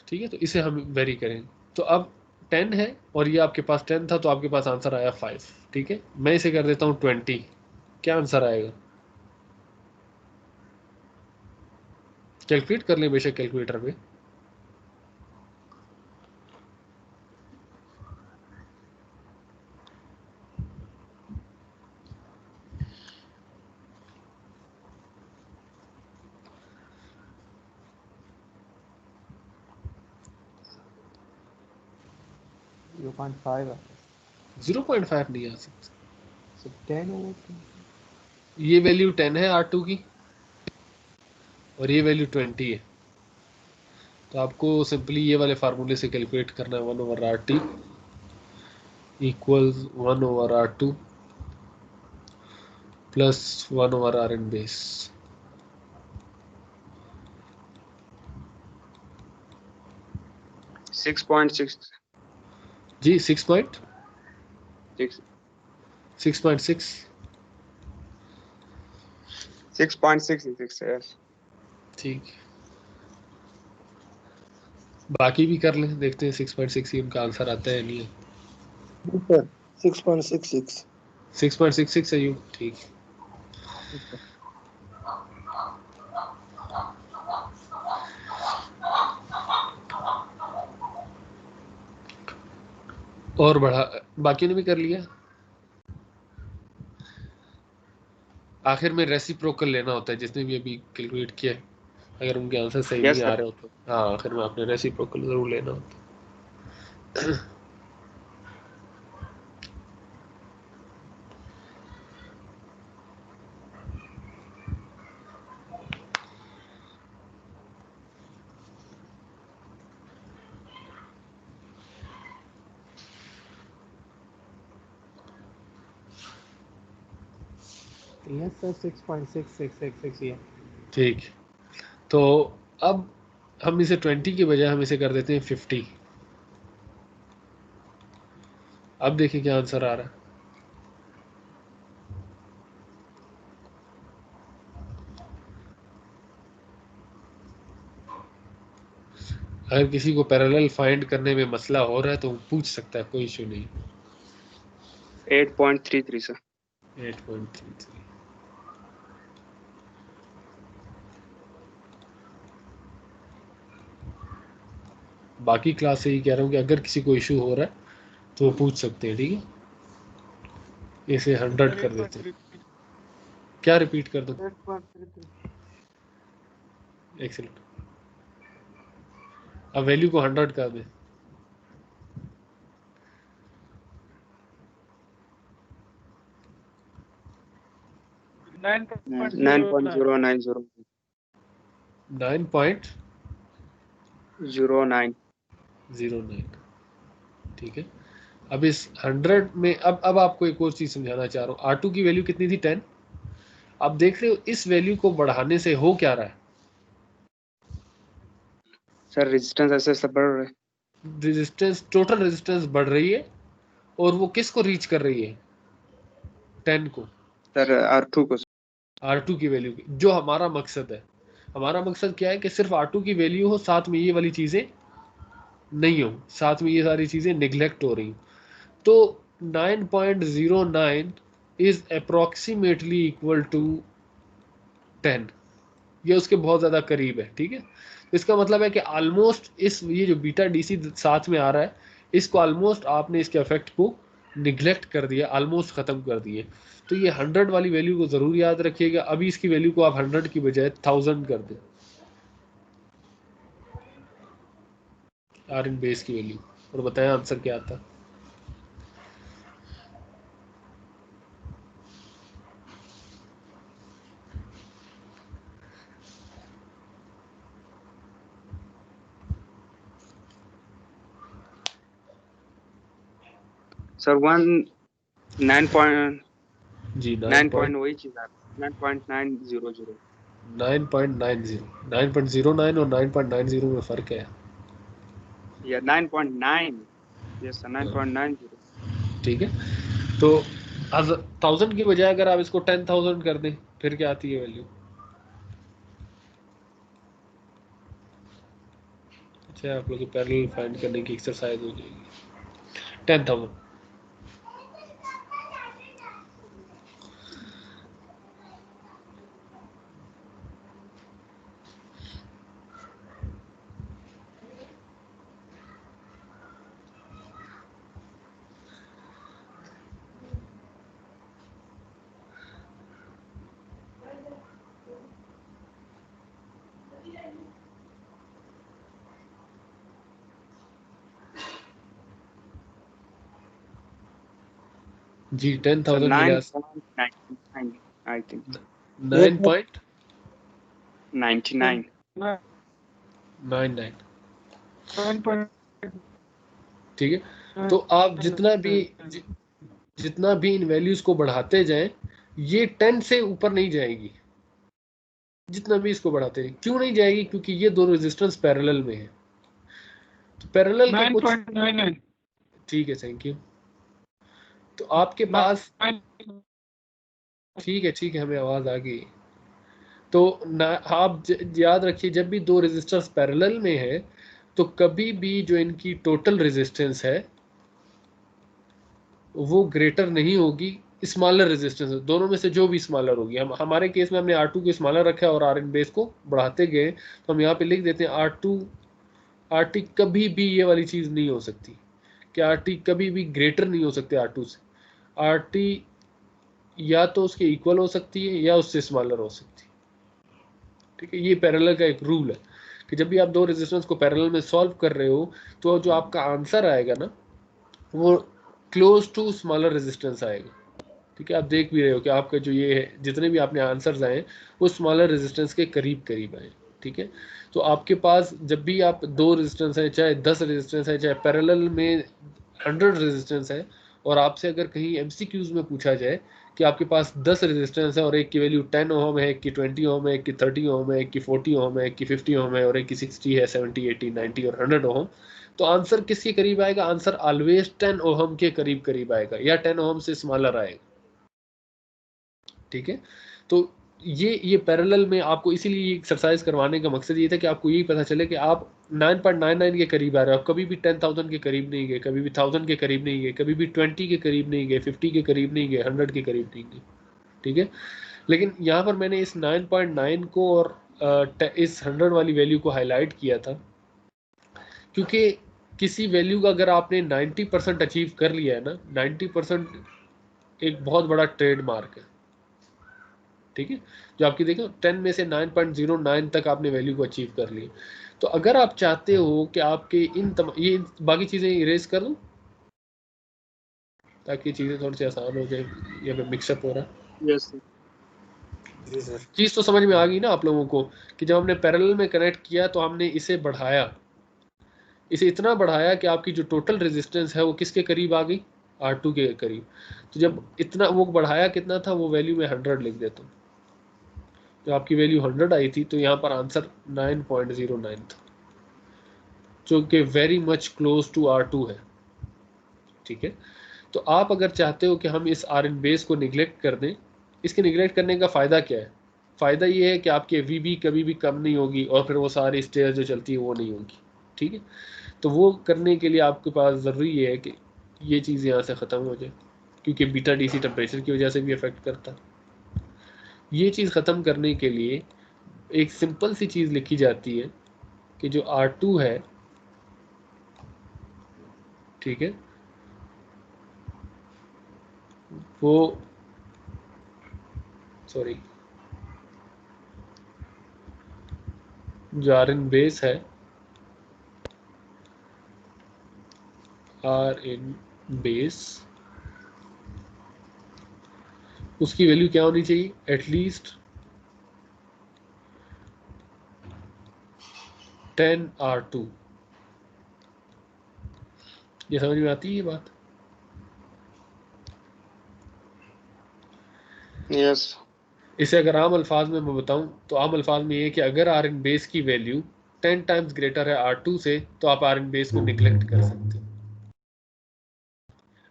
ठीक है, तो इसे हम वेरी करेंगे। तो अब 10 है और ये आपके पास 10 था, तो आपके पास आंसर आया 5। ठीक है, मैं इसे कर देता हूँ 20। क्या आंसर आएगा? कैलकुलेट कर लें बेशक कैलकुलेटर में। यू 0.5 है 0.5 नहीं आ सकता। सर। 10 ओवर ये वैल्यू 10 है R2 की और ये वैल्यू 20 है। तो आपको सिंपली ये वाले फार्मूले से कैलकुलेट करना है 1/RT equals 1/R2 plus 1/Rn base. 6.6 जी 6.6 6.66 यस। ठीक, बाकी भी कर लें, देखते हैं 6.6 ही उनका आंसर आता है नहीं है। सर 6.66। 6.66 है यू, ठीक। और बढ़ा, बाकी ने भी कर लिया। आखिर में रेसिप्रोकल लेना होता है, जिसने भी अभी कैलकुलेट किया है, अगर उनके आंसर सही यस नहीं आ सर। रहे हो तो हाँ आखिर में आपने रेसिप्रोकल जरूर लेना होता है। यस सर 6.6666 ये ठीक, तो अब हम इसे 20 के बजाय हम इसे कर देते हैं 50। अब देखिए क्या आंसर आ रहा है। अगर किसी को पैरेलल फाइंड करने में मसला हो रहा है तो वो पूछ सकता है, कोई इशू नहीं। 8.33 सर। 8.33। बाकी क्लास से ही कह रहा हूँ कि अगर किसी को इशू हो रहा है तो वो पूछ सकते हैं, ठीक है। इसे 100 कर देते हैं। क्या रिपीट कर दूं? 8.33 एक्सीलेंट। अब वैल्यू को 100 कर दें। 9.090 9.09। 09। ठीक है। अब इस 100 में अब आपको एक और चीज समझाना चाह रहा हूँ। R2 की वैल्यू कितनी थी? 10। आप देख रहे हो इस वैल्यू को बढ़ाने से हो क्या रहा है? सर रेजिस्टेंस ऐसे ऐसे बढ़ रहे। रेजिस्टेंस, टोटल रेजिस्टेंस बढ़ रही है और वो किसको रीच कर रही है? 10 को। सर R2 को। R2 की वैल्यू, जो हमारा मकसद है। हमारा मकसद क्या है कि सिर्फ R2 की वैल्यू हो, साथ में ये वाली चीजें नहीं हो, साथ में ये सारी चीजें निगलेक्ट हो रही। तो 9.09 इज अप्रोक्सीमेटली इक्वल टू 10। ये उसके बहुत ज्यादा करीब है, ठीक है। इसका मतलब है कि ऑलमोस्ट इस ये जो बीटा डीसी साथ में आ रहा है, इसको ऑलमोस्ट आपने इसके इफेक्ट को निगलेक्ट कर दिया, ऑलमोस्ट खत्म कर दिए। तो ये 100 वाली वैल्यू को जरूर याद रखिएगा। अभी इसकी वैल्यू को आप 100 की बजाय 1000 कर दें, आर इन बेस की वैल्यू, और बताएं आंसर क्या आता। सर 9 जी वही चीज आ रहा है 9.900। 9.90। 9.09 और 9.90 में फर्क है। या 9.9। Yes sir 9.90। ठीक है, तो 1000 की बजाय अगर आप इसको 10,000 कर दें, फिर क्या आती है वैल्यू? अच्छा, आप लोग पैरेलल फाइंड करने की एक्सरसाइज हो जाएगी। 10,000। जी सर 10,000 मिला। 9.99 आई थिंक। 9.99। 99। 9.9 ठीक है, तो आप जितना भी इन वैल्यूज को बढ़ाते जाएं, ये 10 से ऊपर नहीं जाएगी। जितना भी इसको बढ़ाते जाएं, क्यों नहीं जाएगी? क्योंकि ये दो रेजिस्टेंस पैरेलल में है। तो पैरेलल के कुछ 9.99 ठीक है, थैंक यू। तो आपके पास ठीक है, हमें आवाज आ गई। तो आप याद रखिए, जब भी दो रेजिस्टर्स पैरेलल में है तो कभी भी जो इनकी टोटल रेजिस्टेंस है वो ग्रेटर नहीं होगी स्मॉलर रेजिस्टेंस। दोनों में से जो भी स्मॉलर होगी, हमारे केस में हमने R2 को स्मॉलर रखा है और R इन बेस को बढ़ाते गए, तो हम यहाँ पे लिख देते हैं R2 RT कभी भी ये वाली चीज नहीं हो सकती कि RT कभी भी ग्रेटर नहीं हो सकते R2 से। RT या तो उसके इक्वल हो सकती है या उससे स्मॉलर हो सकती है। ठीक है, ये पैरेलल का एक रूल है कि जब भी आप दो रेजिस्टेंस को पैरेलल में सॉल्व कर रहे हो तो जो आपका आंसर आएगा ना वो क्लोज टू स्मॉलर रेजिस्टेंस आएगा। ठीक है, आप देख भी रहे हो कि आपका जो ये है जितने भी आपने आंसर्स आए वो स्मॉलर रेजिस्टेंस के करीब करीब आए। ठीक है, तो आपके पास जब भी आप दो रेजिस्टेंस है, चाहे 10 रेजिस्टेंस है, चाहे पैरेलल में 100 रेजिस्टेंस है, और आपसे अगर कहीं एमसीक्यूज में पूछा जाए कि आपके पास 10 रेजिस्टेंस है और एक की वैल्यू 10 ओम है, एक की 20 ओम है, एक की 30 ओम है, एक की 40 ओम है, एक की 50 ओम है, और एक की 60 है, 70, 80, 90 और 100 ओम, तो आंसर किसके करीब आएगा? आंसर ऑलवेज 10 ओम के करीब करीब आएगा या 10 ओम से स्मॉलर आएगा। ठीक है, तो ये पैरेलल में आपको इसीलिए एक्सरसाइज करवाने का मकसद ये था कि आपको यही पता चले कि आप 9.99 के करीब आ रहे हो, आप कभी भी 10,000 के करीब नहीं गए, कभी भी 1000 के करीब नहीं गए, कभी भी 20 के करीब नहीं गए, 50 के करीब नहीं गए, 100 के करीब नहीं गए। ठीक है, लेकिन यहाँ पर मैंने इस 9.9 को और इस 100 वाली वैल्यू को हाईलाइट किया था क्योंकि किसी वैल्यू का अगर आपने 90% अचीव कर लिया है ना, 90% एक बहुत बड़ा ट्रेडमार्क है। ठीक है, जो आपकी देखो 10 में से 9.09 तक आपने वैल्यू को अचीव कर ली। तो अगर आप चाहते हो कि आपके ये बाकी चीजें इरेज कर दूं ताकि चीजें थोड़ी सी आसान हो जाए, या फिर मिक्सअप हो रहा है। Yes sir. चीज तो समझ में आ गई ना आप लोगों को कि जब हमने पैरेलल में कनेक्ट किया तो हमने इसे बढ़ाया, इसे इतना बढ़ाया कि आपकी जो टोटल रेजिस्टेंस है वो किसके करीब आ गई? R2 के करीब। तो जब इतना वो बढ़ाया कितना था, वो वैल्यू में 100 लिख देता हूँ। तो आपकी वैल्यू 100 आई थी, तो यहाँ पर आंसर 9.09 था, जो कि very much close to R2 है। ठीक है, तो आप अगर चाहते हो कि हम इस Rn बेस को निगलेक्ट कर दें, इसके निगलेक्ट करने का फ़ायदा क्या है? फ़ायदा ये है कि आपकी VB कभी भी कम नहीं होगी और फिर वो सारी स्टेयर जो चलती है वो नहीं होगी। ठीक है, तो वो करने के लिए आपके पास ज़रूरी ये है कि ये चीज़ यहाँ से ख़त्म हो जाए, क्योंकि बीटा DC टेम्परेचर की वजह से भी अफेक्ट करता है। ये चीज़ ख़त्म करने के लिए एक सिंपल सी चीज़ लिखी जाती है कि जो R2 है, ठीक है, वो सॉरी जो Rn बेस है, Rn बेस, उसकी वैल्यू क्या होनी चाहिए? At least 10 R2। ये समझ में आती है ये बात? यस इसे अगर आम अल्फाज में मैं बताऊं तो आम अल्फाज में ये कि अगर Rn बेस की वैल्यू 10 टाइम्स ग्रेटर है R2 से तो आप Rn बेस को निगलेक्ट कर सकते हो।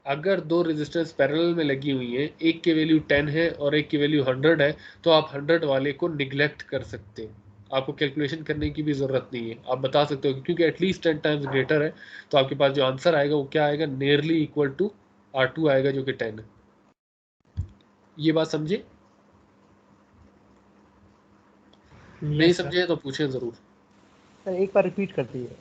अगर दो रेजिस्टेंस पैरेलल में लगी हुई हैं, एक की वैल्यू 10 है और एक की वैल्यू 100 है, तो आप 100 वाले को निगलेक्ट कर सकते हो। आपको कैलकुलेशन करने की भी ज़रूरत नहीं है, आप बता सकते हो क्योंकि एटलीस्ट 10 टाइम्स ग्रेटर है, तो आपके पास जो आंसर आएगा वो क्या आएगा? नियरली इक्वल टू R2 आएगा, जो कि 10 है। ये बात समझे? नहीं यस सर। समझे तो पूछें ज़रूर। सर एक बार रिपीट कर दीजिए।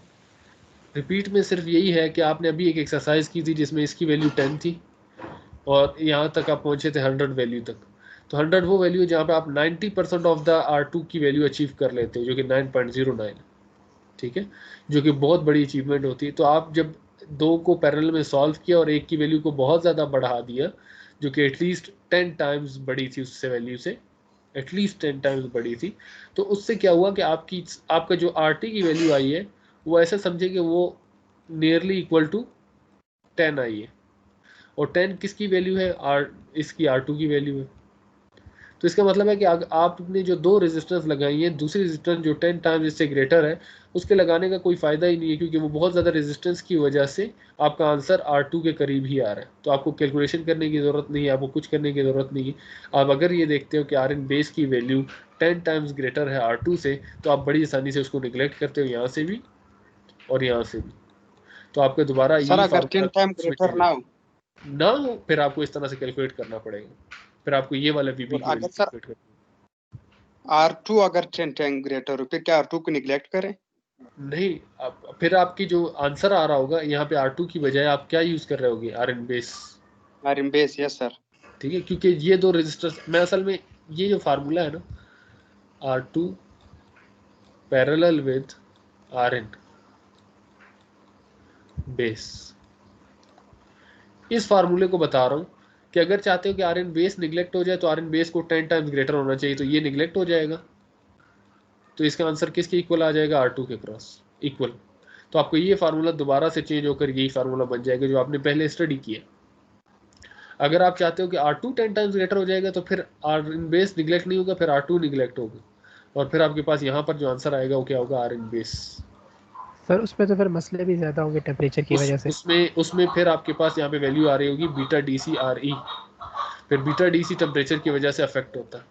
रिपीट में सिर्फ यही है कि आपने अभी एक एक्सरसाइज की थी जिसमें इसकी वैल्यू 10 थी और यहाँ तक आप पहुँचे थे 100 वैल्यू तक। तो 100 वो वैल्यू है जहाँ पे आप 90% ऑफ द R2 की वैल्यू अचीव कर लेते हो, जो कि 9.09। ठीक है, जो कि बहुत बड़ी अचीवमेंट होती है। तो आप जब दो को पैरेलल में सॉल्व किया और एक की वैल्यू को बहुत ज़्यादा बढ़ा दिया, जो कि एटलीस्ट 10 टाइम्स बड़ी थी उससे वैल्यू से, एटलीस्ट 10 टाइम्स बड़ी थी, तो उससे क्या हुआ कि आपका जो RT की वैल्यू आई है वो ऐसे समझे कि वो नियरली इक्वल टू 10 आई है। और 10 किसकी वैल्यू है? इसकी R2 की वैल्यू है। तो इसका मतलब है कि आपने जो दो रेजिस्टेंस लगाई हैं, दूसरी रेजिस्टेंस जो 10 टाइम्स इससे ग्रेटर है, उसके लगाने का कोई फ़ायदा ही नहीं है, क्योंकि वो बहुत ज़्यादा रेजिस्टेंस की वजह से आपका आंसर R2 के करीब ही आ रहा है। तो आपको कैलकुलेशन करने की ज़रूरत नहीं है, आपको कुछ करने की ज़रूरत नहीं है। आप अगर ये देखते हो कि Rn बेस की वैल्यू 10 टाइम्स ग्रेटर है R2 से, तो आप बड़ी आसानी से उसको निगलेक्ट करते हो, यहाँ से भी और यहाँ से भी। तो आपको दोबारा सर, यही अगर 10 टाइम ग्रेटर ना हो ना हो, फिर आपको इस तरह से कैलकुलेट करना पड़ेगा। फिर आपको ये वाला VB और की वैल्यू अगर सर कैलकुलेट करनी। R2 अगर 10 टाइम ग्रेटर हो, फिर क्या R2 को निगलेक्ट करें? नहीं, फिर आपकी जो आंसर आ रहा होगा यहाँ पे R2 की बजाय आप क्या यूज कर रहे होगे? Rn base. Rn base, yes sir. ठीक है, क्योंकि ये दो रेजिस्टर्स, मैं असल में ये जो फार्मूला है ना R2 parallel with Rn base, इस फार्मूले को बता रहा हूँ कि अगर चाहते हो कि Rn बेस निगलेक्ट हो जाए तो Rn बेस को 10 टाइम्स ग्रेटर होना चाहिए, तो ये निगलेक्ट हो जाएगा, तो इसका आंसर किसके इक्वल आ जाएगा, R2 के क्रॉस इक्वल। तो आपको ये फार्मूला दोबारा से चेंज होकर यही फार्मूला बन जाएगा जो आपने पहले स्टडी किया। अगर आप चाहते हो कि R2 10 टाइम्स ग्रेटर हो जाएगा तो फिर Rn बेस निगलेक्ट नहीं होगा, फिर R2 निगलेक्ट होगा, और फिर आपके पास यहाँ पर जो आंसर आएगा वो क्या होगा, Rn बेस। सर उसमें तो फिर मसले भी ज़्यादा होंगे टेम्परेचर की वजह से। उसमें फिर आपके पास यहाँ पे वैल्यू आ रही होगी बीटा DC RE, फिर बीटा DC टेम्परेचर की वजह से अफेक्ट होता है,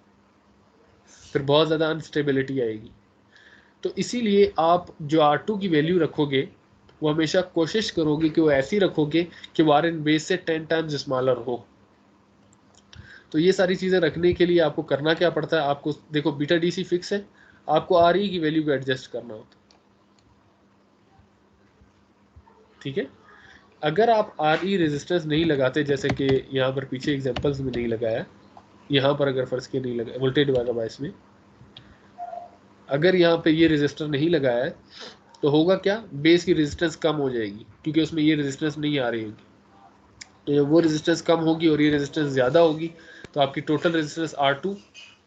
फिर बहुत ज़्यादा अनस्टेबिलिटी आएगी। तो इसीलिए आप जो R2 की वैल्यू रखोगे वो हमेशा कोशिश करोगे कि वो ऐसी रखोगे कि वो Rn बेस से 10 टाइम्स स्मॉलर हो। तो ये सारी चीज़ें रखने के लिए आपको करना क्या पड़ता है, आपको देखो बीटा DC फिक्स है, आपको RE की वैल्यू को एडजस्ट करना होता है, ठीक है। अगर आप RE रेजिस्टेंस नहीं लगाते, जैसे कि यहाँ पर पीछे एग्जांपल्स में नहीं लगाया, यहाँ पर अगर फर्ज के नहीं लगा वोल्टेज डिवाइडर बायस में, अगर यहाँ पे ये रेजिस्टर नहीं लगाया है तो होगा क्या, बेस की रेजिस्टेंस कम हो जाएगी क्योंकि उसमें ये रेजिस्टेंस नहीं आ रही होगी। तो जब वो रेजिस्टेंस कम होगी और ये रेजिस्टेंस ज़्यादा होगी तो आपकी टोटल रेजिस्टेंस R2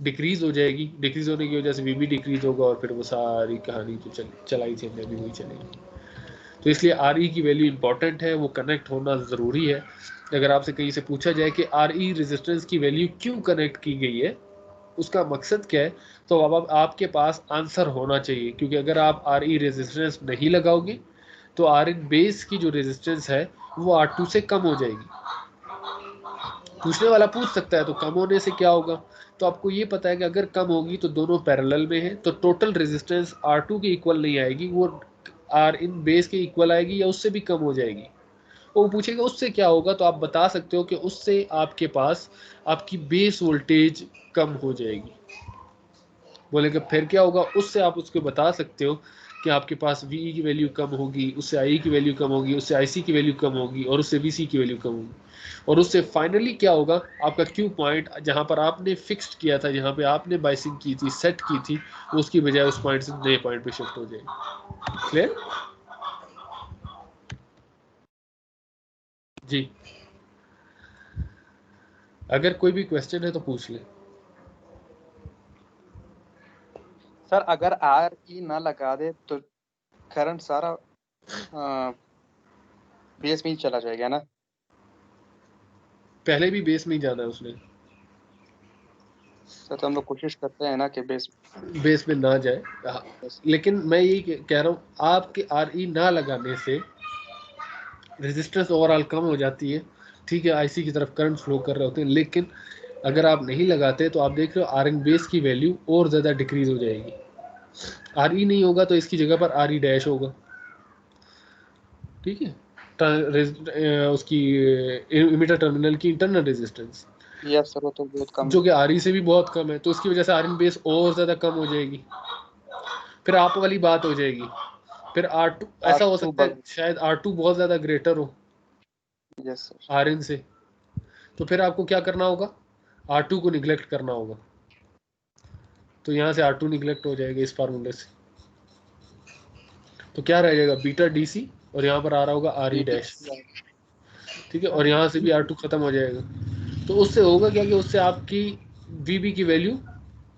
डिक्रीज हो जाएगी, डिक्रीज होने की वजह से VB डिक्रीज होगा, और फिर वो सारी कहानी जो चलाई थी हमने अभी वही चलेगी। तो इसलिए RE की वैल्यू इंपॉर्टेंट है, वो कनेक्ट होना ज़रूरी है। अगर आपसे कहीं से पूछा जाए कि RE रेजिस्टेंस की वैल्यू क्यों कनेक्ट की गई है, उसका मकसद क्या है, तो अब आपके पास आंसर होना चाहिए, क्योंकि अगर आप RE रेजिस्टेंस नहीं लगाओगे तो Rn बेस की जो रेजिस्टेंस है वो R2 से कम हो जाएगी। पूछने वाला पूछ सकता है तो कम होने से क्या होगा, तो आपको ये पता है कि अगर कम होगी तो दोनों पैरेलल में है, तो टोटल रेजिस्टेंस R2 के इक्वल नहीं आएगी, वो Rin बेस के इक्वल आएगी या उससे भी कम हो जाएगी। वो पूछेगा उससे क्या होगा, तो आप बता सकते हो कि उससे आपके पास आपकी बेस वोल्टेज कम हो जाएगी। बोलेगा फिर क्या होगा, उससे आप उसको बता सकते हो कि आपके पास VE की वैल्यू कम होगी, उससे IE की वैल्यू कम होगी, उससे IC की वैल्यू कम होगी, और उससे VC की वैल्यू कम होगी, और उससे फाइनली क्या होगा, आपका Q पॉइंट जहां पर आपने फिक्स्ड किया था, जहां पे आपने बाइसिंग की थी, सेट की थी, उसकी बजाय उस पॉइंट से नए पॉइंट पे शिफ्ट हो जाएगी। क्लियर? जी, अगर कोई भी क्वेश्चन है तो पूछ ले। सर अगर RE ना लगा दे तो करंट सारा बेस में ही चला जाएगा ना? पहले भी बेस में ही जाना है उसने, सर तो हम लोग कोशिश करते हैं ना कि बेस में ना जाए। लेकिन मैं यही कह रहा हूँ, आपके RE ना लगाने से रेजिस्टेंस ओवरऑल कम हो जाती है, ठीक है, IC की तरफ करंट फ्लो कर रहे होते हैं, लेकिन अगर आप नहीं लगाते तो आप देख रहे हो Rn बेस की वैल्यू और ज़्यादा डिक्रीज हो जाएगी। RE नहीं होगा तो इसकी जगह पर RE डैश होगा, ठीक है, उसकी इमिटर टर्मिनल की इंटरनल रेजिस्टेंस, यस सर वो तो बहुत कम जो कि RE से भी बहुत कम है, तो उसकी वजह से Rn बेस और ज़्यादा कम हो जाएगी, फिर आप वाली बात हो जाएगी। फिर R2 ऐसा हो सकता है शायद R2 बहुत ज़्यादा ग्रेटर हो यस सर Rn से, तो फिर आपको क्या करना होगा, R2 को निगलेक्ट करना होगा, तो यहाँ से R2 निगलेक्ट हो जाएगा इस फार्मूले से, तो क्या रह जाएगा बीटा DC, और यहाँ पर आ रहा होगा RE डैश, ठीक है, और यहाँ से भी R2 खत्म हो जाएगा। तो उससे होगा क्या कि उससे आपकी VB की वैल्यू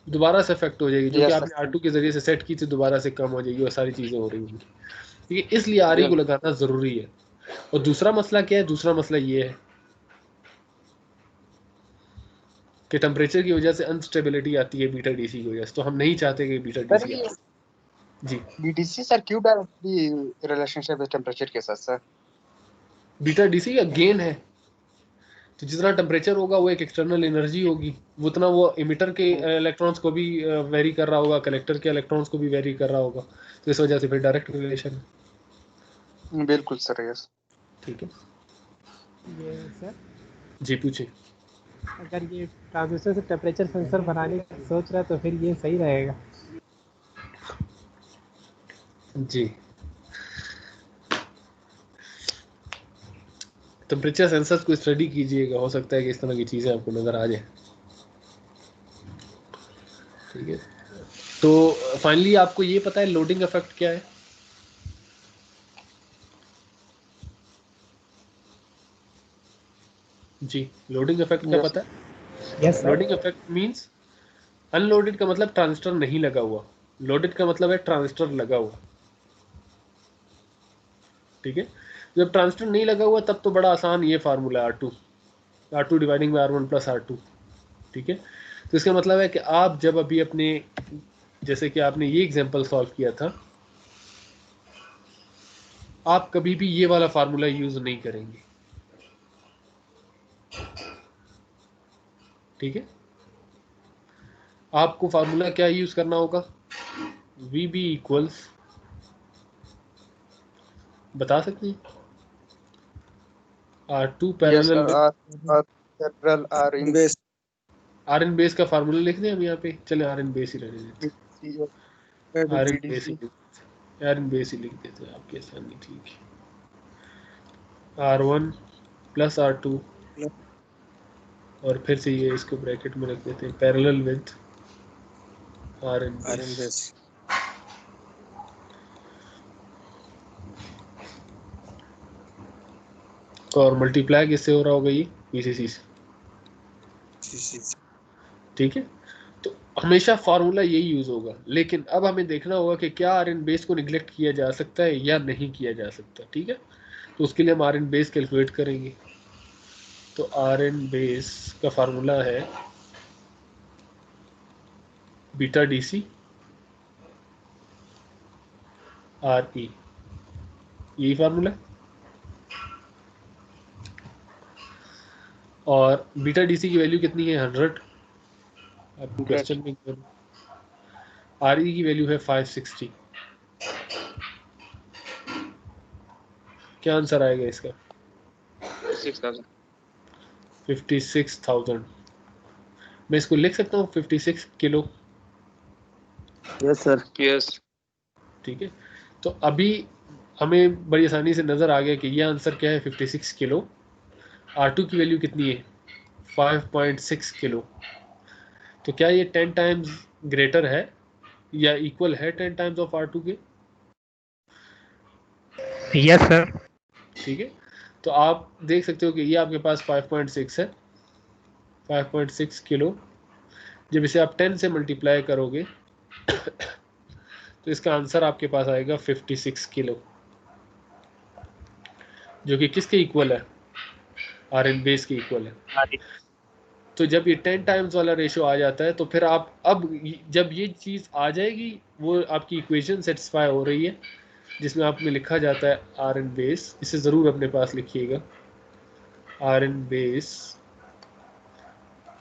दोबारा से अफेक्ट हो जाएगी, जो कि आपने R2 के जरिए से सेट की थी, दोबारा से कम हो जाएगी, और सारी चीज़ें हो रही होंगी, ठीक है, इसलिए RE को लगाना ज़रूरी है। और दूसरा मसला क्या है, दूसरा मसला ये है कि टेम्परेचर की वजह से अनस्टेबिलिटी आती है बीटा DC की वजह से, तो हम नहीं चाहते कि बीटा DC आए। जी, BDC सर क्यों डायरेक्टली रिलेशनशिप है टेम्परेचर के साथ सर? बीटा DC का गेन है, तो जितना टेम्परेचर होगा वो एक एक्सटर्नल एनर्जी होगी, उतना वो इमिटर के इलेक्ट्रॉन्स को भी वेरी कर रहा होगा, कलेक्टर के इलेक्ट्रॉन्स को भी वेरी कर रहा होगा, तो इस वजह से फिर डायरेक्ट रिलेशन है। बिल्कुल सर यस। ठीक है, ये सर जी पूछिए। अगर ये ट्रांजिस्टर से टेम्परेचर सेंसर बनाने की सोच रहा है तो फिर ये सही रहेगा? जी, टेम्परेचर सेंसर्स को स्टडी कीजिएगा, हो सकता है कि इस तरह की चीज़ें आपको नज़र आ जाए। ठीक है, तो फाइनली आपको ये पता है लोडिंग इफेक्ट क्या है? जी, लोडिंग इफेक्ट क्या यस पता है? Yes sir. Loading effect means unloaded का मतलब ट्रांजिस्टर नहीं लगा हुआ, लोडेड का मतलब है ट्रांजिस्टर लगा हुआ। ठीक है, जब ट्रांजिस्टर नहीं लगा हुआ तब तो बड़ा आसान ये formula R2 dividing by R1 plus R2। ठीक है, तो इसका मतलब है कि आप जब अभी अपने, जैसे कि आपने ये एग्जांपल सॉल्व किया था, आप कभी भी ये वाला फार्मूला यूज नहीं करेंगे। ठीक है, आपको फार्मूला क्या यूज करना होगा? VB इक्वल्स, बता सकते हैं? R2 yes parallel sir, R parallel R in base R in base का फार्मूला लिख दें हम यहाँ पे, चले आर इन बेस ही रहने देते, आर इन बेस ही आर इन बेस ही लिख देते हैं आपके आसानी। ठीक है, R1 प्लस R2 और फिर से ये इसको ब्रैकेट में रख देते हैं, parallel with R in iron base. Base और मल्टीप्लाई किससे हो रहा होगा? ये VCC से। ठीक है, तो हमेशा फार्मूला यही यूज होगा, लेकिन अब हमें देखना होगा कि क्या आर इन बेस को निगलेक्ट किया जा सकता है या नहीं किया जा सकता। ठीक है, तो उसके लिए हम आर इन बेस कैलकुलेट करेंगे। तो आर इन बेस का फार्मूला है बीटा DC RE, यही फार्मूला है। और बीटा DC की वैल्यू कितनी है? 100। अब 100 क्वेश्चन में RE की वैल्यू है 560। क्या आंसर आएगा इसका? 6000। 56,000। मैं इसको लिख सकता हूँ 56 किलो। यस सर यस ठीक है, तो अभी हमें बड़ी आसानी से नज़र आ गया कि ये आंसर क्या है, 56 किलो। R2 की वैल्यू कितनी है? 5.6 किलो। तो क्या ये 10 टाइम्स ग्रेटर है या इक्वल है 10 टाइम्स ऑफ R2 के? Yes sir. ठीक है, तो आप देख सकते हो कि ये आपके पास 5.6 है, 5.6 किलो। जब इसे आप 10 से मल्टीप्लाई करोगे तो इसका आंसर आपके पास आएगा 56 किलो, जो कि किसके इक्वल है? आर इन बेस के इक्वल है। तो जब ये 10 टाइम्स वाला रेशो आ जाता है तो फिर आप अब जब ये चीज़ आ जाएगी, वो आपकी इक्वेशन सेटिस्फाई हो रही है, जिसमें आप में लिखा जाता है आर इन बेस। इसे ज़रूर अपने पास लिखिएगा, R in base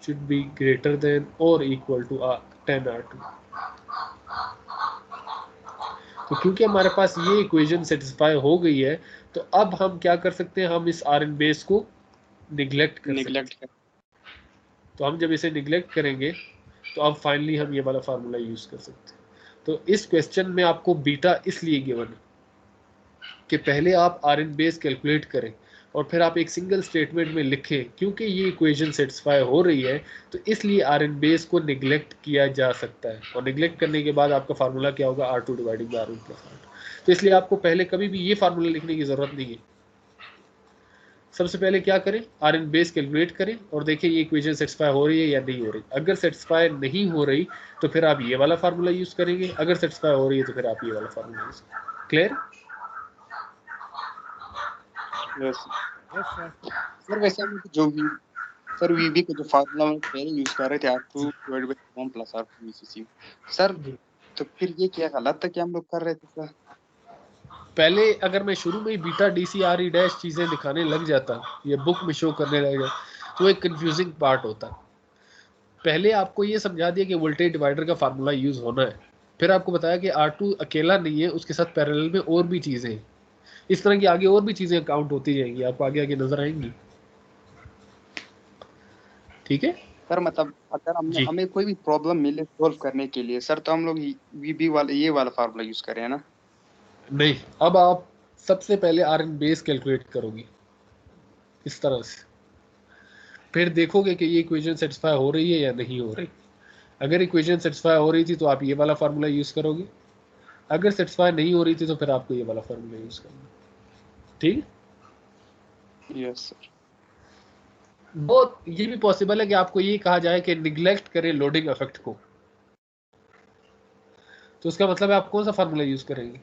should be greater than or equal to 10 R2। तो क्योंकि हमारे पास ये इक्वेशन सेटिस्फाई हो गई है, तो अब हम क्या कर सकते हैं? हम इस आर इन बेस को निगलेक्ट कर सकते निगलेक्ट हैं। तो हम जब इसे निगलेक्ट करेंगे तो अब फाइनली हम ये वाला फार्मूला यूज कर सकते हैं। तो इस क्वेश्चन में आपको बीटा इसलिए गिवन है कि पहले आप आर इन बेस कैलकुलेट करें और फिर आप एक सिंगल स्टेटमेंट में लिखें, क्योंकि ये इक्वेशन सेटिस्फाई हो रही है तो इसलिए आर इन बेस को निगलेक्ट किया जा सकता है। और निगलेक्ट करने के बाद आपका फार्मूला क्या होगा? R2 dividing by R1 plus R2। तो इसलिए आपको पहले कभी भी ये फार्मूला लिखने की जरूरत नहीं है। सबसे पहले क्या करें? आर इन बेस कैलकुलेट करें और देखें ये इक्वेशन सेटिस्फाई हो रही है या नहीं हो रही। अगर सेटिस्फाई नहीं हो रही तो फिर आप ये वाला फार्मूला यूज करेंगे, अगर सेटिस्फाई हो रही है तो फिर आप ये वाला फार्मूला यूज करेंगे। Clear? Yes yes sir. Sir. वैसे हम जो भी सर वीबी का जो फार्मूला हम पहले यूज कर रहे थे R2 divided by 1 plus R2 VCC sir, तो फिर ये क्या गलत था कि हम लोग कर रहे थे सर? पहले अगर मैं शुरू में ही बीटा DC RE डैश चीज़ें दिखाने लग जाता, ये बुक में शो करने लग जाता, तो एक कंफ्यूजिंग पार्ट होता। पहले आपको ये समझा दिया कि वोल्टेज डिवाइडर का फार्मूला यूज होना है, फिर आपको बताया कि R2 अकेला नहीं है, उसके साथ पैरेलल में और भी चीज़ें हैं। इस तरह की आगे और भी चीज़ें काउंट होती जाएंगी, आपको आगे आगे नजर आएंगी। ठीक है सर मतलब अगर जी। हमें कोई भी प्रॉब्लम मिले सॉल्व करने के लिए सर, तो हम लोग वीबी वाला ये वाला फार्मूला यूज करें, है ना? नहीं, अब आप सबसे पहले आर इन बेस कैलकुलेट करोगे। इस तरह से। फिर देखोगे कि ये इक्वेशन सेटिस्फाई हो रही है या नहीं हो रही। अगर इक्वेशन सेटिस्फाई हो रही थी तो आप ये वाला फार्मूला यूज़ करोगे, अगर सेटिस्फाई नहीं हो रही थी तो फिर आपको ये वाला फार्मूला यूज़ करना। ठीक। Yes sir. बहुत ये भी पॉसिबल है कि आपको ये कहा जाए कि निगलेक्ट करें लोडिंग इफेक्ट को, तो उसका मतलब है आप कौन सा फार्मूला यूज़ करेंगे?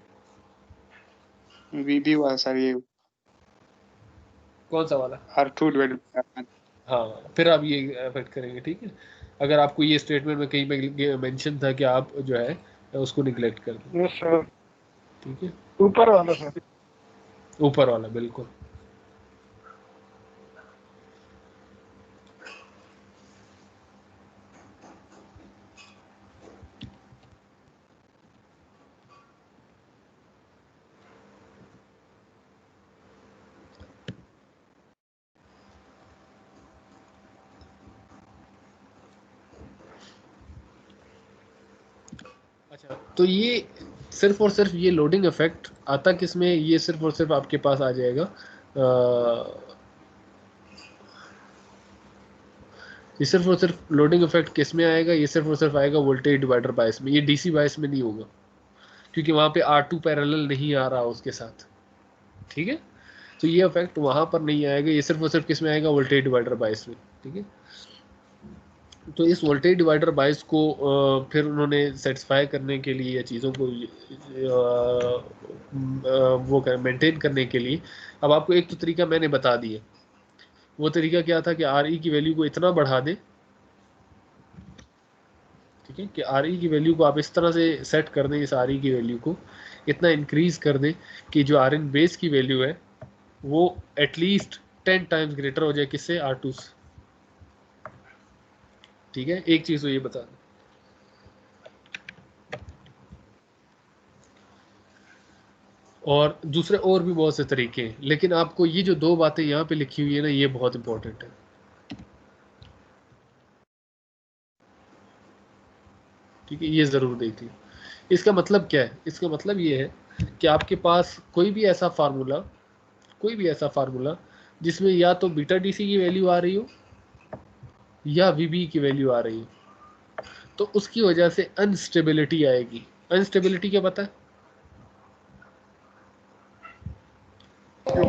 वीबी वाला सर, ये कौन सा वाला? R2 divided by R1। हाँ, फिर आप ये इफेक्ट करेंगे। ठीक है, अगर आपको ये स्टेटमेंट में कहीं पे मेंशन था कि आप जो है उसको निगलेक्ट कर दें। Yes sir. ठीक है, ऊपर वाला सर। ऊपर वाला बिल्कुल। अच्छा, तो ये सिर्फ और सिर्फ ये लोडिंग इफेक्ट आता किसमें? ये सिर्फ और सिर्फ आपके पास आ जाएगा ये सिर्फ और सिर्फ लोडिंग इफेक्ट किस में आएगा? ये सिर्फ और सिर्फ आएगा वोल्टेज डिवाइडर बायस में। ये डीसी बायस में नहीं होगा, क्योंकि वहां पे R2 पैरेलल नहीं आ रहा उसके साथ। ठीक है, तो ये इफेक्ट वहां पर नहीं आएगा, ये सिर्फ और सिर्फ किस में आएगा? वोल्टेज डिवाइडर बायस में। ठीक है, तो इस वोल्टेज डिवाइडर बायस को फिर उन्होंने सेटिस्फाई करने के लिए या चीज़ों को वो मेंटेन करने के लिए, अब आपको एक तो तरीका मैंने बता दिया। वो तरीका क्या था कि RE की वैल्यू को इतना बढ़ा दें, ठीक है, कि RE की वैल्यू को आप इस तरह से सेट कर दें, इस RE की वैल्यू को इतना इंक्रीज कर दें कि जो Rn बेस की वैल्यू है वो एटलीस्ट 10 टाइम्स ग्रेटर हो जाए किससे? R2 से। ठीक है, एक चीज तो ये बता दें। और दूसरे और भी बहुत से तरीके हैं, लेकिन आपको ये जो दो बातें यहाँ पे लिखी हुई है ना, ये बहुत इंपॉर्टेंट है। ठीक है, ये जरूर देखिए। इसका मतलब क्या है? इसका मतलब ये है कि आपके पास कोई भी ऐसा फार्मूला जिसमें या तो बीटा डीसी की वैल्यू आ रही हो या वीबी की वैल्यू आ रही हो, तो उसकी वजह से अनस्टेबिलिटी आएगी। अनस्टेबिलिटी क्या पता है?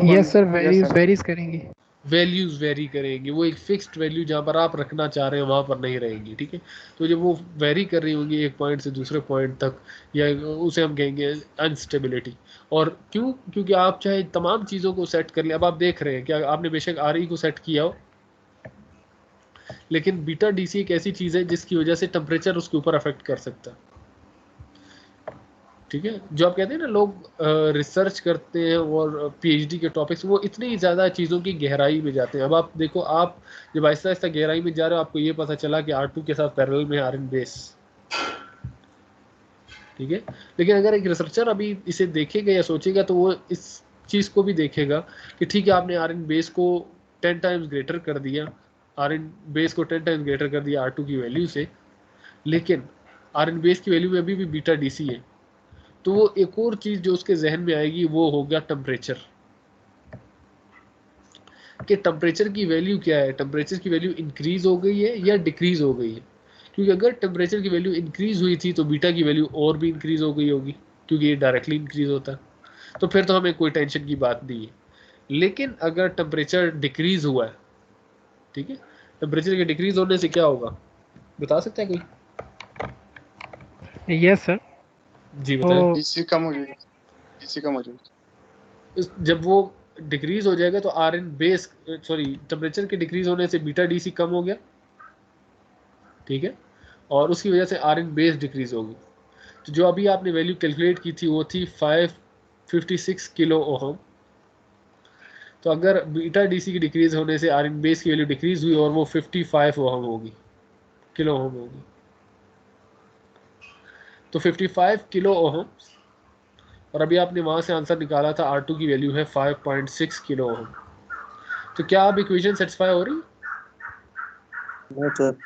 यस सर, वैल्यूज वेरीज करेंगी। वैल्यूज वेरी करेंगी, वो एक फिक्स्ड वैल्यू जहाँ पर आप रखना चाह रहे हैं वहाँ पर नहीं रहेंगी। ठीक है, तो जब वो वेरी कर रही होंगी एक पॉइंट से दूसरे पॉइंट तक, या उसे हम कहेंगे अनस्टेबिलिटी। और क्यों? क्योंकि आप चाहे तमाम चीज़ों को सेट कर लें, अब आप देख रहे हैं कि आपने बेशक RE को सेट किया हो, लेकिन बीटा डीसी एक ऐसी चीज़ है जिसकी वजह से टेम्परेचर उसके ऊपर अफेक्ट कर सकता है। ठीक है, जो आप कहते हैं ना, लोग रिसर्च करते हैं और PhD के टॉपिक्स, वो इतनी ज़्यादा चीज़ों की गहराई में जाते हैं। अब आप देखो, आप जब आहिस्ता आहिस्ता गहराई में जा रहे हो, आपको ये पता चला कि R2 के साथ पैरेलल में Rn बेस। ठीक है, लेकिन अगर एक रिसर्चर अभी इसे देखेगा या सोचेगा, तो वो इस चीज़ को भी देखेगा कि ठीक है, आपने Rn बेस को 10 टाइम्स ग्रेटर कर दिया, Rn बेस को 10 टाइम्स ग्रेटर कर दिया R2 की वैल्यू से, लेकिन Rn बेस की वैल्यू में अभी भी बीटा डीसी है। तो वो एक और चीज जो उसके जहन में आएगी वो हो गया टेम्परेचर। कि टेम्परेचर की वैल्यू क्या है? टेम्परेचर की वैल्यू इंक्रीज हो गई है या डिक्रीज हो गई है? क्योंकि अगर टेम्परेचर की वैल्यू इंक्रीज हुई थी तो बीटा की वैल्यू और भी इंक्रीज हो गई होगी, क्योंकि ये डायरेक्टली इंक्रीज होता है, तो फिर तो हमें कोई टेंशन की बात नहीं है। लेकिन अगर टेम्परेचर डिक्रीज हुआ है, ठीक है, टेम्परेचर के डिक्रीज होने से क्या होगा, बता सकता है कोई? Yes sir. जी बताएं। तो डीसी कम हो जाएगी, डीसी कम हो जाएगी। जब वो डिक्रीज हो जाएगा तो Rn बेस, सॉरी, टेम्परेचर के डिक्रीज होने से बीटा डीसी कम हो गया। ठीक है, और उसकी वजह से Rn बेस डिक्रीज होगी। तो जो अभी आपने वैल्यू कैलकुलेट की थी वो थी 556 किलो ओहम। तो अगर बीटा डीसी की डिक्रीज होने से Rn बेस की वैल्यू डिक्रीज हुई और वो 55 ओहम होगी, किलो ओहम होगी। तो 55 किलो ओहम, और अभी आपने वहां से आंसर निकाला था R2 की वैल्यू है 5.6 किलो ओहम। तो क्या अब इक्वेशन सेटिस्फाई हो रही? No sir.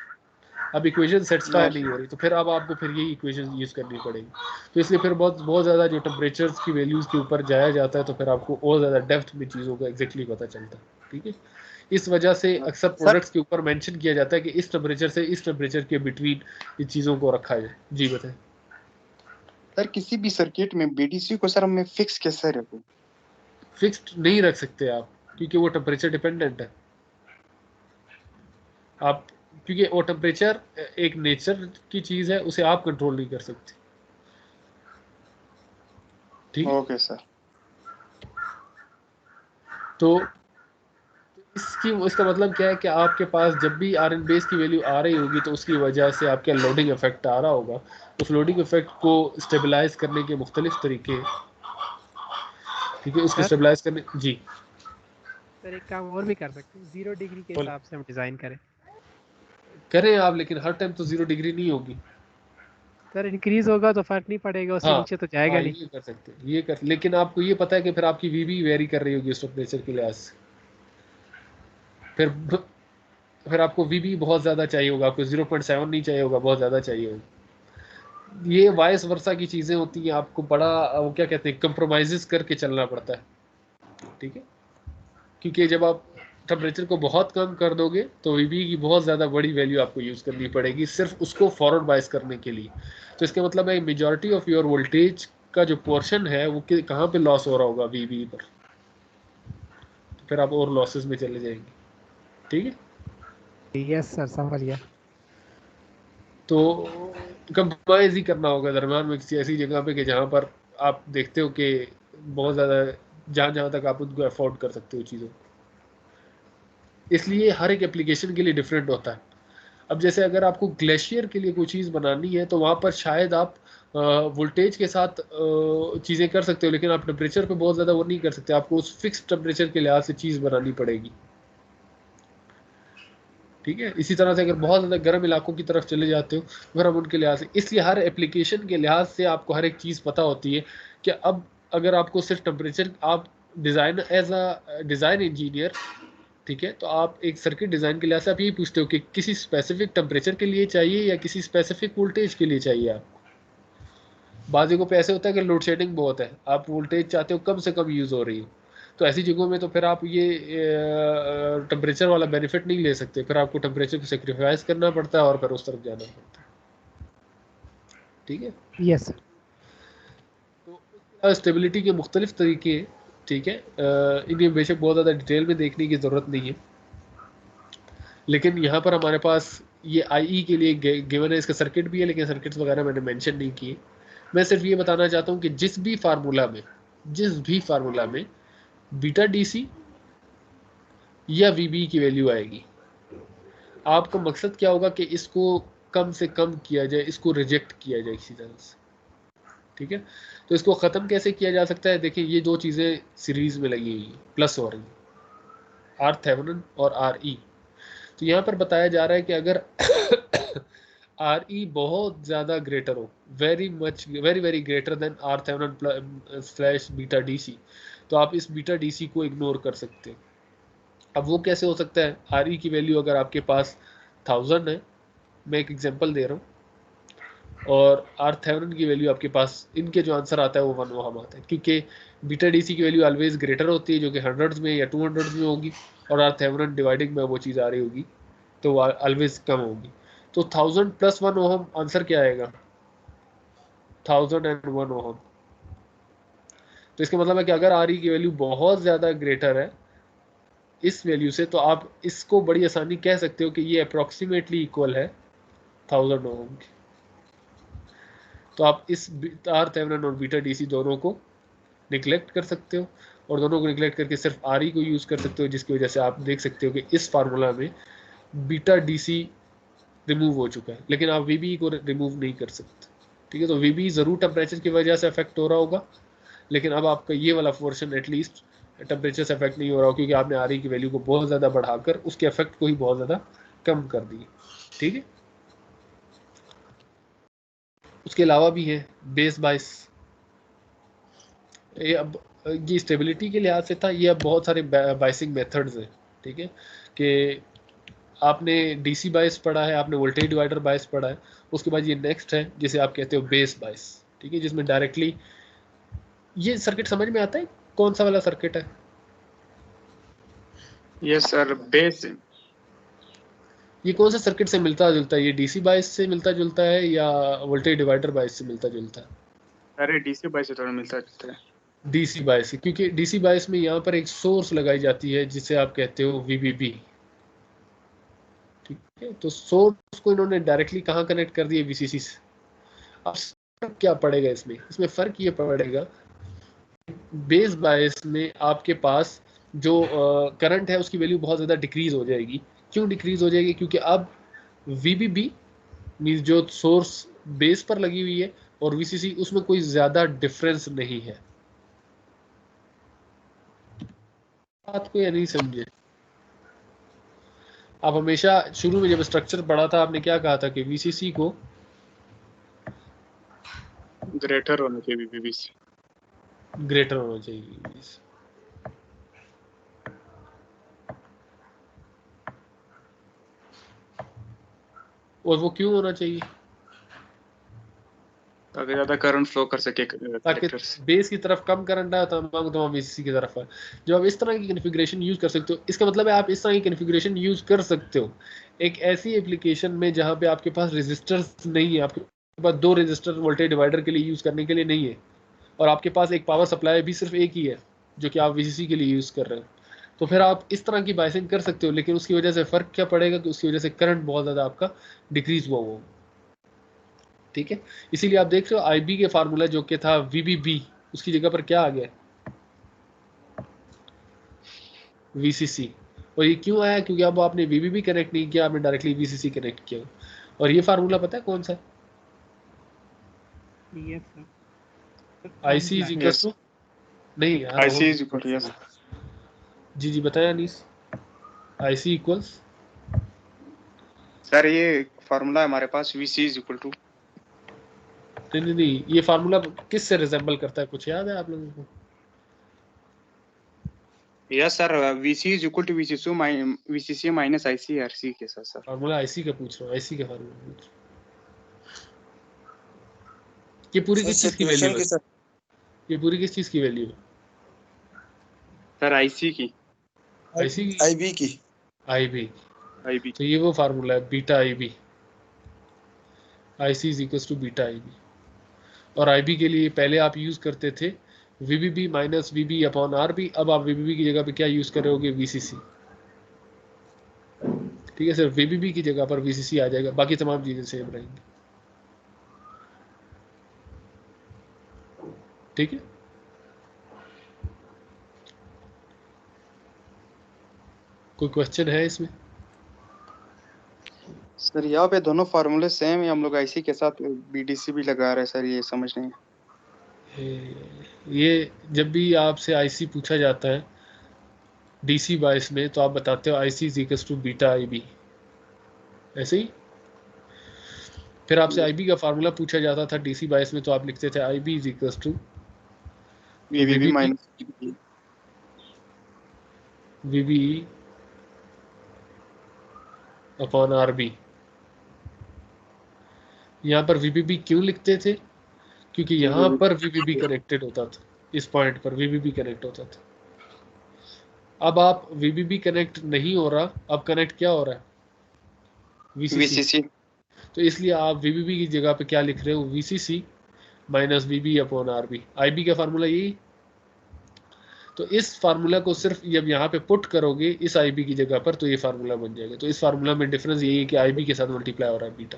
अब इक्वेशन सेटिस्फाई No, नहीं हो रही, तो फिर अब आपको फिर यही इक्वेशन यूज करनी पड़ेगी। तो इसलिए फिर बहुत ज़्यादा जो टेम्परेचर्स की वैल्यूज़ के ऊपर जाया जाता है, तो फिर आपको और ज़्यादा डेप्थ में चीज़ों का एग्जैक्टली पता चलता है। ठीक है। इस वजह से अक्सर सर प्रोडक्ट्स के ऊपर मेंशन किया जाता है कि इस टेम्परेचर से इस टेम्परेचर के बिटवीन ये चीज़ों को रखा जाए। जी बताएं। सर किसी भी सर्किट में बीडीसी को सर मैं फिक्स कैसे रखूं? फिक्स्ड नहीं रख सकते आप, क्योंकि वो टेम्परेचर डिपेंडेंट है। आप क्योंकि वो टेम्परेचर एक नेचर की चीज़ है, उसे आप कंट्रोल नहीं कर सकते। ठीक है। Okay sir. तो इसका मतलब क्या है कि आपके पास जब भी आर एन बेस की वैल्यू आ रही होगी तो उसकी वजह से आपका लोडिंग इफेक्ट आ रहा होगा। उस लोडिंग इफेक्ट को स्टेबलाइज करने के मुख्तलिफ तरीके, ठीक है, उसको सर स्टेबलाइज करने। जी सर एक काम और भी कर सकते हैं, 0 डिग्री के बोले। हिसाब से हम डिज़ाइन करें। करें आप, लेकिन हर टाइम तो 0 डिग्री नहीं होगी। सर इंक्रीज होगा तो फर्क नहीं पड़ेगा, उससे हाँ नीचे तो जाएगा हाँ, नहीं। ये कर सकते हैं, ये कर, लेकिन आपको ये पता है कि फिर आपकी वीबी वेरी कर रही होगी उस टेम्परेचर के लिहाज से। फिर फिर आपको वीबी बहुत ज़्यादा चाहिए होगा, आपको 0.7 नहीं चाहिए होगा, बहुत ज़्यादा चाहिए होगा। ये वाइस वर्सा की चीज़ें होती हैं, आपको बड़ा वो क्या कहते हैं, कंप्रोमाइज़ करके चलना पड़ता है। ठीक है, क्योंकि जब आप टेम्परेचर को बहुत कम कर दोगे तो वीबी की बहुत ज़्यादा बड़ी वैल्यू आपको यूज़ करनी पड़ेगी सिर्फ उसको फॉरवर्ड बायस करने के लिए। तो इसका मतलब है मेजॉरिटी ऑफ योर वोल्टेज का जो पोर्शन है वो कहाँ पे लॉस हो रहा होगा, वीबी पर। तो फिर आप और लॉसेस में चले जाएंगे। ठीक है। यस सर, समझ गया। तो कंप्रोमाइज़ ही करना होगा दरम्यान में किसी ऐसी जगह पे कि जहाँ पर आप देखते हो कि बहुत ज़्यादा, जहाँ जहाँ तक आप उनको अफोर्ड कर सकते हो चीज़ों को। इसलिए हर एक एप्लीकेशन के लिए डिफरेंट होता है। अब जैसे अगर आपको ग्लेशियर के लिए कोई चीज़ बनानी है तो वहाँ पर शायद आप वोल्टेज के साथ चीज़ें कर सकते हो, लेकिन आप टेम्परेचर पे बहुत ज़्यादा वो नहीं कर सकते। आपको उस फिक्स टेम्परेचर के लिहाज से चीज़ बनानी पड़ेगी। ठीक है। इसी तरह से अगर बहुत ज़्यादा गर्म इलाकों की तरफ चले जाते हो फिर हम उनके लिहाज से, इसलिए हर एप्लीकेशन के लिहाज से आपको हर एक चीज़ पता होती है कि अब अगर आपको सिर्फ टेम्परेचर, आप design as a design engineer, ठीक है, तो आप एक सर्किट डिज़ाइन के लिहाज से आप यही पूछते हो कि किसी स्पेसिफिक टेम्परेचर के लिए चाहिए या किसी स्पेसिफिक वोल्टेज के लिए चाहिए आपको। बाज़ जगहों पे ऐसे होता है कि लोड शेडिंग बहुत है, आप वोल्टेज चाहते हो कम से कम यूज़ हो रही हो, तो ऐसी जगहों में तो फिर आप ये टेम्परेचर वाला बेनिफिट नहीं ले सकते, फिर आपको टेम्परेचर को सेक्रीफाइस करना पड़ता है और फिर उस तरफ जाना पड़ता है। ठीक है। Yes sir. तो स्टेबिलिटी के मुख्तलिफ तरीके, ठीक है, इन्हें बेशक बहुत ज़्यादा डिटेल में देखने की ज़रूरत नहीं है, लेकिन यहाँ पर हमारे पास ये आई के लिए गिवन है, इसका सर्किट भी है लेकिन सर्किट्स वगैरह मैंने मेंशन नहीं किए। मैं सिर्फ ये बताना चाहता हूँ कि जिस भी फार्मूला में बीटा डीसी या वीबी की वैल्यू आएगी, आपका मकसद क्या होगा कि इसको कम से कम किया जाए, इसको रिजेक्ट किया जाए किसी तरह से। ठीक है। तो इसको ख़त्म कैसे किया जा सकता है, देखिए ये दो चीज़ें सीरीज में लगी हुई हैं, प्लस हो रही हैं, आर थेवेनिन और आर ई। तो यहाँ पर बताया जा रहा है कि अगर आर ई बहुत ज़्यादा ग्रेटर हो, very very greater than R Thevenin slash beta D C, तो आप इस बीटा डी सी को इग्नोर कर सकते हैं। अब वो कैसे हो सकता है, आर ई की वैल्यू अगर आपके पास 1000 है, मैं एक एग्जांपल दे रहा हूँ, और आर थेवेनिन की वैल्यू आपके पास, इनके जो आंसर आता है वो 1 ओहम आता है, क्योंकि बीटा डी सी की वैल्यू ऑलवेज ग्रेटर होती है जो कि हंड्रेड्स में या 200 में होगी, और आर थेवेनिन डिवाइडिंग में वो चीज़ आ रही होगी तो वो ऑलवेज कम होगी। तो 1000 + 1 ओहम आंसर क्या आएगा, 1001 ओहम। तो इसका मतलब है कि अगर आर ई की वैल्यू बहुत ज़्यादा ग्रेटर है इस वैल्यू से, तो आप इसको बड़ी आसानी कह सकते हो कि ये अप्रॉक्सीमेटली इक्वल है 1000 ओहम की। तो आप इस आर थेवेनिन और बीटा डीसी दोनों को निगलेक्ट कर सकते हो, और दोनों को निगलेक्ट करके सिर्फ आर ई को यूज़ कर सकते हो, जिसकी वजह से आप देख सकते हो कि इस फार्मूला में बीटा डीसी रिमूव हो चुका है, लेकिन आप वीबी को रिमूव नहीं कर सकते। ठीक है। तो वीबी ज़रूर टेम्परेचर की वजह से अफेक्ट हो रहा होगा, लेकिन अब आपका ये वाला पोर्शन एटलीस्ट टेम्परेचर से अफेक्ट नहीं हो रहा हो, क्योंकि आपने आर ई की वैल्यू को बहुत ज़्यादा बढ़ाकर उसके इफेक्ट को ही बहुत ज़्यादा कम कर दिए। ठीक है। उसके अलावा भी है बेस बाइस, ये अब ये स्टेबिलिटी के लिहाज से था, ये अब बहुत सारे बाइसिंग मेथड्स हैं। ठीक है, कि आपने डीसी बाइस पढ़ा है, आपने वोल्टेज डिवाइडर बाइस पढ़ा है, उसके बाद ये नेक्स्ट है जिसे आप कहते हो बेस बाइस। ठीक है, जिसमें डायरेक्टली ये सर्किट समझ में आता है कौन सा वाला सर्किट है। यस सर बेस ये कौन सा सर्किट से मिलता जुलता है? ये डीसी बायस से मिलता जुलता है या वोल्टेज डिवाइडर बायस से मिलता जुलता है? अरे डीसी बायस से थोड़ा मिलता जुलता है। डीसी बायस से, क्योंकि डीसी बायस में यहाँ पर एक सोर्स लगाई जाती है जिसे आप कहते हो वीबीबी। ठीक है, तो सोर्स को इन्होंने डायरेक्टली कहाँ कनेक्ट कर दिया? वीसीसी से। अब फर्क क्या पड़ेगा इसमें? इसमें फर्क ये पड़ेगा, बेस बायस में आपके पास जो करंट है उसकी वैल्यू बहुत ज़्यादा डिक्रीज हो जाएगी। क्यों डिक्रीज हो जाएगी? क्योंकि अब वीबीबी मीन्स जो सोर्स बेस पर लगी हुई है और वीसीसी, उसमें कोई ज़्यादा डिफरेंस नहीं है। बात को या नहीं समझे? आप हमेशा शुरू में जब स्ट्रक्चर पढ़ा था आपने क्या कहा था कि वीसीसी को ग्रेटर होना चाहिए वीबीबी से। ग्रेटर होना चाहिए। और वो क्यों होना चाहिए? ताकि ज्यादा करंट फ्लो कर सके ताकि कलेक्टर से। बेस की तरफ कम करंट आया तो वीसीसी की तरफ है। जो आप इस तरह की कॉन्फ़िगरेशन यूज कर सकते हो, इसका मतलब है आप इस तरह की कॉन्फ़िगरेशन यूज कर सकते हो एक ऐसी एप्लीकेशन में जहां पे आपके पास रेजिस्टर्स नहीं है, आपके पास 2 रेजिस्टर वोल्टेज डिवाइडर के लिए यूज करने के लिए नहीं है, और आपके पास एक पावर सप्लाई भी सिर्फ एक ही है जो कि आप वीसीसी के लिए यूज कर रहे हो। तो फिर आप इस तरह की बाइसिंग कर सकते हो, लेकिन उसकी वजह से फर्क क्या पड़ेगा कि उसकी वजह से करंट बहुत ज्यादा आपका डिक्रीज हुआ वो। ठीक है, इसीलिए आप देख रहे हो आईबी के फार्मूला जो कि था वीबीबी, उसकी जगह पर क्या आ गया? वीसीसी। और ये क्यों आया? क्योंकि अब आपने वीबीबी कनेक्ट नहीं किया, आपने डायरेक्टली वीसीसी कनेक्ट किया। और ये फार्मूला पता है कौन सा है? Yes sir. IC is equal yes to, नहीं यार IC is equal to yes जी जी बताया अनीस। आईसी इक्वल्स, सर ये फार्मूला है हमारे पास वीसी इज इक्वल टू। नहीं, ये फार्मूला किस से रिजेंबल करता है, कुछ याद है आप लोगों को? Yes sir VC is equal to VCC minus IC RC के साथ सर। फार्मूला आईसी का पूछ रहा हूँ, आईसी का फार्मूला पूछ रहा हूँ। ये पूरी किस चीज की वैल्यू है? ये पूरी किस चीज की वैल्यू है? सर आईसी की आईसी की, आईबी की आईबी। आईबी। तो ये वो फार्मूला है beta IB, IC is equal to beta IB. और आईबी के लिए पहले आप यूज करते थे VBB minus VB upon RB, अब आप वीबीबी की जगह पे क्या यूज करोगे? वीसीसी। ठीक है, सिर्फ वीबीबी की जगह पर वीसीसी आ जाएगा, बाकी तमाम चीजें सेम रहेंगी। ठीक है, कोई क्वेश्चन है इसमें? सर यहाँ पे दोनों फार्मूले सेम है, हम लोग आईसी के साथ बीडीसी भी लगा रहे हैं सर, ये समझ नहीं। ये जब भी आपसे आईसी पूछा जाता है डीसी बायस में, तो आप बताते हो IC is equal to beta IB, ऐसे ही। फिर आपसे आईबी का फार्मूला पूछा जाता था डीसी बायस में, तो आप लिखते थे IB is equal to VBB minus VB upon RB. यहाँ पर वीबीबी क्यों लिखते थे? क्योंकि यहाँ पर वीबीबी कनेक्टेड होता था, इस पॉइंट पर वीबीबी कनेक्ट होता था। अब आप वीबीबी कनेक्ट नहीं हो रहा, अब कनेक्ट क्या हो रहा है? वीसीसी। तो इसलिए आप वीबीबी की जगह पे क्या लिख रहे हो? VCC minus VB upon RB. IB का फार्मूला यही। तो इस फार्मूला को सिर्फ जब यहाँ पे पुट करोगे इस आईबी की जगह पर, तो ये फार्मूला बन जाएगा। तो इस फार्मूला में डिफरेंस यही है कि आईबी के साथ मल्टीप्लाई हो रहा है बीटा,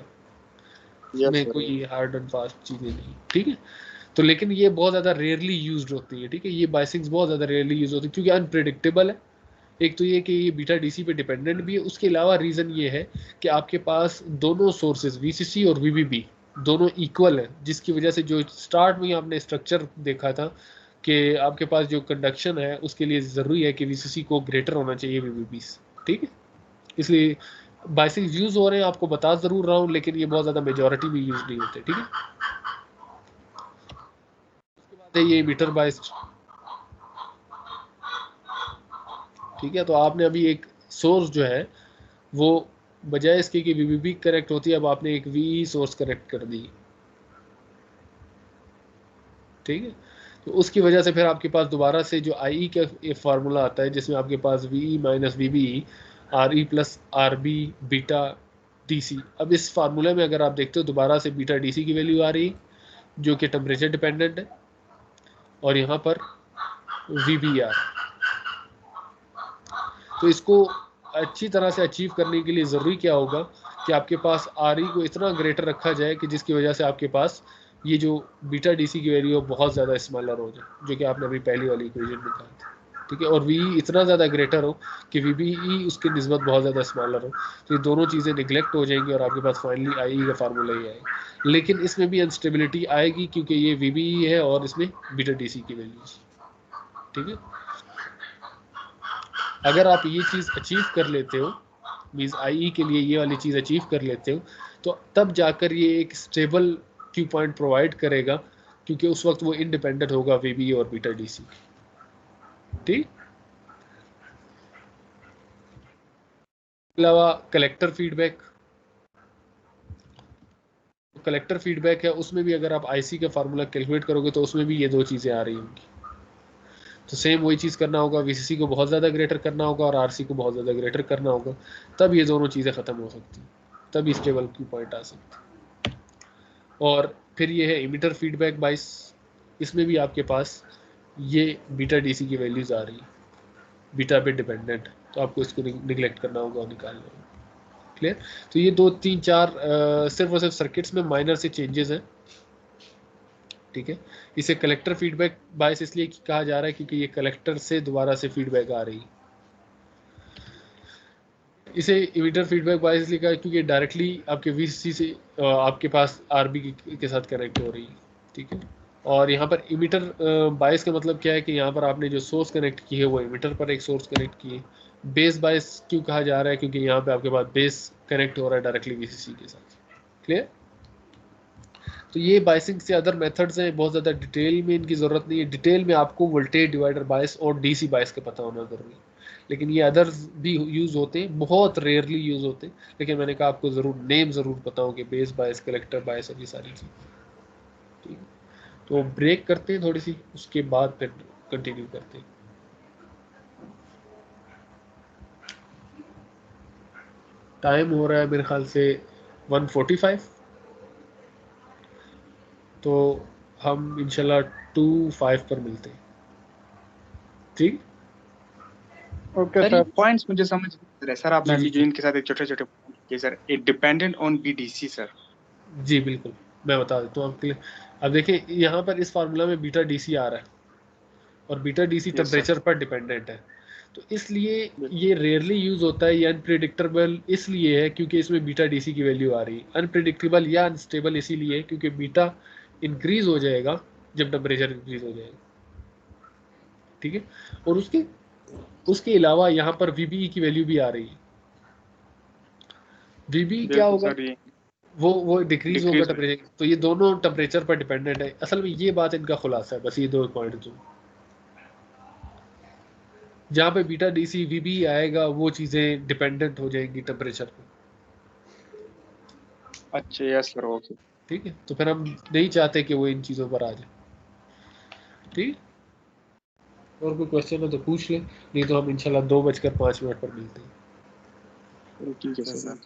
में कोई हार्ड एंड फास्ट चीजें नहीं। ठीक है, तो लेकिन ये बहुत ज़्यादा रेयरली यूज्ड होती है। ठीक है, ये बाइसिंग्स बहुत ज़्यादा रेयरली यूज होती है क्योंकि अनप्रिडिक्टेबल है। एक तो ये कि ये बीटा डीसी पे डिपेंडेंट भी है, उसके अलावा रीज़न ये है कि आपके पास दोनों सोर्सेज वीसीसी और वीबीबी दोनों इक्वल है, जिसकी वजह से जो स्टार्ट में आपने स्ट्रक्चर देखा था कि आपके पास जो कंडक्शन है उसके लिए ज़रूरी है कि वीसीसी को ग्रेटर होना चाहिए वीबीबी। ठीक है, इसलिए बाइसिंग्स यूज़ हो रहे हैं, आपको बता ज़रूर रहा हूँ, लेकिन ये बहुत ज़्यादा मेजोरिटी में यूज़ नहीं होते। ठीक है, ये मीटर बाइस। ठीक है, तो आपने अभी एक सोर्स जो है वो बजाय इसके कि वीबीबी कनेक्ट होती है, अब आपने एक वी सोर्स कनेक्ट कर दी। ठीक है, तो उसकी वजह से फिर आपके पास दोबारा से जो आई का एक फार्मूला आता है जिसमें आपके पास V minus V B R E plus R B beta D C. अब इस फार्मूले में अगर आप देखते हो दोबारा से बीटा डी सी की वैल्यू आ रही जो कि टेम्परेचर डिपेंडेंट है, और यहाँ पर वी बी आर। तो इसको अच्छी तरह से अचीव करने के लिए ज़रूरी क्या होगा कि आपके पास आर ई को इतना ग्रेटर रखा जाए कि जिसकी वजह से आपके पास ये जो बीटा डी सी की वैल्यू बहुत ज़्यादा स्मॉलर हो जाए, जो कि आपने अभी पहली वाली इक्वेशन में कहा था, ठीक है। और वी इतना ज़्यादा ग्रेटर हो कि वी बी ई उसकी निस्बत बहुत ज़्यादा स्मॉलर हो, तो ये दोनों चीज़ें निगलेक्ट हो जाएंगी और आपके पास फाइनली आई ई का फार्मूला ही आएगा। लेकिन इसमें भी अनस्टेबिलिटी आएगी क्योंकि ये वी बी ई है और इसमें बीटा डी सी की वैल्यूज, ठीक है। अगर आप ये चीज़ अचीव कर लेते हो, मीन्स आई के लिए ये वाली चीज़ अचीव कर लेते हो, तो तब जाकर ये एक स्टेबल क्यू पॉइंट प्रोवाइड करेगा, क्योंकि उस वक्त वो इंडिपेंडेंट होगा वीबी और बीटा डीसी, ठीक। अलावा कलेक्टर फीडबैक है, उसमें भी अगर आप आईसी का फार्मूला कैलकुलेट करोगे तो उसमें भी ये दो चीज़ें आ रही होंगी। तो सेम वही चीज़ करना होगा, वीसीसी को बहुत ज़्यादा ग्रेटर करना होगा और आरसी को बहुत ज़्यादा ग्रेटर करना होगा, तब ये दोनों चीज़ें ख़त्म हो सकती हैं, तब स्टेबल क्यू पॉइंट आ सकती है। और फिर ये है इमिटर फीडबैक बाइस, इसमें भी आपके पास ये बीटा डीसी की वैल्यूज़ आ रही है, बीटा पे डिपेंडेंट, तो आपको इसको निगलेक्ट करना होगा और निकालना होगा। क्लियर। तो ये 2 3 4 सिर्फ और सिर्फ सर्किट्स में माइनर से चेंजेस हैं, ठीक है। इसे कलेक्टर फीडबैक बायस इसलिए कहा जा रहा है क्योंकि ये कलेक्टर से दोबारा से फीडबैक आ रही है। इसे इमिटर फीडबैक बायस इसलिए कहा क्योंकि डायरेक्टली आपके वीसीसी से आपके पास आरबी के साथ कनेक्ट हो रही है, ठीक है। और यहाँ पर इमिटर बायस का मतलब क्या है कि यहाँ पर आपने जो सोर्स कनेक्ट की है वो इमिटर पर एक सोर्स कनेक्ट की है। बेस बायस क्यों कहा जा रहा है, क्योंकि यहाँ पे आपके पास बेस कनेक्ट हो रहा है डायरेक्टली वीसीसी के साथ। क्लियर। तो ये बायसिंग से अदर मेथड्स हैं, बहुत ज़्यादा डिटेल में इनकी ज़रूरत नहीं है। डिटेल में आपको वोल्टेज डिवाइडर बायस और डीसी बायस का पता होना ज़रूरी है, लेकिन ये अदर्स भी यूज़ होते हैं, बहुत रेयरली यूज़ होते हैं, लेकिन मैंने कहा आपको ज़रूर नेम ज़रूर पता हो कि बेस बायस, कलेक्टर बायस और ये सारी चीज़ें, ठीक है। तो ब्रेक करते हैं थोड़ी सी, उसके बाद फिर कंटिन्यू करते हैं। टाइम हो रहा है मेरे ख्याल से 1:45, तो हम इंशाल्लाह 2:05 पर मिलते हैं, ठीक। Okay sir sir. ये पॉइंट्स मुझे समझ नहीं आ रहे सर, आपने जी, अभी जी, जो इनके साथ एक छोटे-छोटे पॉइंट किए sir, it dependent on BDC sir. जी बिल्कुल, मैं बता देता हूँ आपके लिए। अब देखिए यहाँ पर इस फार्मूला में बीटा डीसी आ रहा है और beta DC yes sir. Temperature पर डिपेंडेंट है, तो इसलिए ये रेयरली यूज होता है। ये अनप्रिडिक्टेबल इसलिए है क्योंकि इसमें बीटा डीसी की वैल्यू आ रही है। अनप्रिडिक्टेबल या अनस्टेबल इसीलिए है क्योंकि बीटा इंक्रीज हो जाएगा जब टेम्परेचर इंक्रीज हो जाएगा, ठीक है। और उसके अलावा यहाँ पर वीबी की वैल्यू भी आ रही है। वीबी क्या बिल्कुल होगा, सर, ये वो डिक्रीज होगा डिक्रीज हो टेम्परेचर, तो ये दोनों टेम्परेचर पर डिपेंडेंट है। असल में ये बात इनका खुलासा है, बस ये 2 पॉइंट जो जहाँ पे बीटा डीसी वीबी आएगा वो चीज़ें डिपेंडेंट हो जाएंगी टेम्परेचर पे, अच्छा। Yes sir, okay. ठीक है। तो फिर हम नहीं चाहते कि वो इन चीज़ों पर आ जाए, ठीक। और कोई क्वेश्चन हो तो पूछ ले, नहीं तो हम इंशाल्लाह 2:05 पर मिलते हैं। ठीक है सर,